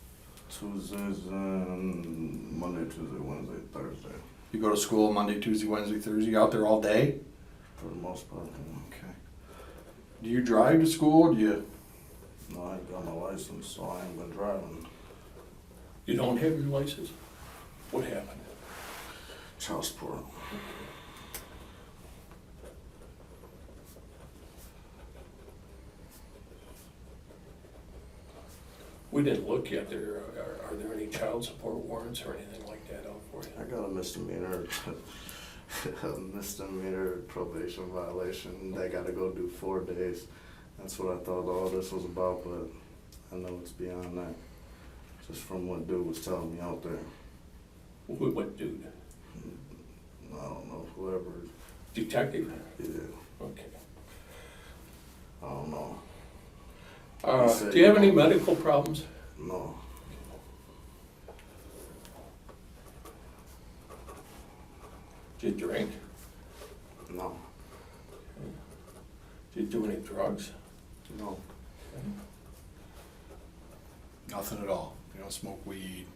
Tuesdays and Monday, Tuesday, Wednesday, Thursday. You go to school Monday, Tuesday, Wednesday, Thursday, you out there all day? For the most part. Yeah. Okay. Do you drive to school? Do you? No, I ain't got my license, so I ain't been driving. You don't have your license? What happened? Child support. We didn't look yet. Are there any child support warrants or anything like that out for I you? got a misdemeanor, a misdemeanor probation violation. They gotta go do 4 days. That's what I thought all this was about, but I know it's beyond that. Just from what dude was telling me out there. What dude? I don't know, whoever, Detective? yeah, Okay. I don't know. Do you have any medical problems? No, Do you drink? no, Do you do any drugs? no. Nothing at all. You don't smoke weed.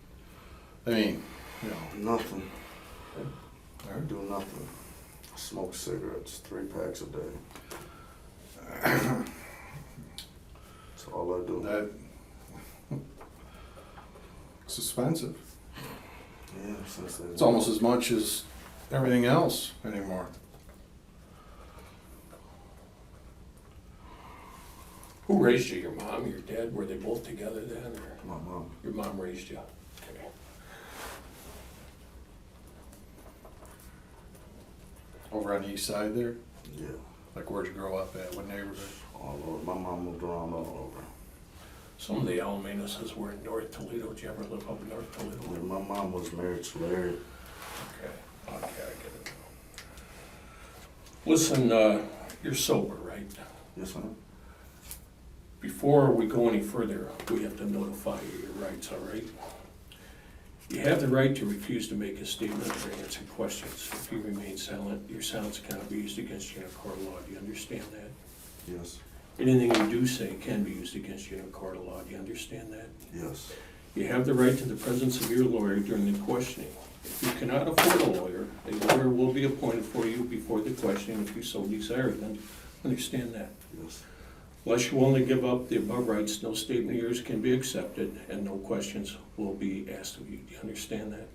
I mean, you know. Nothing. All I right. do nothing. I smoke cigarettes, 3 packs a day. That's all I do. That it's expensive. Yeah, since they. It's almost as much as everything else anymore. Who raised you? Your mom, your dad? Were they both together then, or My mom. your mom raised you? Okay. Over on the east side there? Yeah, Like where'd you grow up at? What neighborhood? all over. My mom moved around all over. Some of the Alamenas were in North Toledo. Did you ever live up in North Toledo? Yeah, my mom was married to Larry. Okay, I get it. Listen, you're sober, right? Yes, ma'am. Before we go any further, we have to notify you your rights, all right? You have the right to refuse to make a statement or answer questions. If you remain silent, your silence cannot be used against you in a court of law. Do you understand that? Yes. Anything you do say can be used against you in a court of law. Do you understand that? Yes. You have the right to the presence of your lawyer during the questioning. If you cannot afford a lawyer will be appointed for you before the questioning if you so desire. Then understand that. Yes. Unless you only give up the above rights, no statement of yours can be accepted and no questions will be asked of you. Do you understand that?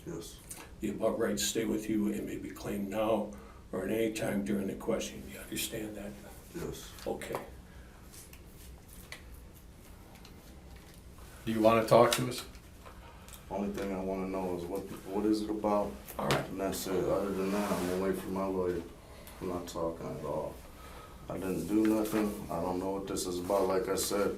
Yes. The above rights stay with you and may be claimed now or at any time during the questioning. Do you understand that? Yes. Okay. Do you want to talk to us? Only thing I want to know is what is it about? All right. And that's it. Other than that, I'm gonna wait for my lawyer. I'm not talking at all. I didn't do nothing. I don't know what this is about. Like I said,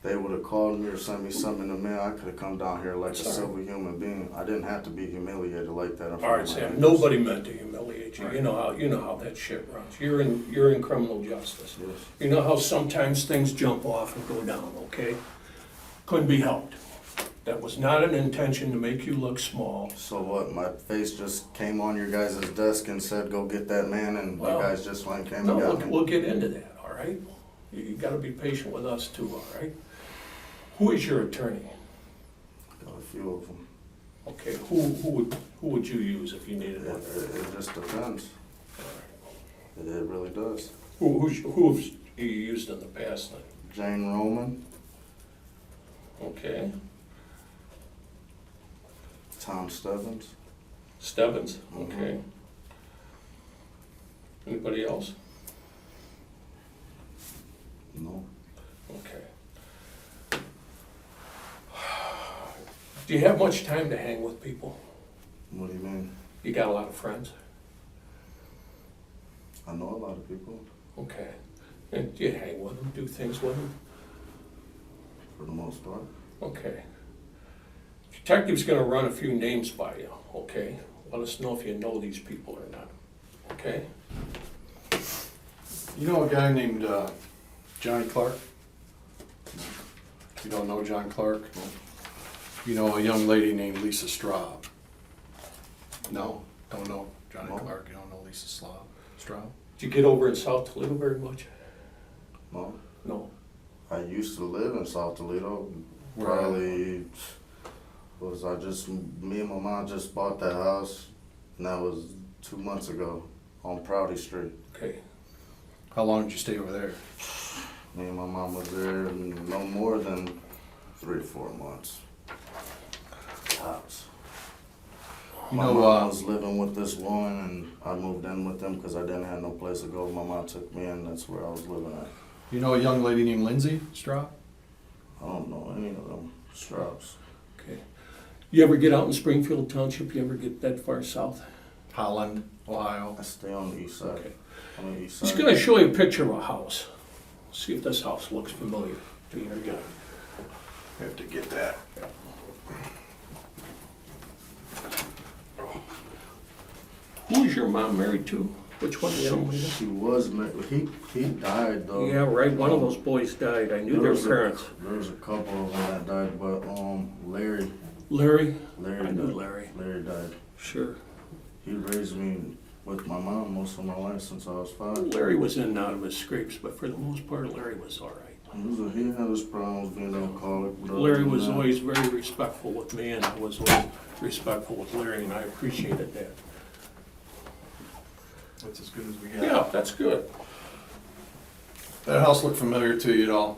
they would have called me or sent me something in the mail. I could have come down here like a Sorry. civil human being. I didn't have to be humiliated like that. In All front right, of my Sam, neighbors. nobody meant to humiliate you. You know how that shit runs. You're in criminal justice. Yes. You know how sometimes things jump off and go down, okay? Couldn't be helped. That was not an intention to make you look small. So what? My face just came on your guys' desk and said, "Go get that man," and Well, you guys just went and came No, and got me. we'll get into that, all right? You gotta be patient with us too, all right? Who is your attorney? Got a few of them. Okay, who would you use if you needed one? It just depends. It really does. Who have you used in the past then? Jane Roman, Okay, Tom Stebbins. Stebbins, okay. Anybody else? No. Okay. Do you have much time to hang with people? What do you mean? You got a lot of friends? I know a lot of people, Okay. And do you hang with them, do things with them? for the most part. Okay. Detective's gonna run a few names by you, okay? Let us know if you know these people or not, okay? You know a guy named Johnny Clark? You don't know John Clark? You know a young lady named Lisa Straub? No? Don't know Johnny No. Clark? You don't know Lisa Straub? Did you get over in South Toledo very much? No. No. I used to live in South Toledo. Where? Probably me and my mom just bought that house, and that was 2 months ago on Prouty Street. Okay. How long did you stay over there? Me and my mom was there no more than 3 or 4 months. Tops. You My know, mom was living with this woman, and I moved in with them because I didn't have no place to go. My mom took me in. That's where I was living at. you know a young lady named Lindsay Straub? I don't know any of them. Straubs. Okay. You ever get out in Springfield Township? You ever get that far south? Holland, Ohio. I stay on the east side. Okay. On the east He's side. gonna show you a picture of a house. See if this house looks familiar to you again. Have to get that. Who is your mom married to? Which one? The young lady? She was married. He died though. Yeah, right. One of those boys died. I knew their parents. There was a couple of them that died, but Larry Larry? Larry I knew died. Larry. Larry died. Sure. He raised me with my mom most of my life since I was 5. Larry was in and out of his scrapes, but for the most part, Larry was all right. He had his problems being alcoholic. but other Larry than was that- always very respectful with me, and I was always respectful with Larry, and I appreciated that. That's as good as we got. Yeah, that's good. That house look familiar to you at all?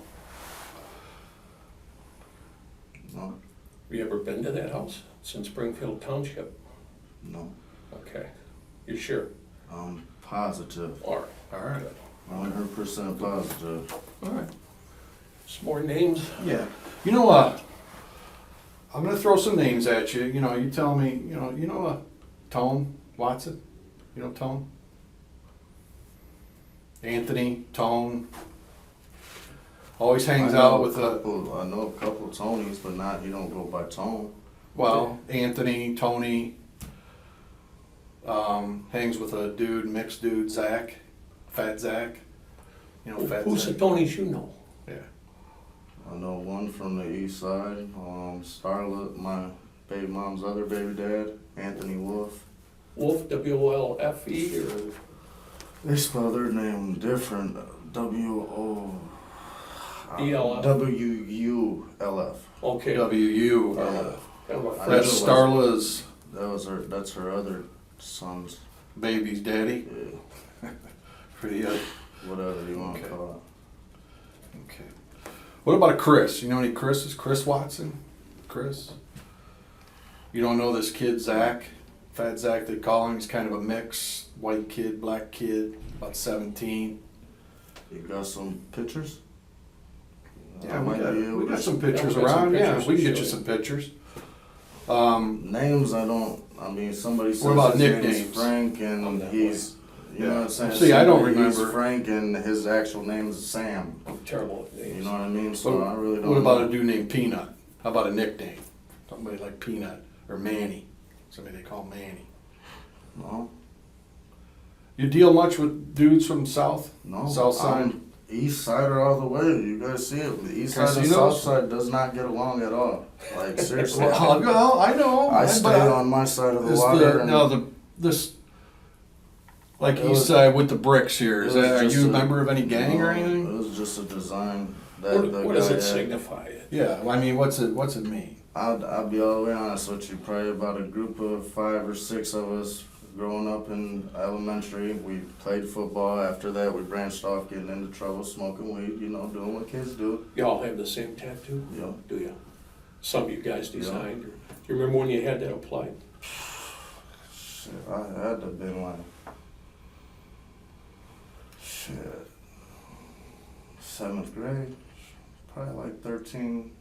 No, Have you ever been to that house? It's in Springfield Township. no. Okay. You sure? I'm positive. All right. All right. 100% positive. All right. Some more names? Yeah. You know what? I'm gonna throw some names at you. You know, you tell me. You know Tone Watson. You know Tone. Anthony Tone. Always hangs out with a I know a couple Tonys, but he don't go by Tone. well Anthony Tony. Hangs with a dude, mixed dude, Zach, Fat Zach. You know, Fat Who's the Zach. Tonys you know? Yeah. I know one from the east side, Starlet, my baby mom's other baby dad, Anthony Wolf. Wolf, W-O-L-F-E, or? They spell their name different, W-O... E-L-F? W-U-L-F. Okay. W.U. Yeah. Kind of a I That's know. Starla's That's her other son's, baby's daddy. Pretty whatever you want to Okay. call Okay. What about a Chris? You know any Chris's? Chris Watson? Chris? You don't know this kid, Zach? Fat Zach, they call him. He's kind of a mix. White kid, black kid, about 17. it. You got some pictures? Yeah, I might be able we to- got some pictures we got some around. Yeah, pictures we to can get show you you. some pictures. Names, I mean, somebody says about his name is nicknames? Frank On and that he's, you know what I'm saying? See, I don't Somebody, he's remember. Frank and his actual name is Sam. I'm terrible at names. You know what I mean? So I really don't What about know. a dude named Peanut? How about a nickname? Somebody like Peanut or Manny. Somebody they call Manny. No, You deal much with dudes from South? no. South side? I'm East Sider all the way. You guys see it. The East side and Casinos? South side does not get along at all. Like seriously. Well, I know. I but stay on my side of the Is water. and this like It east was- side with the bricks here. Is it was that, are just you a a- member of any gang or no, anything? It was just a design that the What does guy it had. signify? Yeah, I mean, what's it mean? I'll be all the way honest with you. Probably about a group of 5 or 6 of us growing up in elementary. We played football. After that, we branched off, getting into trouble, smoking weed. You know, doing what kids do. Y'all have the same tattoo? You know, Do you? Some of you guys designed? Or, do you remember when you had that applied? shit, I had to have been like, shit, 7th grade. Probably like 13,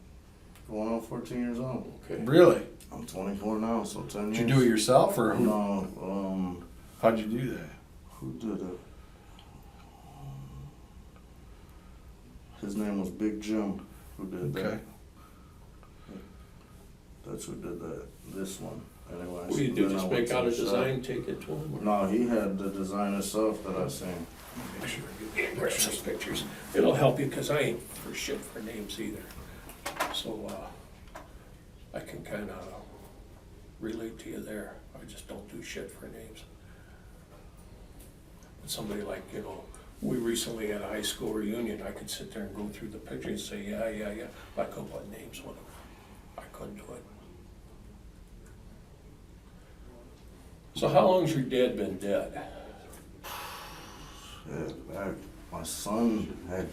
going on 14 years old. Okay. Really? I'm 24 now, so 10 years. Did you do it yourself or who? No, How'd you do that? who did it? His name was Big Jim, who did Okay. that. That's who did that, this one. Anyway, What do you do, then I just went make to out a the shop. design, take it to them? No, he had the design himself that I seen. Make sure Yeah, grab some pictures. It'll help you, cause I ain't for shit for names either. So, I can kinda relate to you there. I just don't do shit for names. But somebody like, you know, we recently had a high school reunion, I could sit there and go through the pictures and say, yeah, but I couldn't put names with them. I couldn't do it. So how long's your dad been dead? Shit, my son had,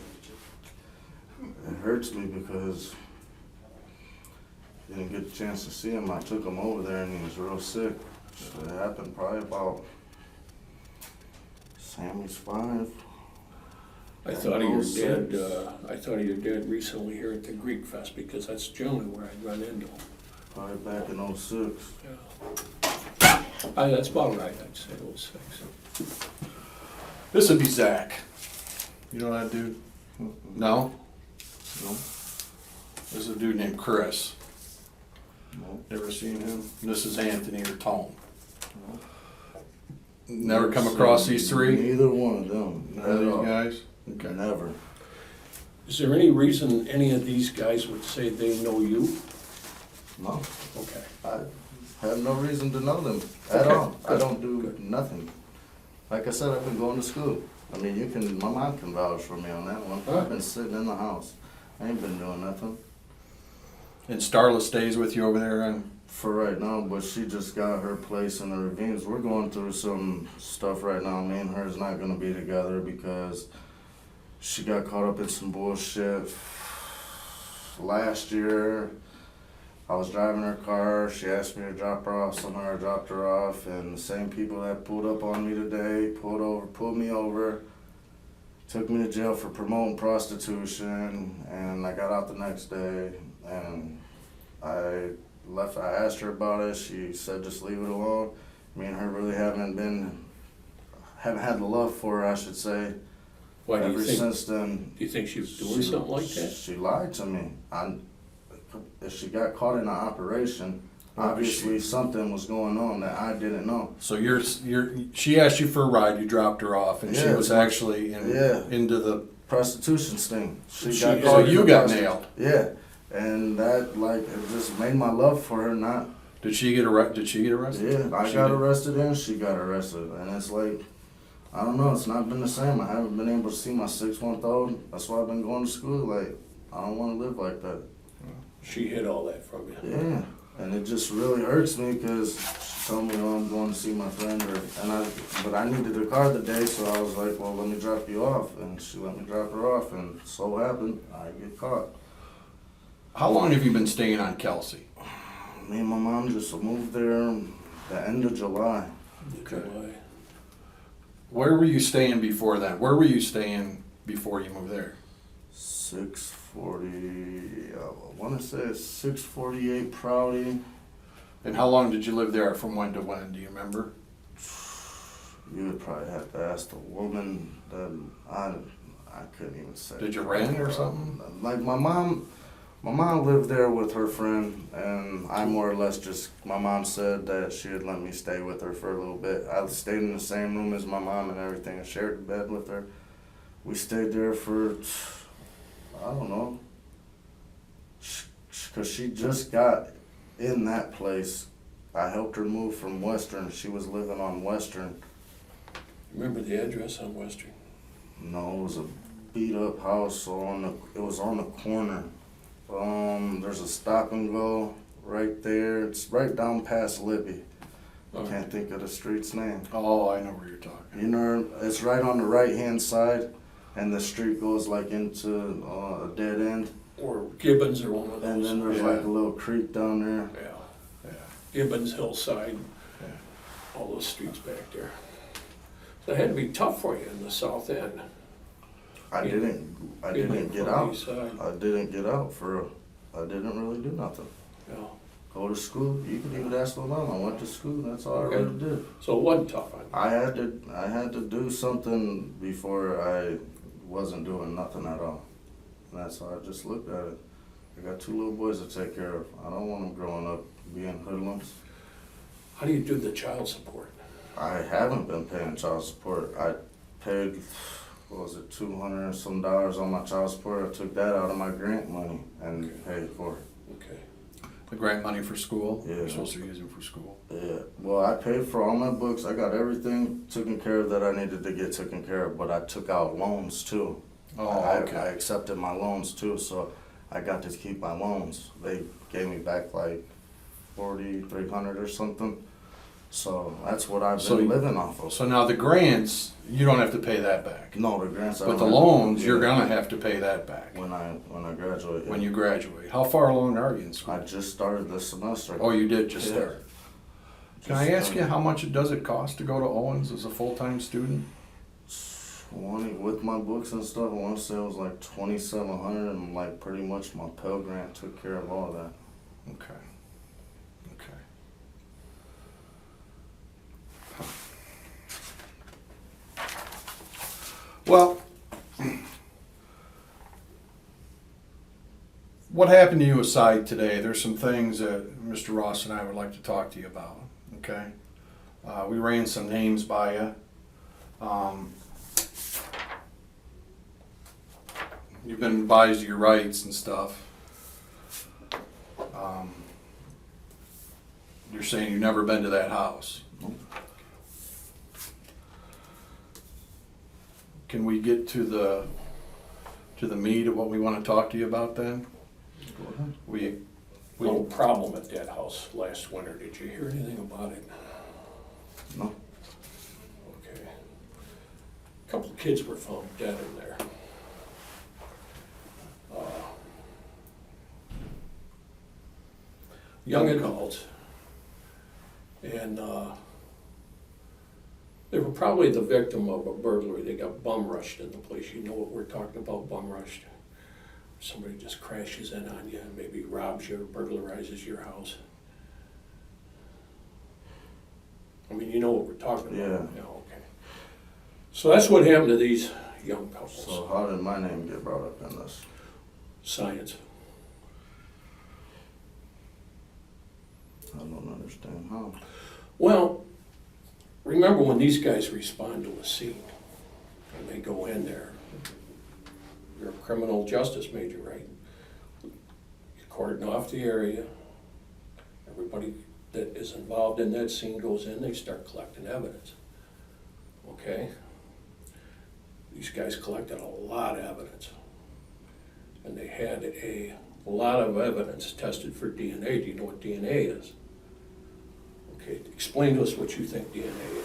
it hurts me because didn't get the chance to see him. I took him over there and he was real sick. So it happened probably about, Sammy's 5. I thought of your dad, 06. I thought of your dad recently here at the Greek Fest, because that's generally where I'd run into him. Probably back in 06. Yeah. That's about right, I'd say 06. This would be Zach. You know that dude? No? No, This is a dude named Chris. no, Ever seen him? This is Anthony or Tone. no. Never come across these three? Neither one of them. None of these guys? Okay. Never. Is there any reason any of these guys would say they know you? No. Okay. I have no reason to know them at Okay, all. I good, don't do good. nothing. Like I said, I've been going to school. I mean, my mom can vouch for me on that one. Huh? I've been sitting in the house. I ain't been doing nothing And Starla stays with you over there and for right now, but she just got her place in the ravines. We're going through some stuff right now. Me and her's not gonna be together because she got caught up in some bullshit. Last year, I was driving her car. She asked me to drop her off somewhere. I dropped her off, and the same people that pulled up on me today pulled me over, took me to jail for promoting prostitution, and I got out the next day. And I asked her about it. She said just leave it alone. Me and her really haven't had the love for her, I should say. Why do Ever you think, since then, do you think she was doing something like that? she lied to me. If she got caught in an operation, obviously something was going on that I didn't know. So she asked you for a ride, you dropped her off, and she Yeah, was it was- actually yeah. into the, Prostitution sting. so caught you for got prosti- nailed. Yeah, and that like it just made my love for her not. Did she get arrested? Yeah, I She got did. arrested and she got arrested, and it's like, I don't know, it's not been the same. I haven't been able to see my 6-month-old. That's why I've been going to school. Like, I don't want to live like that. She hid all that from you. Yeah, and it just really hurts me because she told me, oh, I'm going to see my friend, but I needed a car today, so I was like, well, let me drop you off, and she let me drop her off, and so happened, I get caught. How long have you been staying on Kelsey? Me and my mom just moved there the end of July. July. Where were you staying before then? Where were you staying before you moved there? 640, I want to say it's 648 Prouty. And how long did you live there from when to when? Do you remember? You would probably have to ask the woman that I couldn't even say. Did you rent or something? Like my mom lived there with her friend, and I more or less just, my mom said that she would let me stay with her for a little bit. I stayed in the same room as my mom and everything. I shared the bed with her. We stayed there for, I don't know, because she just got in that place. I helped her move from Western. She was living on Western. Remember the address on Western? No, it was a beat up house it was on the corner. There's a stop and go right there. It's right down past Libby. I can't think of the street's name. Oh, I know where you're talking. You know, it's right on the right hand side, and the street goes like into a dead end. Or Gibbons or one of those. And then there's Yeah. like a little creek down there. Yeah, Yeah. Gibbons, Hillside, Yeah. all those streets back there. So it had to be tough for you in the south end. I Yeah. didn't get From out. east side. I didn't get out I didn't really do nothing. Yeah. Go to school. You could even ask my mom. I went to school. That's all Okay. I really did. So it wasn't tough on you. I had to do something before I wasn't doing nothing at all. And that's how I just looked at it. I got 2 little boys to take care of. I don't want them growing up being hoodlums. How do you do the child support? I haven't been paying child support. I paid, what was it, $200 and some on my child support. I took that out of my grant money and paid for it. Okay. The grant money for school? Yeah. You're supposed to use it for school. Yeah, well, I paid for all my books. I got everything taken care of that I needed to get taken care of, but I took out loans too. Oh, I okay. accepted my loans too, so I got to keep my loans. They gave me back like $4,300 or something. So that's what I've So been you- living off of. So now the grants, you don't have to pay that back. No, the grants. I But the don't have- loans, you're yeah, gonna have to pay that back when I graduate. when yeah. you graduate. How far along are you in school? I just started this semester. Oh, you did just Yeah. start. Can I Just ask you started. how much does it cost to go to Owens as a full-time student? With my books and stuff, I want to say it was like $2,700, and like pretty much my Pell Grant took care of all that. Okay. Okay. Well, what happened to you aside today, there's some things that Mr. Ross and I would like to talk to you about, okay? We ran some names by you. You've been advised of your rights and stuff. You're saying you've never been to that house. Can we get to the meat of what we want to talk to you about then? Go ahead. We Little problem at that house last winter. Did you hear anything about it? No. Okay. A couple kids were found dead in there. Young adults. And they were probably the victim of a burglary. They got bum rushed in the place. You know what we're talking about, bum rushed. Somebody just crashes in on you and maybe robs you or burglarizes your house. I mean, you know what we're talking about. Yeah. Okay. So that's what happened to these young couples. So how did my name get brought up in this? Science. I don't understand how. Well, remember when these guys respond to a scene and they go in there, you're a criminal justice major, right? You cordon off the area. Everybody that is involved in that scene goes in, they start collecting evidence. Okay? These guys collected a lot of evidence. And they had a lot of evidence tested for DNA. Do you know what DNA is? Okay, explain to us what you think DNA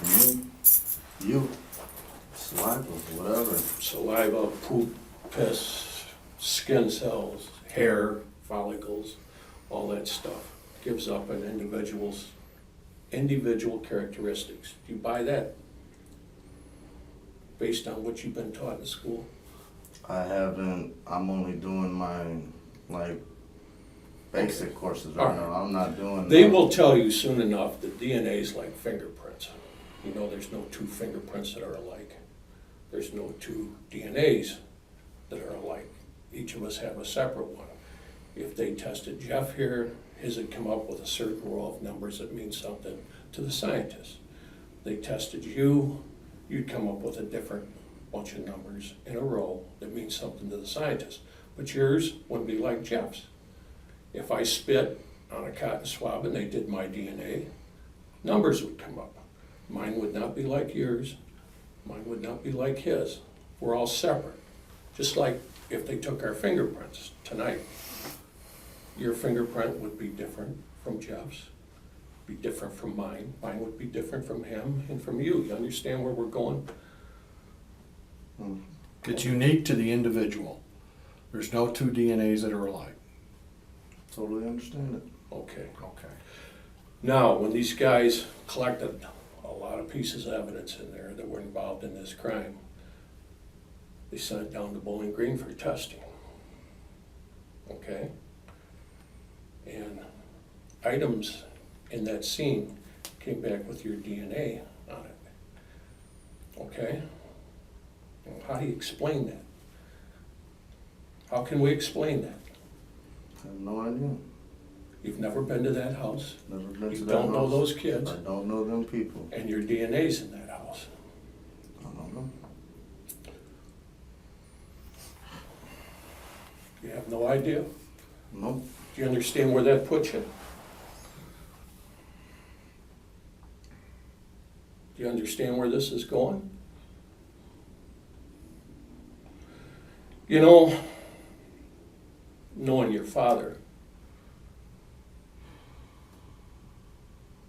is. You, saliva, whatever. Saliva, poop, piss, skin cells, hair, follicles, all that stuff gives up an individual characteristics. Do you buy that? Based on what you've been taught in school? I haven't, I'm only doing my, like, basic courses right now. I'm not doing. They will tell you soon enough that DNA is like fingerprints. You know, there's no two fingerprints that are alike. There's no two DNAs that are alike. Each of us have a separate one. If they tested Jeff here, his would come up with a certain row of numbers that means something to the scientist. They tested you, you'd come up with a different bunch of numbers in a row that means something to the scientist. But yours wouldn't be like Jeff's. If I spit on a cotton swab and they did my DNA, numbers would come up. Mine would not be like yours. Mine would not be like his. We're all separate. Just like if they took our fingerprints tonight, your fingerprint would be different from Jeff's, be different from mine. Mine would be different from him and from you. You understand where we're going? It's unique to the individual. There's no two DNAs that are alike. Totally understand it. Okay. Okay. Now, when these guys collected a lot of pieces of evidence in there that were involved in this crime, they sent it down to Bowling Green for testing. Okay? And items in that scene came back with your DNA on it. Okay? Well, how do you explain that? How can we explain that? I have no idea. You've never been to that house, Never been to you that don't know house. those kids, I don't know them people. and your DNA's in that house. I don't know. You have no idea? Nope. Do you understand where that puts you? Do you understand where this is going? You know, knowing your father,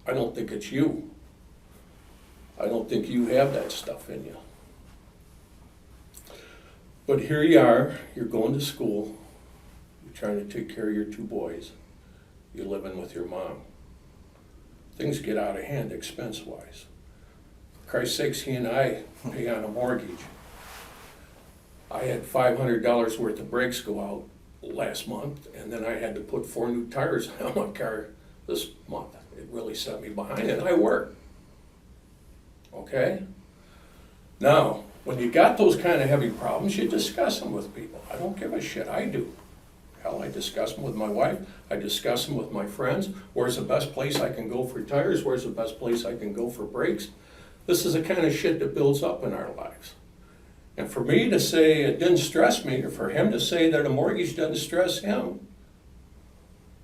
I don't think it's you. I don't think you have that stuff in you. But here you are, you're going to school, you're trying to take care of your two boys, you're living with your mom. Things get out of hand expense-wise. For Christ's sakes, he and I pay on a mortgage. I had $500 worth of brakes go out last month, and then I had to put 4 new tires on my car this month. It really set me behind, and I work. Okay? Now, when you got those kind of heavy problems, you discuss them with people. I don't give a shit, I do. Hell, I discuss them with my wife, I discuss them with my friends. Where's the best place I can go for tires? Where's the best place I can go for brakes? This is the kind of shit that builds up in our lives. And for me to say it didn't stress me, or for him to say that a mortgage doesn't stress him,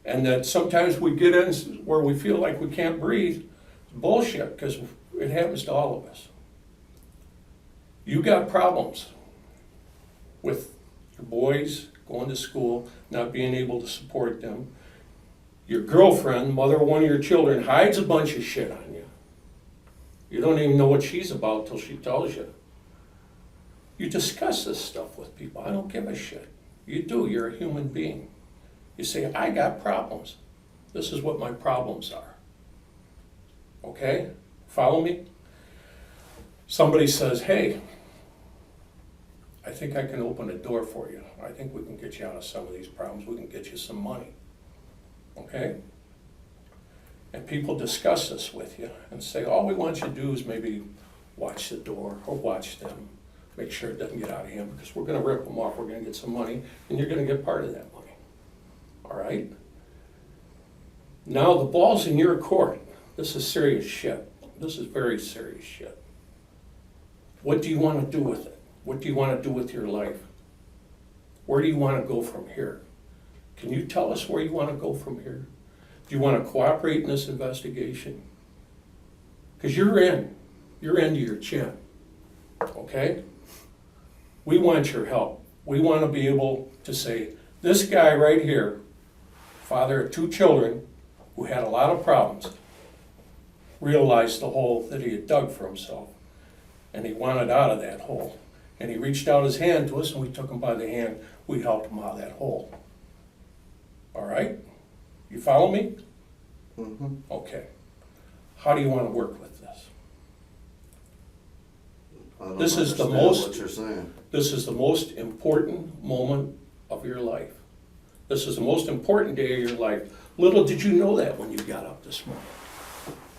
and that sometimes we get in where we feel like we can't breathe, it's bullshit, because it happens to all of us. You got problems with your boys going to school, not being able to support them. Your girlfriend, mother of one of your children, hides a bunch of shit on you. You don't even know what she's about till she tells you. You discuss this stuff with people. I don't give a shit. You do, you're a human being. You say, I got problems. This is what my problems are. Okay? Follow me? Somebody says, hey, I think I can open a door for you. I think we can get you out of some of these problems. We can get you some money. Okay? And people discuss this with you and say, all we want you to do is maybe watch the door or watch them. Make sure it doesn't get out of hand, because we're going to rip them off. We're going to get some money, and you're going to get part of that money. All right? Now the ball's in your court. This is serious shit. This is very serious shit. What do you want to do with it? What do you want to do with your life? Where do you want to go from here? Can you tell us where you want to go from here? Do you want to cooperate in this investigation? Because you're into your chin, okay? We want your help. We want to be able to say, this guy right here, father of 2 children, who had a lot of problems, realized the hole that he had dug for himself, and he wanted out of that hole. And he reached out his hand to us, and we took him by the hand. We helped him out of that hole. All right? You follow me? Mm-hmm. Okay. How do you want to work with this? I don't This is the understand most- what you're saying. This is the most important moment of your life. This is the most important day of your life. Little did you know that when you got up this morning.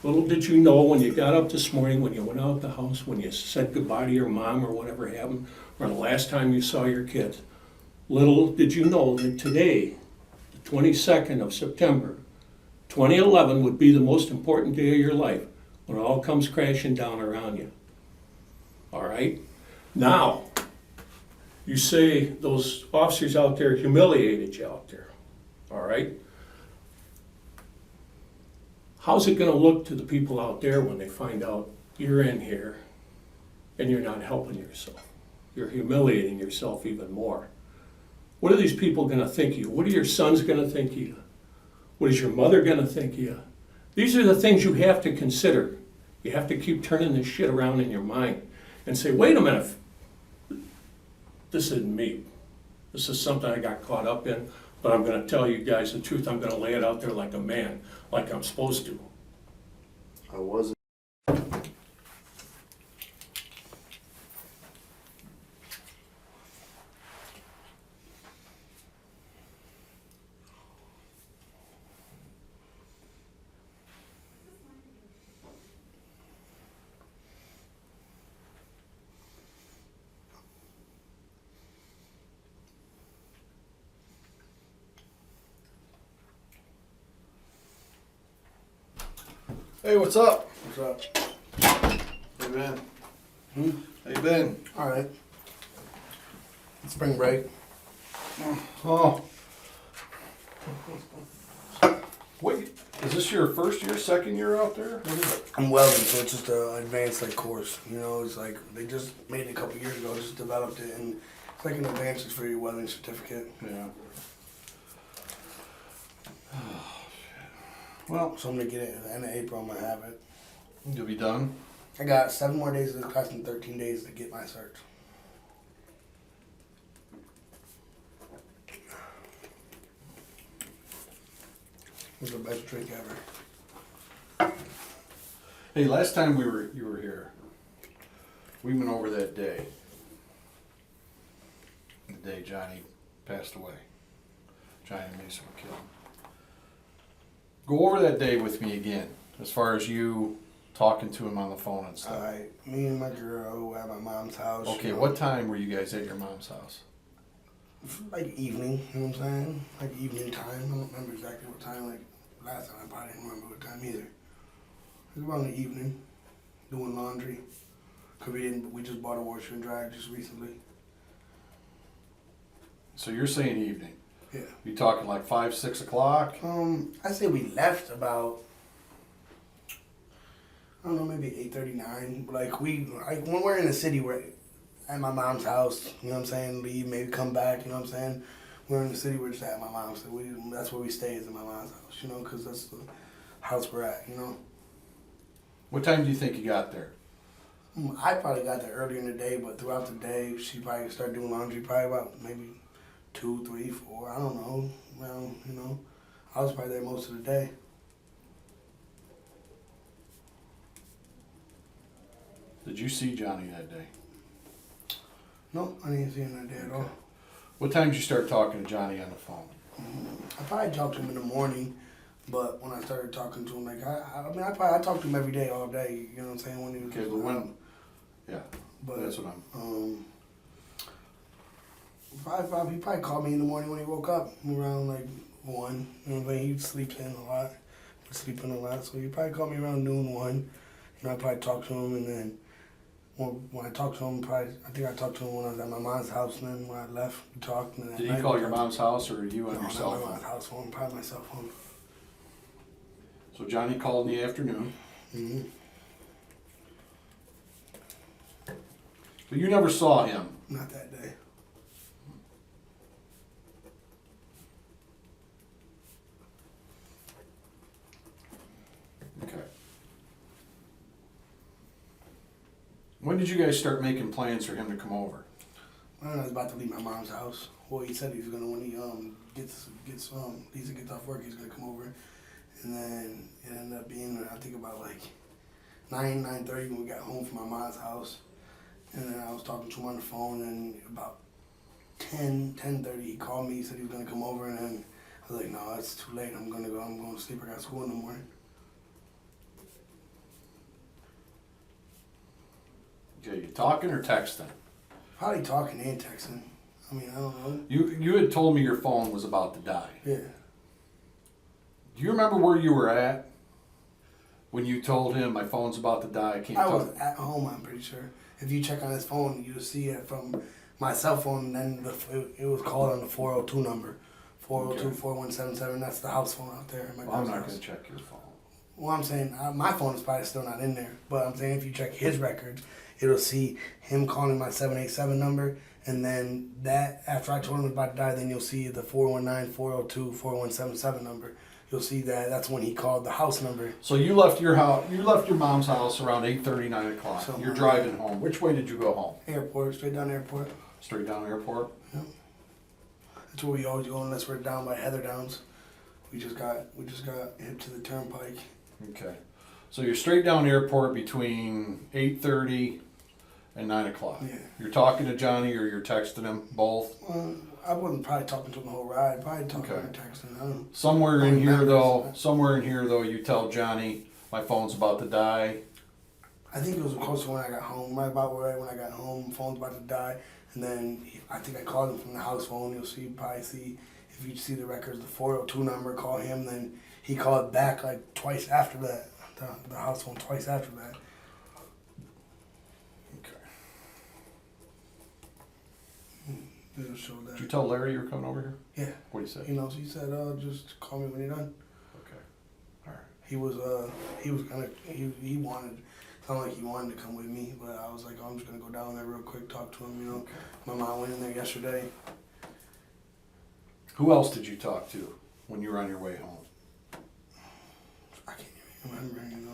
Little did you know when you got up this morning, when you went out the house, when you said goodbye to your mom or whatever happened, or the last time you saw your kids. Little did you know that today, the 22nd of September, 2011 would be the most important day of your life, when it all comes crashing down around you. All right? Now, you say those officers out there humiliated you out there, all right? How's it gonna look to the people out there when they find out you're in here and you're not helping yourself? You're humiliating yourself even more. What are these people gonna think of you? What are your sons gonna think of you? What is your mother gonna think of you? These are the things you have to consider. You have to keep turning this shit around in your mind and say, wait a minute, this isn't me. This is something I got caught up in, but I'm gonna tell you guys the truth. I'm gonna lay it out there like a man, like I'm supposed to. I wasn't. Hey, what's up? What's up? How you been? How you been? All right. Spring break. Oh. Wait, is this your first year, second year out there? What is it? I'm welding, so it's just an advanced like course. You know, it's like they just made it a couple years ago, just developed it, and it's like an advanced for your welding certificate. Yeah. Well, So I'm gonna get it at the end of April. I'm gonna have it. you'll be done. I got 7 more days of the class and 13 days to get my cert. It's the best trick ever. Hey, last time you were here, we went over that day. The day Johnny passed away. Johnny and Mason were killed. Go over that day with me again, as far as you talking to him on the phone and stuff. Alright, me and my girl were at my mom's house. Okay, you know, what time were you guys at your mom's house? Like evening, you know what I'm saying? Like evening time. I don't remember exactly what time. Like last time, I probably didn't remember what time either. It was around the evening, doing laundry. Cause we just bought a washer and dryer just recently. So you're saying evening. Yeah. You talking like 5, 6 o'clock? I say we left about, I don't know, maybe 8:39. Like when we're in the city, we're at my mom's house. You know what I'm saying? Leave, maybe come back. You know what I'm saying? We're in the city. We're just at my mom's. So that's where we stay, is in my mom's house. You know, cause that's the house we're at. You know. What time do you think you got there? I probably got there earlier in the day, but throughout the day, she probably started doing laundry probably about maybe 2, 3, 4. I don't know. Well, you know, I was probably there most of the day. Did you see Johnny that day? No, I didn't see him that day at all. What time did you start talking to Johnny on the phone? I probably talked to him in the morning, but when I started talking to him, like I talked to him every day, all day. You know what I'm saying? When he was Okay, but when? Yeah, but that's what I'm. he probably called me in the morning when he woke up around like 1. You know what I'm saying? He sleeps in a lot. sleeping a lot. So he probably called me around noon, 1. I probably talked to him, and then when I talked to him, I think I talked to him when I was at my mom's house, and then when I left, we talked. And then Did at he night call we your talked. mom's house or you on No, your not cell my phone? mom's house phone, probably my cell phone. So Johnny called in the afternoon. Mm-hmm. But you never saw him. Not that day. Okay. When did you guys start making plans for him to come over? I was about to leave my mom's house. Well, he said he was gonna when he Lisa gets off work, he's gonna come over, and then it ended up being I think about like 9:30 when we got home from my mom's house, and then I was talking to him on the phone, and about 10:30 he called me. He said he was gonna come over, and then I was like, no, it's too late. I'm going to sleep. I got school in the morning. Okay, you talking or texting? Probably talking and texting. I mean, I don't know. You had told me your phone was about to die. Yeah. Do you remember where you were at when you told him my phone's about to die? I can't I talk. was at home, I'm pretty sure. If you check on his phone, you'll see it from my cell phone, and then it was called on the 402 number. 402-4177, that's the house phone out there in my Well, I'm grandma's not house. going to check your phone. Well, I'm saying, my phone is probably still not in there, but I'm saying if you check his records, it'll see him calling my 787 number, and then that, after I told him about to die, then you'll see the 419-402-4177 number. You'll see that that's when he called the house number. So you left your house. You left your mom's house around 8:30, 9 o'clock. Something You're like driving home. Which way did you go home? Airport, straight down the airport. Straight down the airport. That's where we always go unless we're down by Heather Downs. We just got hit to the turnpike. Okay. So you're straight down the airport between 8:30 and 9 o'clock. Yeah. You're talking to Johnny or you're texting him, both? I wasn't probably talking to him the whole ride. Probably talking Okay. or texting. I don't know. Somewhere in Oh, here numbers. though, you tell Johnny my phone's about to die. I think it was close to when I got home. Right about right when I got home, phone's about to die, and then I think I called him from the house phone. You'll probably see if you see the records, the 402 number. Call him. Then he called back like twice after that. The house phone twice after that. Okay. It'll show that. Did you tell Larry you were coming over here? Yeah. What did he say? You know, so he said, just call me when you're done. Okay. All right. He was gonna, he wanted, sounded like he wanted to come with me, but I was like, I'm just gonna go down there real quick, talk to him, you know. Okay. My mom went in there yesterday. Who else did you talk to when you were on your way home? I can't even remember, you know.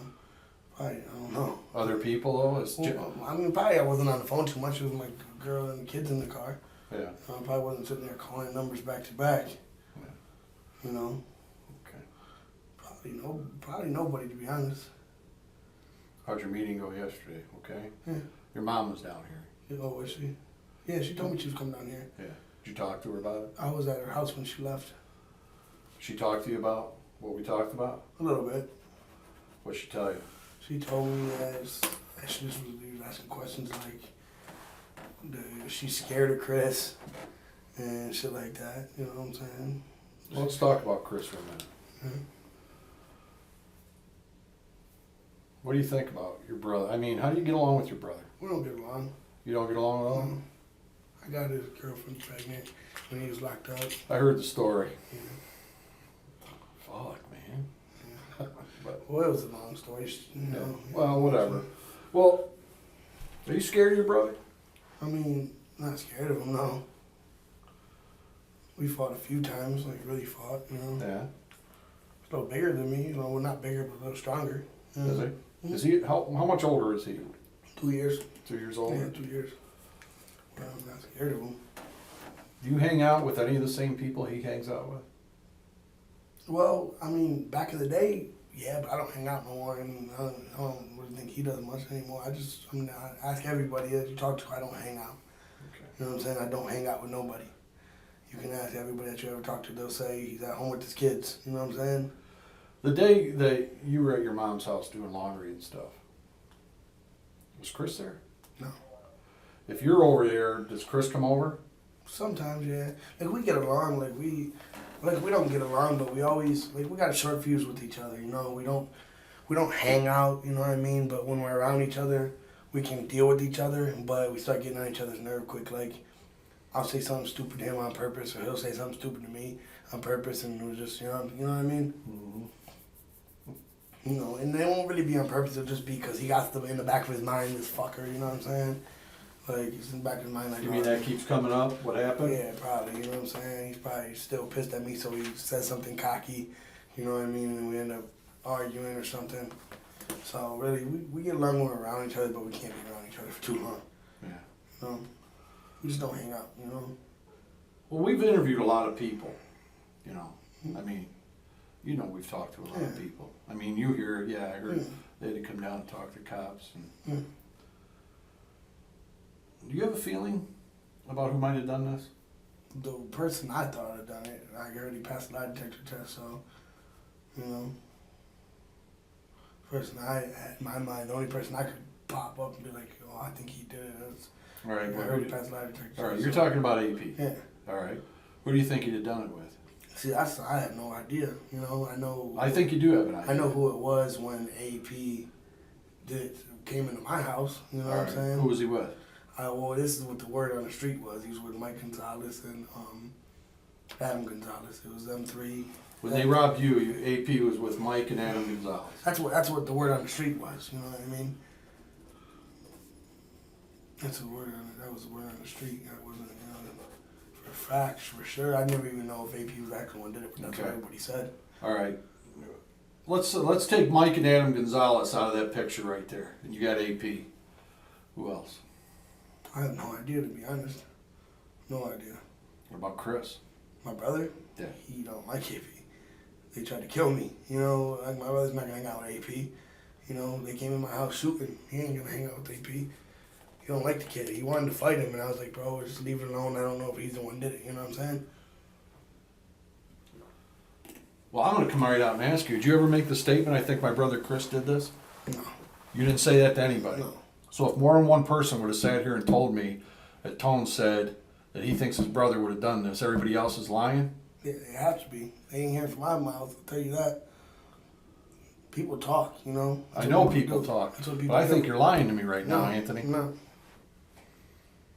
Probably, I don't know. Other people though? I mean, probably I wasn't on the phone too much. It was my girl and the kids in the car. Yeah. I probably wasn't sitting there calling numbers back to back. Yeah. You know, Okay. probably nobody, to be honest. How'd your meeting go yesterday? Okay. Yeah. Your mom was down here. Oh, was she? Yeah, she told me she was coming down here. Yeah. Did you talk to her about it? I was at her house when she left. She talked to you about what we talked about? A little bit. What'd she tell you? She told me that she just was asking questions like, she's scared of Chris and shit like that. You know what I'm saying? Well, let's talk about Chris for a minute. Yeah. What do you think about your brother? I mean, how do you get along with your brother? We don't get along. You don't get along at all? I got his girlfriend pregnant when he was locked up. I heard the story. Yeah. Fuck, man. But, Well, it was a long story. You yeah. know. Well, whatever. Well, are you scared of your brother? I mean, not scared of him, no. We fought a few times, like really fought, you know. Yeah. He's a little bigger than me, you know. Well, not bigger, but a little stronger. You know? Is he? Is he? How much older is he? 2 years. 2 years older? Yeah, 2 years. Well, I'm not scared of him. Do you hang out with any of the same people he hangs out with? Well, I mean, back in the day, yeah, but I don't hang out no more, and I don't really think he does much anymore. I ask everybody that you talk to, I don't hang out. Okay. You know what I'm saying? I don't hang out with nobody. You can ask everybody that you ever talk to, they'll say he's at home with his kids. You know what I'm saying? The day that you were at your mom's house doing laundry and stuff, was Chris there? No. If you're over there, does Chris come over? Sometimes, yeah. Like, we get along. Like, we like we don't get along, but we always like we got a short fuse with each other. You know, we don't hang out. You know what I mean? But when we're around each other, we can deal with each other. But we start getting on each other's nerve quick. Like I'll say something stupid to him on purpose, or he'll say something stupid to me on purpose, and we'll just you know what I mean? You know, and they won't really be on purpose. It'll just be because he got in the back of his mind, this fucker. You know what I'm saying? Like it's in the back of his mind. Like You mean that keeps coming up? What happened? yeah, probably. You know what I'm saying? He's probably still pissed at me, so he says something cocky. You know what I mean? And we end up arguing or something. So really, we get along when we're around each other, but we can't be around each other for too long. Yeah. You know? We just don't hang out. You know? Well, we've interviewed a lot of people. You know, I mean, you know, we've talked to a lot of Yeah. people. I mean, you hear, yeah, I heard Yeah. they had to come down and talk to cops. And Yeah. do you have a feeling about who might have done this? The person I thought had done it, I already passed the lie detector test, so you know. Person I had in my mind, the only person I could pop up and be like, oh, I think he did it. That's, All right. I Well, already passed the lie detector test. all right. You're so- talking about AP. Yeah. All right. Who do you think he'd have done it with? See, I have no idea. You know, I know. I think you do have an idea. I know who it was when AP came into my house. You know All what right. I'm saying? Who was he with? Well, this is what the word on the street was. He was with Mike Gonzalez and Adam Gonzalez. It was them three. When they robbed you, AP was with Mike and Adam Gonzalez. That's what the word on the street was. You know what I mean? That's the word on it. That was the word on the street. That wasn't for facts for sure. I never even know if AP was actually one did it, but that's what Okay. everybody said. All right. Let's take Mike and Adam Gonzalez out of that picture right there, and you got AP. Who else? I have no idea, to be honest. No idea. What about Chris? My brother? Yeah. He don't like AP. They tried to kill me. You know, like my brother's not gonna hang out with AP. You know, they came in my house shooting. He ain't gonna hang out with AP. He don't like the kid. He wanted to fight him, and I was like, bro, just leave it alone. I don't know if he's the one that did it. You know what I'm saying? Well, I'm going to come right out and ask you, did you ever make the statement, I think my brother Chris did this? No. You didn't say that to anybody? No. So if more than one person would have sat here and told me that Tone said that he thinks his brother would have done this, everybody else is lying? Yeah, they have to be. They ain't hearing from my mouth, I'll tell you that. People talk, you know. I That's know what people do. talk, That's what but people I think do. you're lying to me right now, No, Anthony. No.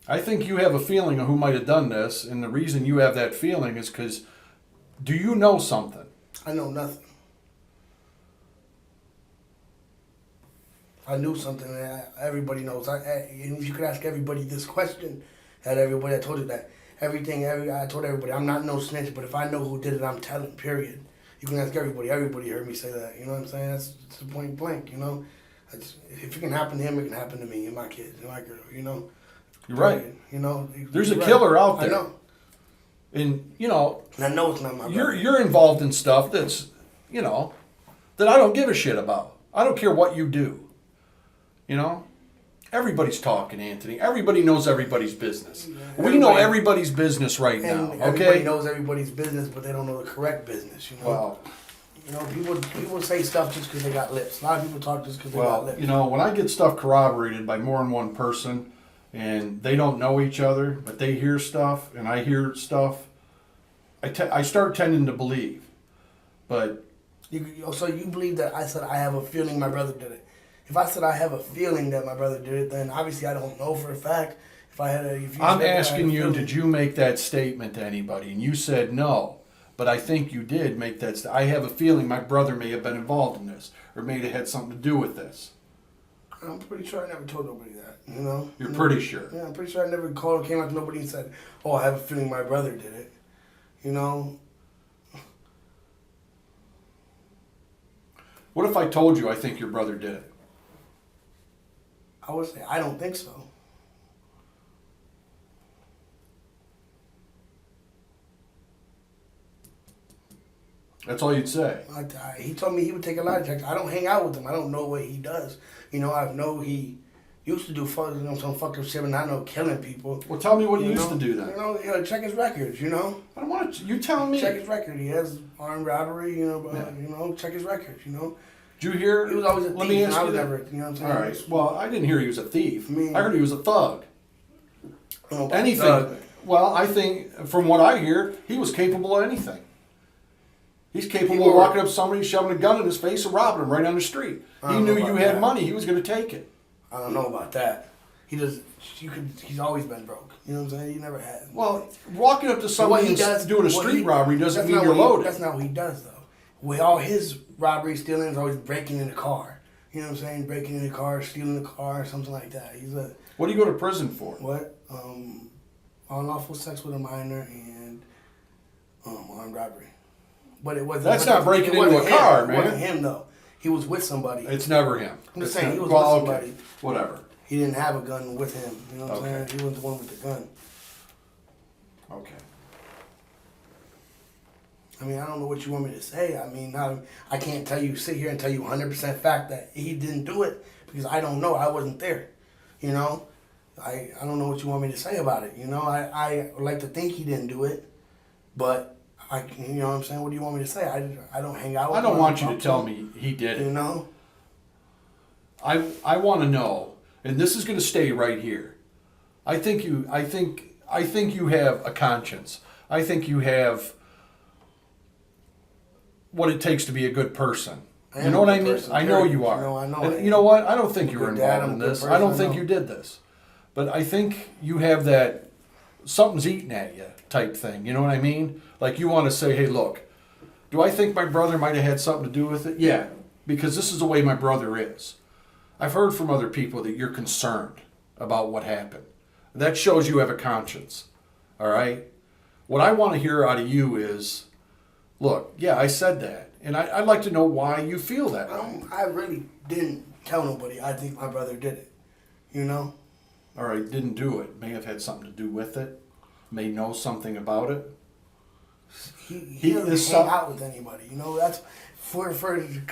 I think you have a feeling of who might have done this, and the reason you have that feeling is because, do you know something? I know nothing. I knew something that everybody knows. And if you could ask everybody this question, I told you that. I told everybody, I'm not no snitch, but if I know who did it, I'm telling, period. You can ask everybody. Everybody heard me say that. You know what I'm saying? That's the point blank, you know? If it can happen to him, it can happen to me and my kids and my girl, you know? You're right. You know? There's a You're killer right. out there. I know. And, you know, And I know it's not my brother. you're involved in stuff that's, you know, that I don't give a shit about. I don't care what you do. You know? Everybody's talking, Anthony. Everybody knows everybody's business. We know everybody's business right now, And everybody okay? knows everybody's business, but they don't know the correct business, you know? Well, You know, people say stuff just because they got lips. A lot of people talk just because they got well, lips. you know, when I get stuff corroborated by more than one person and they don't know each other, but they hear stuff and I hear stuff, I start tending to believe. But So you believe that I said I have a feeling my brother did it. If I said I have a feeling that my brother did it, then obviously I don't know for a fact. If you I'm said that I had a asking you, feeling- did you make that statement to anybody? And you said no. But I think you did make that I have a feeling my brother may have been involved in this or may have had something to do with this. I'm pretty sure I never told nobody that, you know? You're pretty sure. Yeah, I'm pretty sure I never called or came out to nobody and said, oh, I have a feeling my brother did it. You know? What if I told you I think your brother did it? I would say, I don't think so. That's all you'd say. He told me he would take a lie detector. I don't hang out with him. I don't know what he does. You know, I know he used to do some fucking shit, and I know killing people. Well, tell me what he You used know? to do then. You know, check his records. You know, I don't want to. You tell me. check his record. He has armed robbery. You know, but, Yeah. you know, check his records. You know, Did you hear? he was always a thief. Let me and ask I you was that. never. You know what I'm saying? All right. Well, I didn't hear he was a thief. Me- I heard he was a thug. I don't know about Anything. thug. Well, I think from what I hear, he was capable of anything. He's capable of walking up to somebody, shoving a gun in his face, and robbing him right on the street. He knew you had money. He was going to take it. I don't know about that. He's always been broke. You know what I'm saying? He never has. Well, walking up to somebody and doing a street robbery doesn't mean you're loaded. That's not what he does, though. With all his robbery stealing is always breaking in the car. You know what I'm saying? Breaking in the car, stealing the car, something like that. What do you go to prison for? What? Unlawful sex with a minor and armed robbery. But it wasn't. That's not breaking into a car, man. It wasn't him, though. He was with somebody. It's never him. I'm just saying, he was with somebody. Okay. Whatever. He didn't have a gun with him. You know what Okay. I'm saying? He wasn't the one with the gun. Okay. I mean, I don't know what you want me to say. I mean, I can't sit here and tell you 100% fact that he didn't do it because I don't know. I wasn't there. You know? I don't know what you want me to say about it. You know, I like to think he didn't do it, but you know what I'm saying? What do you want me to say? I don't hang out with him. I don't want you to tell me he did it. You know? I want to know, and this is going to stay right here. I think you have a conscience. I think you have what it takes to be a good person. You know what I mean? I know you are. I know. And you know what? I don't think you were Good dad, involved in I'm a good this. I person, don't I think know. you did this. But I think you have that something's eating at you type thing. You know what I mean? Like you want to say, hey, look, do I think my brother might have had something to do with it? Yeah, because this is the way my brother is. I've heard from other people that you're concerned about what happened. That shows you have a conscience. All right? What I want to hear out of you is, look, yeah, I said that. And I'd like to know why you feel that way. I really didn't tell nobody. I think my brother did it. You know? All right, didn't do it. May have had something to do with it. May know something about it. He doesn't hang out with anybody. You know, that's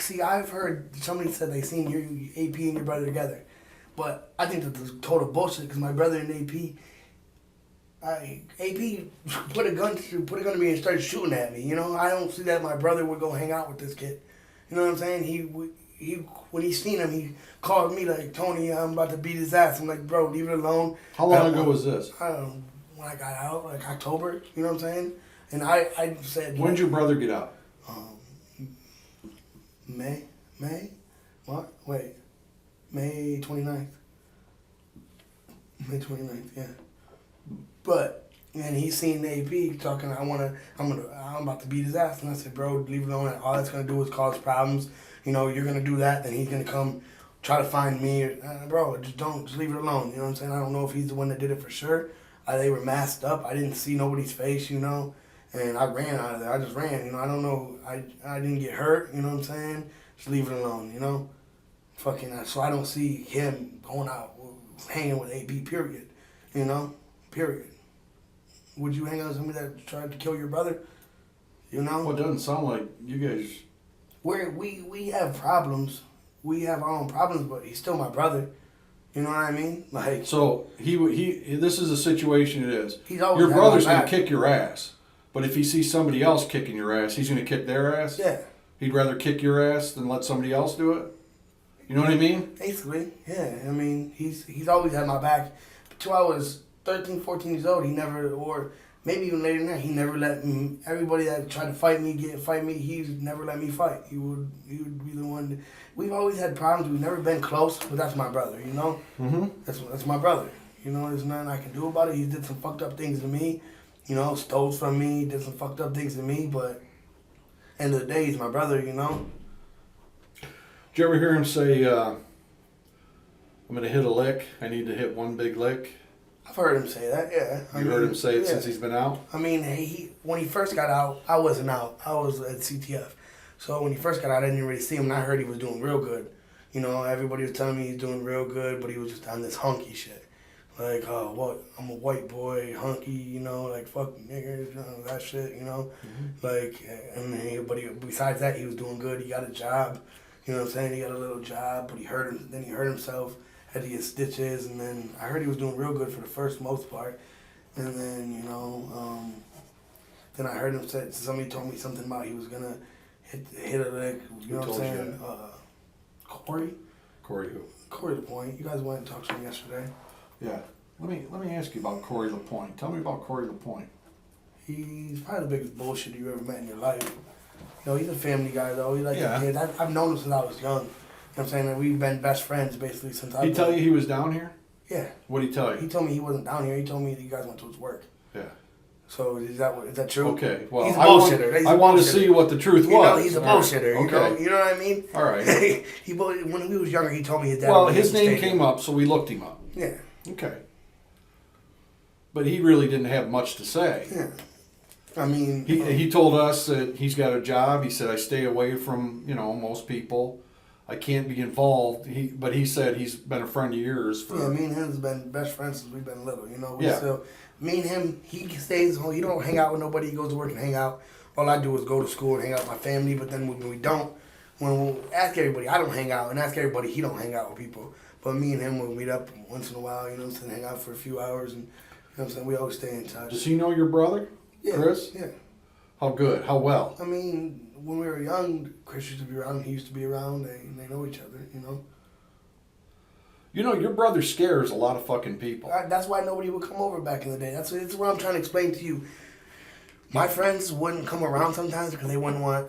see, I've heard somebody said they seen your AP and your brother together. But I think that's total bullshit because my brother and AP put a gun to me and started shooting at me. You know, I don't see that my brother would go hang out with this kid. You know what I'm saying? He when he seen him, he called me like, Tony, I'm about to beat his ass. I'm like, bro, leave it alone. How long ago was this? I don't know, when I got out, like October. You know what I'm saying? And I said, When did your brother get out? May? What? Wait. May 29th. May 29th, yeah. But, and he seen the AP talking, I'm about to beat his ass. And I said, bro, leave it alone. All that's going to do is cause problems. You know, you're going to do that, then he's going to come try to find me. Bro, just leave it alone. You know what I'm saying? I don't know if he's the one that did it for sure. They were masked up. I didn't see nobody's face, you know. And I ran out of there. I just ran, you know. I don't know. I didn't get hurt, you know what I'm saying? Just leave it alone, you know. So I don't see him going out hanging with AB, period. You know? Period. Would you hang out with somebody that tried to kill your brother? You know? Well, it doesn't sound like you guys... We have problems. We have our own problems, but he's still my brother. You know what I mean? Like, So he this is a situation it is. He's always Your had my brother's going to back. kick your ass. But if he sees somebody else kicking your ass, he's going to kick their ass? yeah, He'd rather kick your ass than let somebody else do it? You know what I mean? basically, yeah. I mean, he's always had my back. Till I was 13, 14 years old, he never, or maybe even later than that, he never let me, everybody that tried to fight me, he's never let me fight. He would be the one. We've always had problems. We've never been close, but that's my brother, you know? Mm-hmm. That's my brother. You know, there's nothing I can do about it. He did some fucked up things to me. You know, stole from me, did some fucked up things to me, but end of the day, he's my brother, you know? Did you ever hear him say, I'm going to hit a lick, I need to hit one big lick? I've heard him say that, yeah. You heard him say it since he's been out? I mean, when he first got out, I wasn't out. I was at CTF. So when he first got out, I didn't really see him, and I heard he was doing real good. You know, everybody was telling me he's doing real good, but he was just on this hunky shit. Like, oh, what? I'm a white boy, hunky, you know, like, fuck niggers, you know, that shit, you know? Mm-hmm. Like, but besides that, he was doing good. He got a job, you know what I'm saying? He got a little job, but he hurt himself, had to get stitches, and then I heard he was doing real good for the most part. And then, you know, then I heard him say, somebody told me something about he was gonna hit a lick, you know what I'm saying? Corey? Corey who? Corey LaPointe. You guys went and talked to him yesterday. Yeah. Let me ask you about Corey LaPointe. Tell me about Corey LaPointe. He's probably the biggest bullshit you ever met in your life. No, he's a family guy though. He like Yeah. his kids. I've known him since I was young. You know what I'm saying? Like, we've been best friends basically since I He tell you he was down here? Yeah. What'd he tell He you? told me he wasn't down here. He told me that you guys went to his work. Yeah. So is that true? Okay, well, He's a I want, bullshitter. He's a I want to bullshitter. see what the truth You know, was. he's a All right, bullshitter. Okay. You know what I mean? All right. When we was younger, he told me his dad. Well, was his at the name stadium. came up, so we looked him up. Yeah. Okay. But he really didn't have much to say. Yeah. I mean, He told us that he's got a job. He said, I stay away from, most people. I can't be involved. But he said he's been a friend of yours for. yeah, me and him has been best friends since we've been little. You know, we Yeah. still, me and him, he stays home. He don't hang out with nobody. He goes to work and hang out. All I do is go to school and hang out with my family. But then when we don't, when we ask everybody, I don't hang out, and ask everybody, he don't hang out with people. But me and him will meet up once in a while. You know, what I'm saying, hang out for a few hours, and you know what I'm saying, we always stay in touch. Does he know your brother, Yeah, Chris? Yeah. How good? How well? I mean, when we were young, Chris used to be around. He used to be around. They know each other. You know. Your brother scares a lot of fucking people. That's why nobody would come over back in the day. That's what I'm trying to explain to you. My friends wouldn't come around sometimes because they wouldn't want,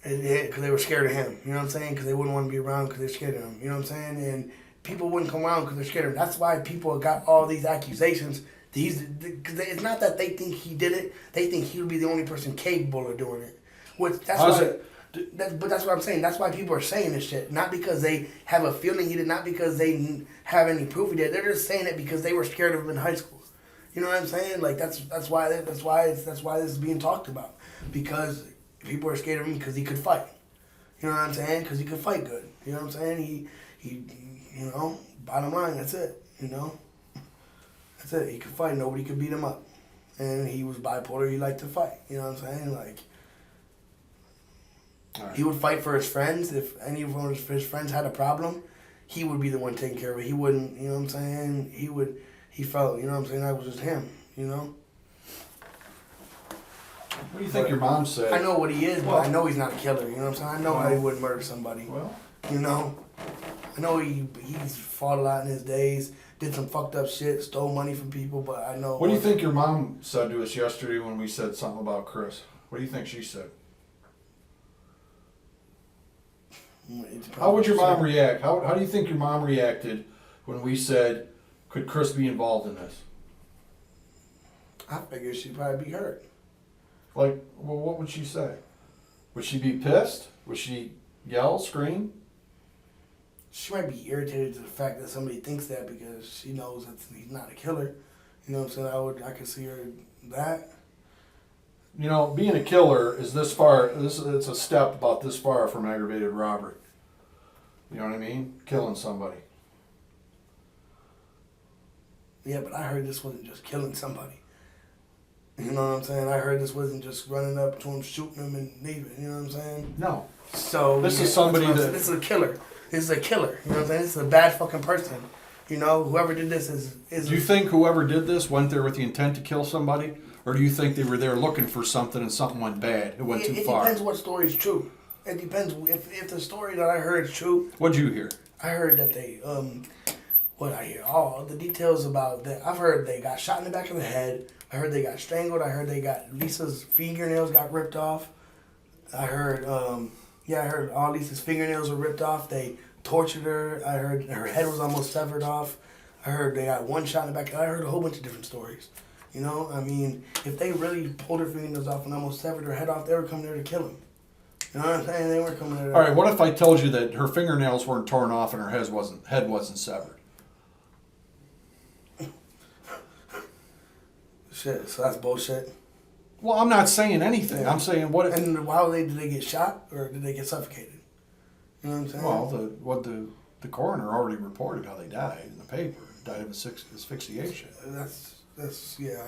because they were scared of him. You know what I'm saying? Because they wouldn't want to be around because they're scared of him. You know what I'm saying? And people wouldn't come around because they're scared of him. That's why people got all these accusations. Because it's not that they think he did it. They think he would be the only person capable of doing it. But that's what I'm saying. That's why people are saying this shit. Not because they have a feeling he did, not because they have any proof he did. They're just saying it because they were scared of him in high school. You know what I'm saying? Like that's why this is being talked about, because people are scared of him because he could fight. You know what I'm saying? Because he could fight good. You know what I'm saying? He bottom line, that's it. You know, that's it. He could fight. Nobody could beat him up, and he was bipolar. He liked to fight. You know what I'm saying? Like. Right. He would fight for his friends. If any of his friends had a problem, he would be the one taking care of it. He wouldn't, you know what I'm saying? He felt, you know what I'm saying? That was just him, you know? What do you think your mom said? I know what he is, but I know he's not a killer, you know what I'm saying? I know how he wouldn't murder somebody, Well, you know? I know he's fought a lot in his days, did some fucked up shit, stole money from people, but I know... what do you think your mom said to us yesterday when we said something about Chris? What do you think she said? How would your mom react? How do you think your mom reacted when we said, could Chris be involved in this? I figured she'd probably be hurt. Like, well, what would she say? Would she be pissed? Would she yell, scream? She might be irritated to the fact that somebody thinks that because she knows that he's not a killer. You know what I'm saying? I could see her that. Being a killer is this far. It's a step about this far from aggravated robbery. You know what I mean? Killing somebody. Yeah, but I heard this wasn't just killing somebody. You know what I'm saying? I heard this wasn't just running up to him, shooting him, and leaving. You know what I'm saying? No. So This is somebody that's what I'm that- saying. This is a killer. This is a killer. You know what I'm saying? This is a bad fucking person. You know, whoever did this is. Do you think whoever did this went there with the intent to kill somebody? Or do you think they were there looking for something and something went bad? It went too far. It depends what story is true. It depends if the story that I heard is true. What'd you hear? I heard that they what I hear all the details about that. I've heard they got shot in the back of the head. I heard they got strangled. I heard they got Lisa's fingernails got ripped off. I heard I heard all Lisa's fingernails were ripped off. They tortured her. I heard her head was almost severed off. I heard they got one shot in the back. I heard a whole bunch of different stories. You know, I mean, if they really pulled her fingernails off and almost severed her head off, they were coming there to kill him. You know what I'm saying? They weren't coming there. All right, what if I told you that her fingernails weren't torn off and her head wasn't severed? Shit, so that's bullshit. Well, I'm not saying anything. I'm saying what if... And did they get shot or did they get suffocated? You know what I'm saying? Well, the coroner already reported how they died in the paper. Died of asphyxiation. That's yeah.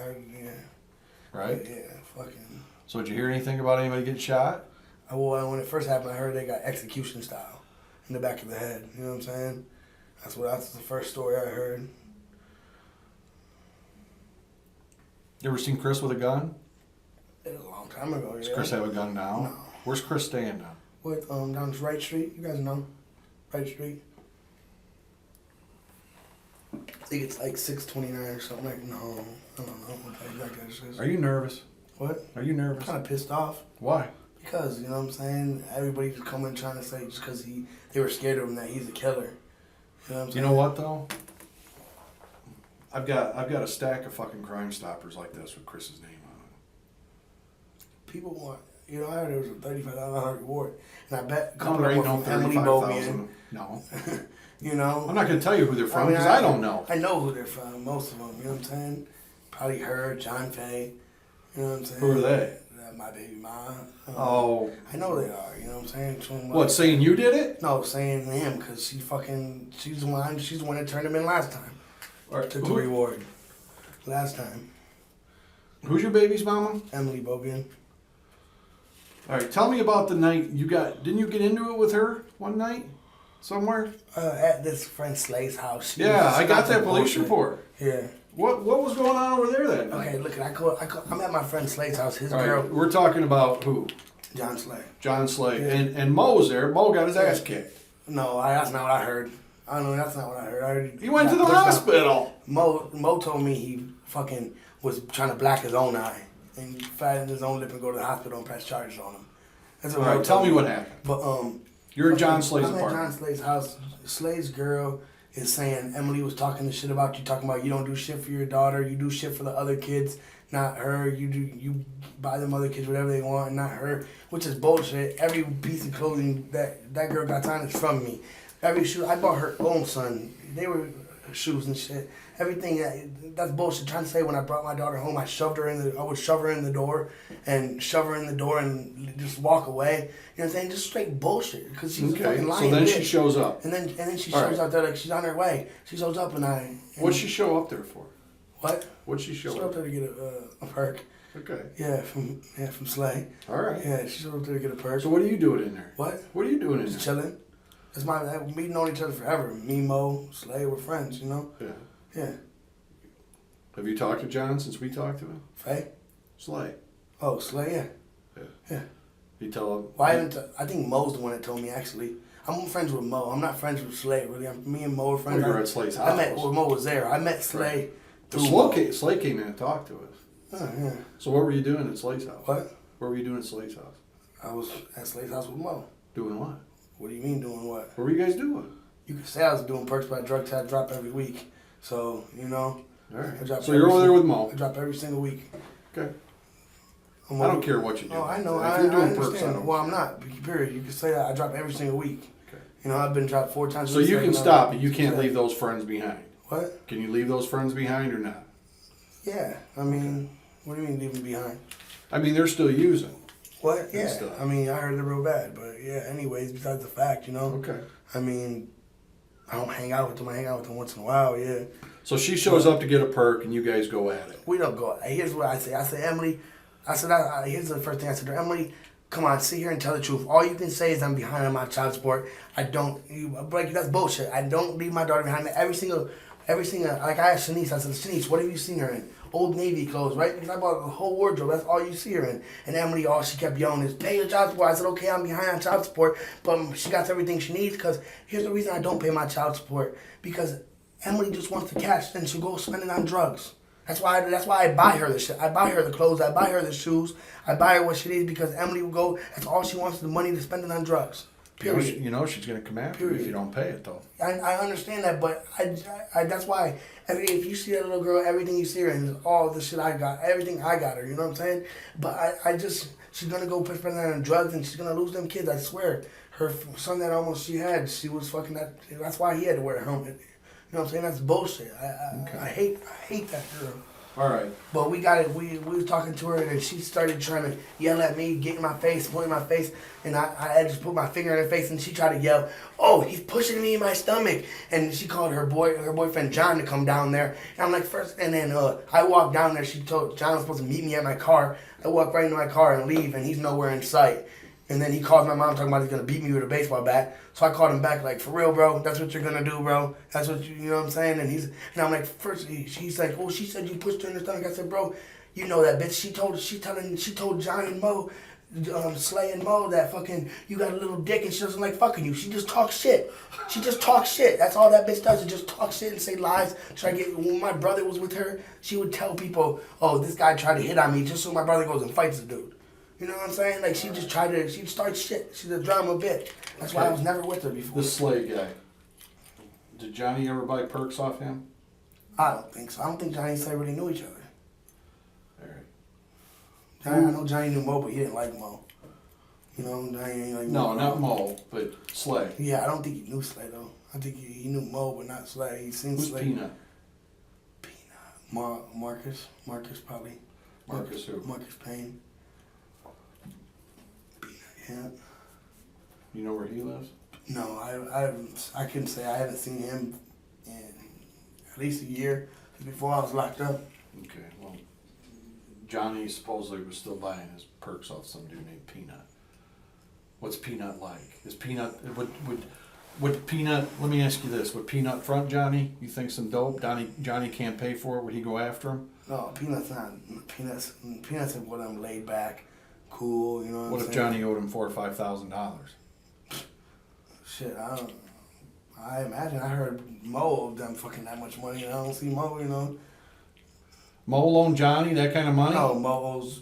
Right? Yeah, fucking. So did you hear anything about anybody getting shot? Well, when it first happened, I heard they got execution style in the back of the head. You know what I'm saying? That's the first story I heard. You ever seen Chris with a gun? It was a long time ago. Does Yeah. Chris have a gun now? No. Where's Chris staying now? What down Wright Street? You guys know Wright Street. I think it's like 629 or something. Like no, I don't know what the exact address is. Are you nervous? What? Are you nervous? Kind of pissed off Why? Because, you know what I'm saying? Everybody just coming trying to say just because they were scared of him that he's a killer. You know what I'm You saying? know what though? I've got a stack of fucking Crime Stoppers like this with Chris's name on it. People want, you know, I heard there was a $35,000 reward. And I bet a No, couple there of ain't them no from Emily Bobian. 35,000. No. You know? I'm not gonna tell you who they're from because I don't know. I know who they're from, most of them, you know what I'm saying? Probably her, John Fay, you know what I'm saying? Who are they? My baby mom. Oh. I know they are, you know what I'm saying? From, What, saying you did it? No, saying him, because she's the one that turned him in last time. Or, Took the reward. Last time. who's your baby's mama? Emily Bobian. All right, tell me about the night didn't you get into it with her one night? Somewhere? At this friend Slay's house. She Yeah, was I got some that police bullshit. report. Yeah. What was going on over there that night? Okay, look, I'm at my friend Slay's house. His All girl, right, we're talking about who? John Slay. John Slay. Yeah. And Mo was there. Mo got his ass kicked. No, that's not what I heard. I don't know, that's not what I heard. I heard He went to the pushed out. hospital. Mo told me he fucking was trying to black his own eye and fatten his own lip and go to the hospital and press charges on him. That's All what right, Mo tell told me what happened. But You're at John Slay's I'm at John apartment. Slay's house. Slay's girl is saying Emily was talking the shit about you, talking about you don't do shit for your daughter, you do shit for the other kids, not her. You buy them other kids whatever they want, not her, which is bullshit. Every piece of clothing that girl got on is from me. Every shoe I bought her own son. They were shoes and shit. Everything that's bullshit. Trying to say when I brought my daughter home, I would shove her in the door and just walk away. You know what I'm saying? Just straight bullshit. Because she's a Okay, fucking lying so then bitch. she shows up. And then she All shows right. out there like she's on her way. She shows up and What'd she show up there for? What? What'd she She show showed up up? there to get a perk. Okay. Yeah, from Slay. All right. Yeah, she showed up there to get a perk. So what are you doing in there? What? What are you doing in Just there? chilling. We've known each other forever. Me, Mo, Slay, we're friends, you know? Yeah. Yeah. Have you talked to John since we talked to him? Faye? Slay. Oh, Slay, yeah. Yeah. Yeah. You tell him. Well, I think Mo's the one that told me, actually. I'm friends with Mo. I'm not friends with Slay, really. Me and Mo are friends. Oh, you're at Slay's house. I met when Mo was there. I met Slay through Slay came in and talked to us. Oh, yeah. So what were you doing at Slay's house? What? What were you doing at Slay's house? I was at Slay's house with Mo. Doing what? What do you mean doing what? What were you guys doing? You could say I was doing perks, but I drop every week. So, you know. All right. I drop So you're every over there with Mo. I drop every single week. Okay. I I don't care what you do. Oh, I know. If I you're doing understand. perks, I don't Well, care. I'm not. Period. You could say that I drop every single week. Okay. You know, I've been dropped 4 times. a So week, you like can another- stop, but you can't leave those friends behind. What? Can you leave those friends behind or not? Yeah. I mean, what do you mean leaving behind? I mean, they're still using. What? Yeah. stuff. I mean, I heard it real bad, but yeah. Anyways, besides the fact, you know. Okay. I mean, I don't hang out with them. I hang out with them once in a while. Yeah. So she shows up to get a perk, and you guys go at it. We don't go. Here's what I say. I say, Emily. Here's the first thing I said to her. Emily, come on, sit here and tell the truth. All you can say is I'm behind on my child support. That's bullshit. I don't leave my daughter behind. Every single, like I asked Shanice, I said, Shanice, what have you seen her in? Old Navy clothes, right? Because I bought a whole wardrobe. That's all you see her in. And Emily, all she kept yelling is, pay your child support. I said, okay, I'm behind on child support, but she got everything she needs. Because here's the reason I don't pay my child support. Because Emily just wants the cash, then she'll go spend it on drugs. That's why I buy her the shit. I buy her the clothes. I buy her the shoes. I buy her what she needs because Emily will go. That's all she wants is the money to spend it on drugs. Period. You know she's gonna come after you if Period. you don't pay it, though. I understand that, but I that's why if you see that little girl, everything you see her in is all the shit I got. Everything I got her. You know what I'm saying? But she's gonna go spend that on drugs and she's gonna lose them kids. I swear. Her son that almost she was fucking that. That's why he had to wear a helmet. You know what I'm saying? That's bullshit. I hate that girl. All right. But we got it. We was talking to her and she started trying to yell at me, get in my face, point in my face, and I just put my finger in her face and she tried to yell, "Oh, he's pushing me in my stomach!" And she called her boyfriend John to come down there. And I'm like, and then I walked down there. She told John was supposed to meet me at my car. I walk right into my car and leave, and he's nowhere in sight. And then he calls my mom talking about he's gonna beat me with a baseball bat. So I called him back like, for real, bro, that's what you're gonna do, bro. That's what you know what I'm saying? And I'm like, first he's like, oh, she said you pushed her in the stomach. I said, bro, you know that bitch. She told John and Mo, Slay and Mo that fucking you got a little dick and she doesn't like fucking you. She just talks shit. She just talks shit. That's all that bitch does is just talk shit and say lies. When my brother was with her, she would tell people, oh, this guy tried to hit on me just so my brother goes and fights the dude. You know what I'm saying? Like, she just tried to, she starts shit. She's a drama bitch. That's why I Okay. was never with her before. This Slade guy. Did Johnny ever buy perks off him? I don't think so. I don't think Johnny and Slade really knew each other. Alright. Johnny, I know Johnny knew Mo, but he didn't like Mo. You know, Johnny ain't like No, Mo. not Mo, but Slade. Yeah, I don't think he knew Slade, though. I think he knew Mo, but not Slade. He seen Who's Slade. Peanut? Marcus probably. Marcus who? Marcus Payne. Yeah. You know where he lives? No, I couldn't say I haven't seen him in at least a year before I was locked up. Okay, well, Johnny supposedly was still buying his perks off some dude named Peanut. What's Peanut like? Is Peanut, would Peanut, let me ask you this, would Peanut front Johnny? You think some dope? Johnny can't pay for it, would he go after him? No, Peanut's not. Peanut's one of them laid back, cool, you know what What I'm if saying? Johnny owed him $4,000 or $5,000? Shit, I imagine I heard Mo of them fucking that much money, and I don't see Mo, you know. Mo loaned Johnny that kind of money? No, Mo owes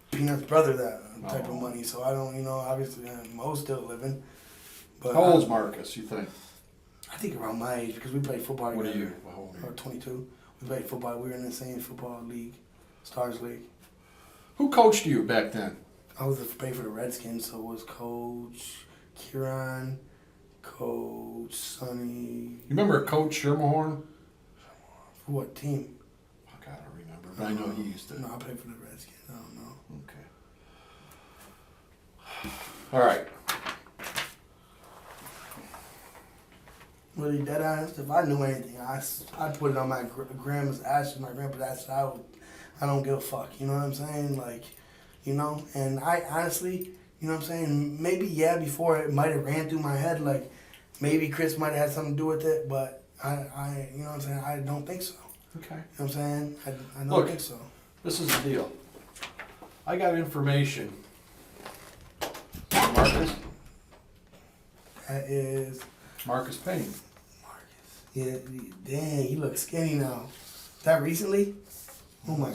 Peanut's brother that type Oh. of money, so I don't, you know, obviously Mo's still living. But How old's Marcus, you think? I think around my age, because we played football What are together. you? How old are Or you? 22. We played football. We were in the same football league, Stars League. Who coached you back then? I was played for the Redskins, so it was Coach Kieran, Coach Sonny. You remember Coach Schermerhorn? For what team? Fuck, I don't remember, but I know he used to. No, I played for the Redskins. I don't know. Okay. All right. Really dead honest, if I knew anything, I'd put it on my grandma's ashes, my grandpa's ashes. I don't give a fuck. You know what I'm saying? Like, you know. And I honestly, you know what I'm saying? Maybe before it might have ran through my head, like maybe Chris might have had something to do with it, but I you know what I'm saying? I don't think so. Okay. You know what I'm saying? I don't Look. think so. This is the deal. I got information. Marcus? That is Marcus Payne. Marcus. Yeah, dang, he looks skinny now. That recently? Oh my!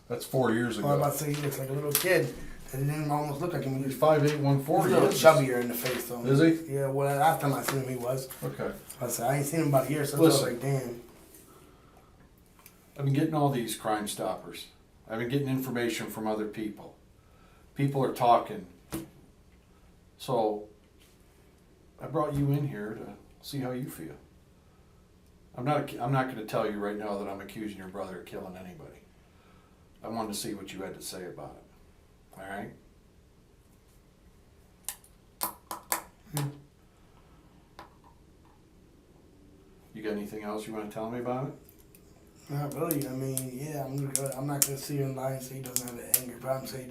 That's 4 years I was about ago. to say he looks like a little kid. And it didn't almost look like him. He's He's 5'8", a 140. little Is chubbier in the face though. Is he? Yeah. Well, last time I seen him, he was. Okay. I ain't seen him about a year, so I was Listen. like, damn. I've been getting all these Crime Stoppers. I've been getting information from other people. People are talking. So I brought you in here to see how you feel. I'm not going to tell you right now that I'm accusing your brother of killing anybody. I wanted to see what you had to say about it. All right? You got anything else you want to tell me about it? Not really. I mean, yeah, I'm not gonna sit here and lie and say he doesn't have an anger problem. Say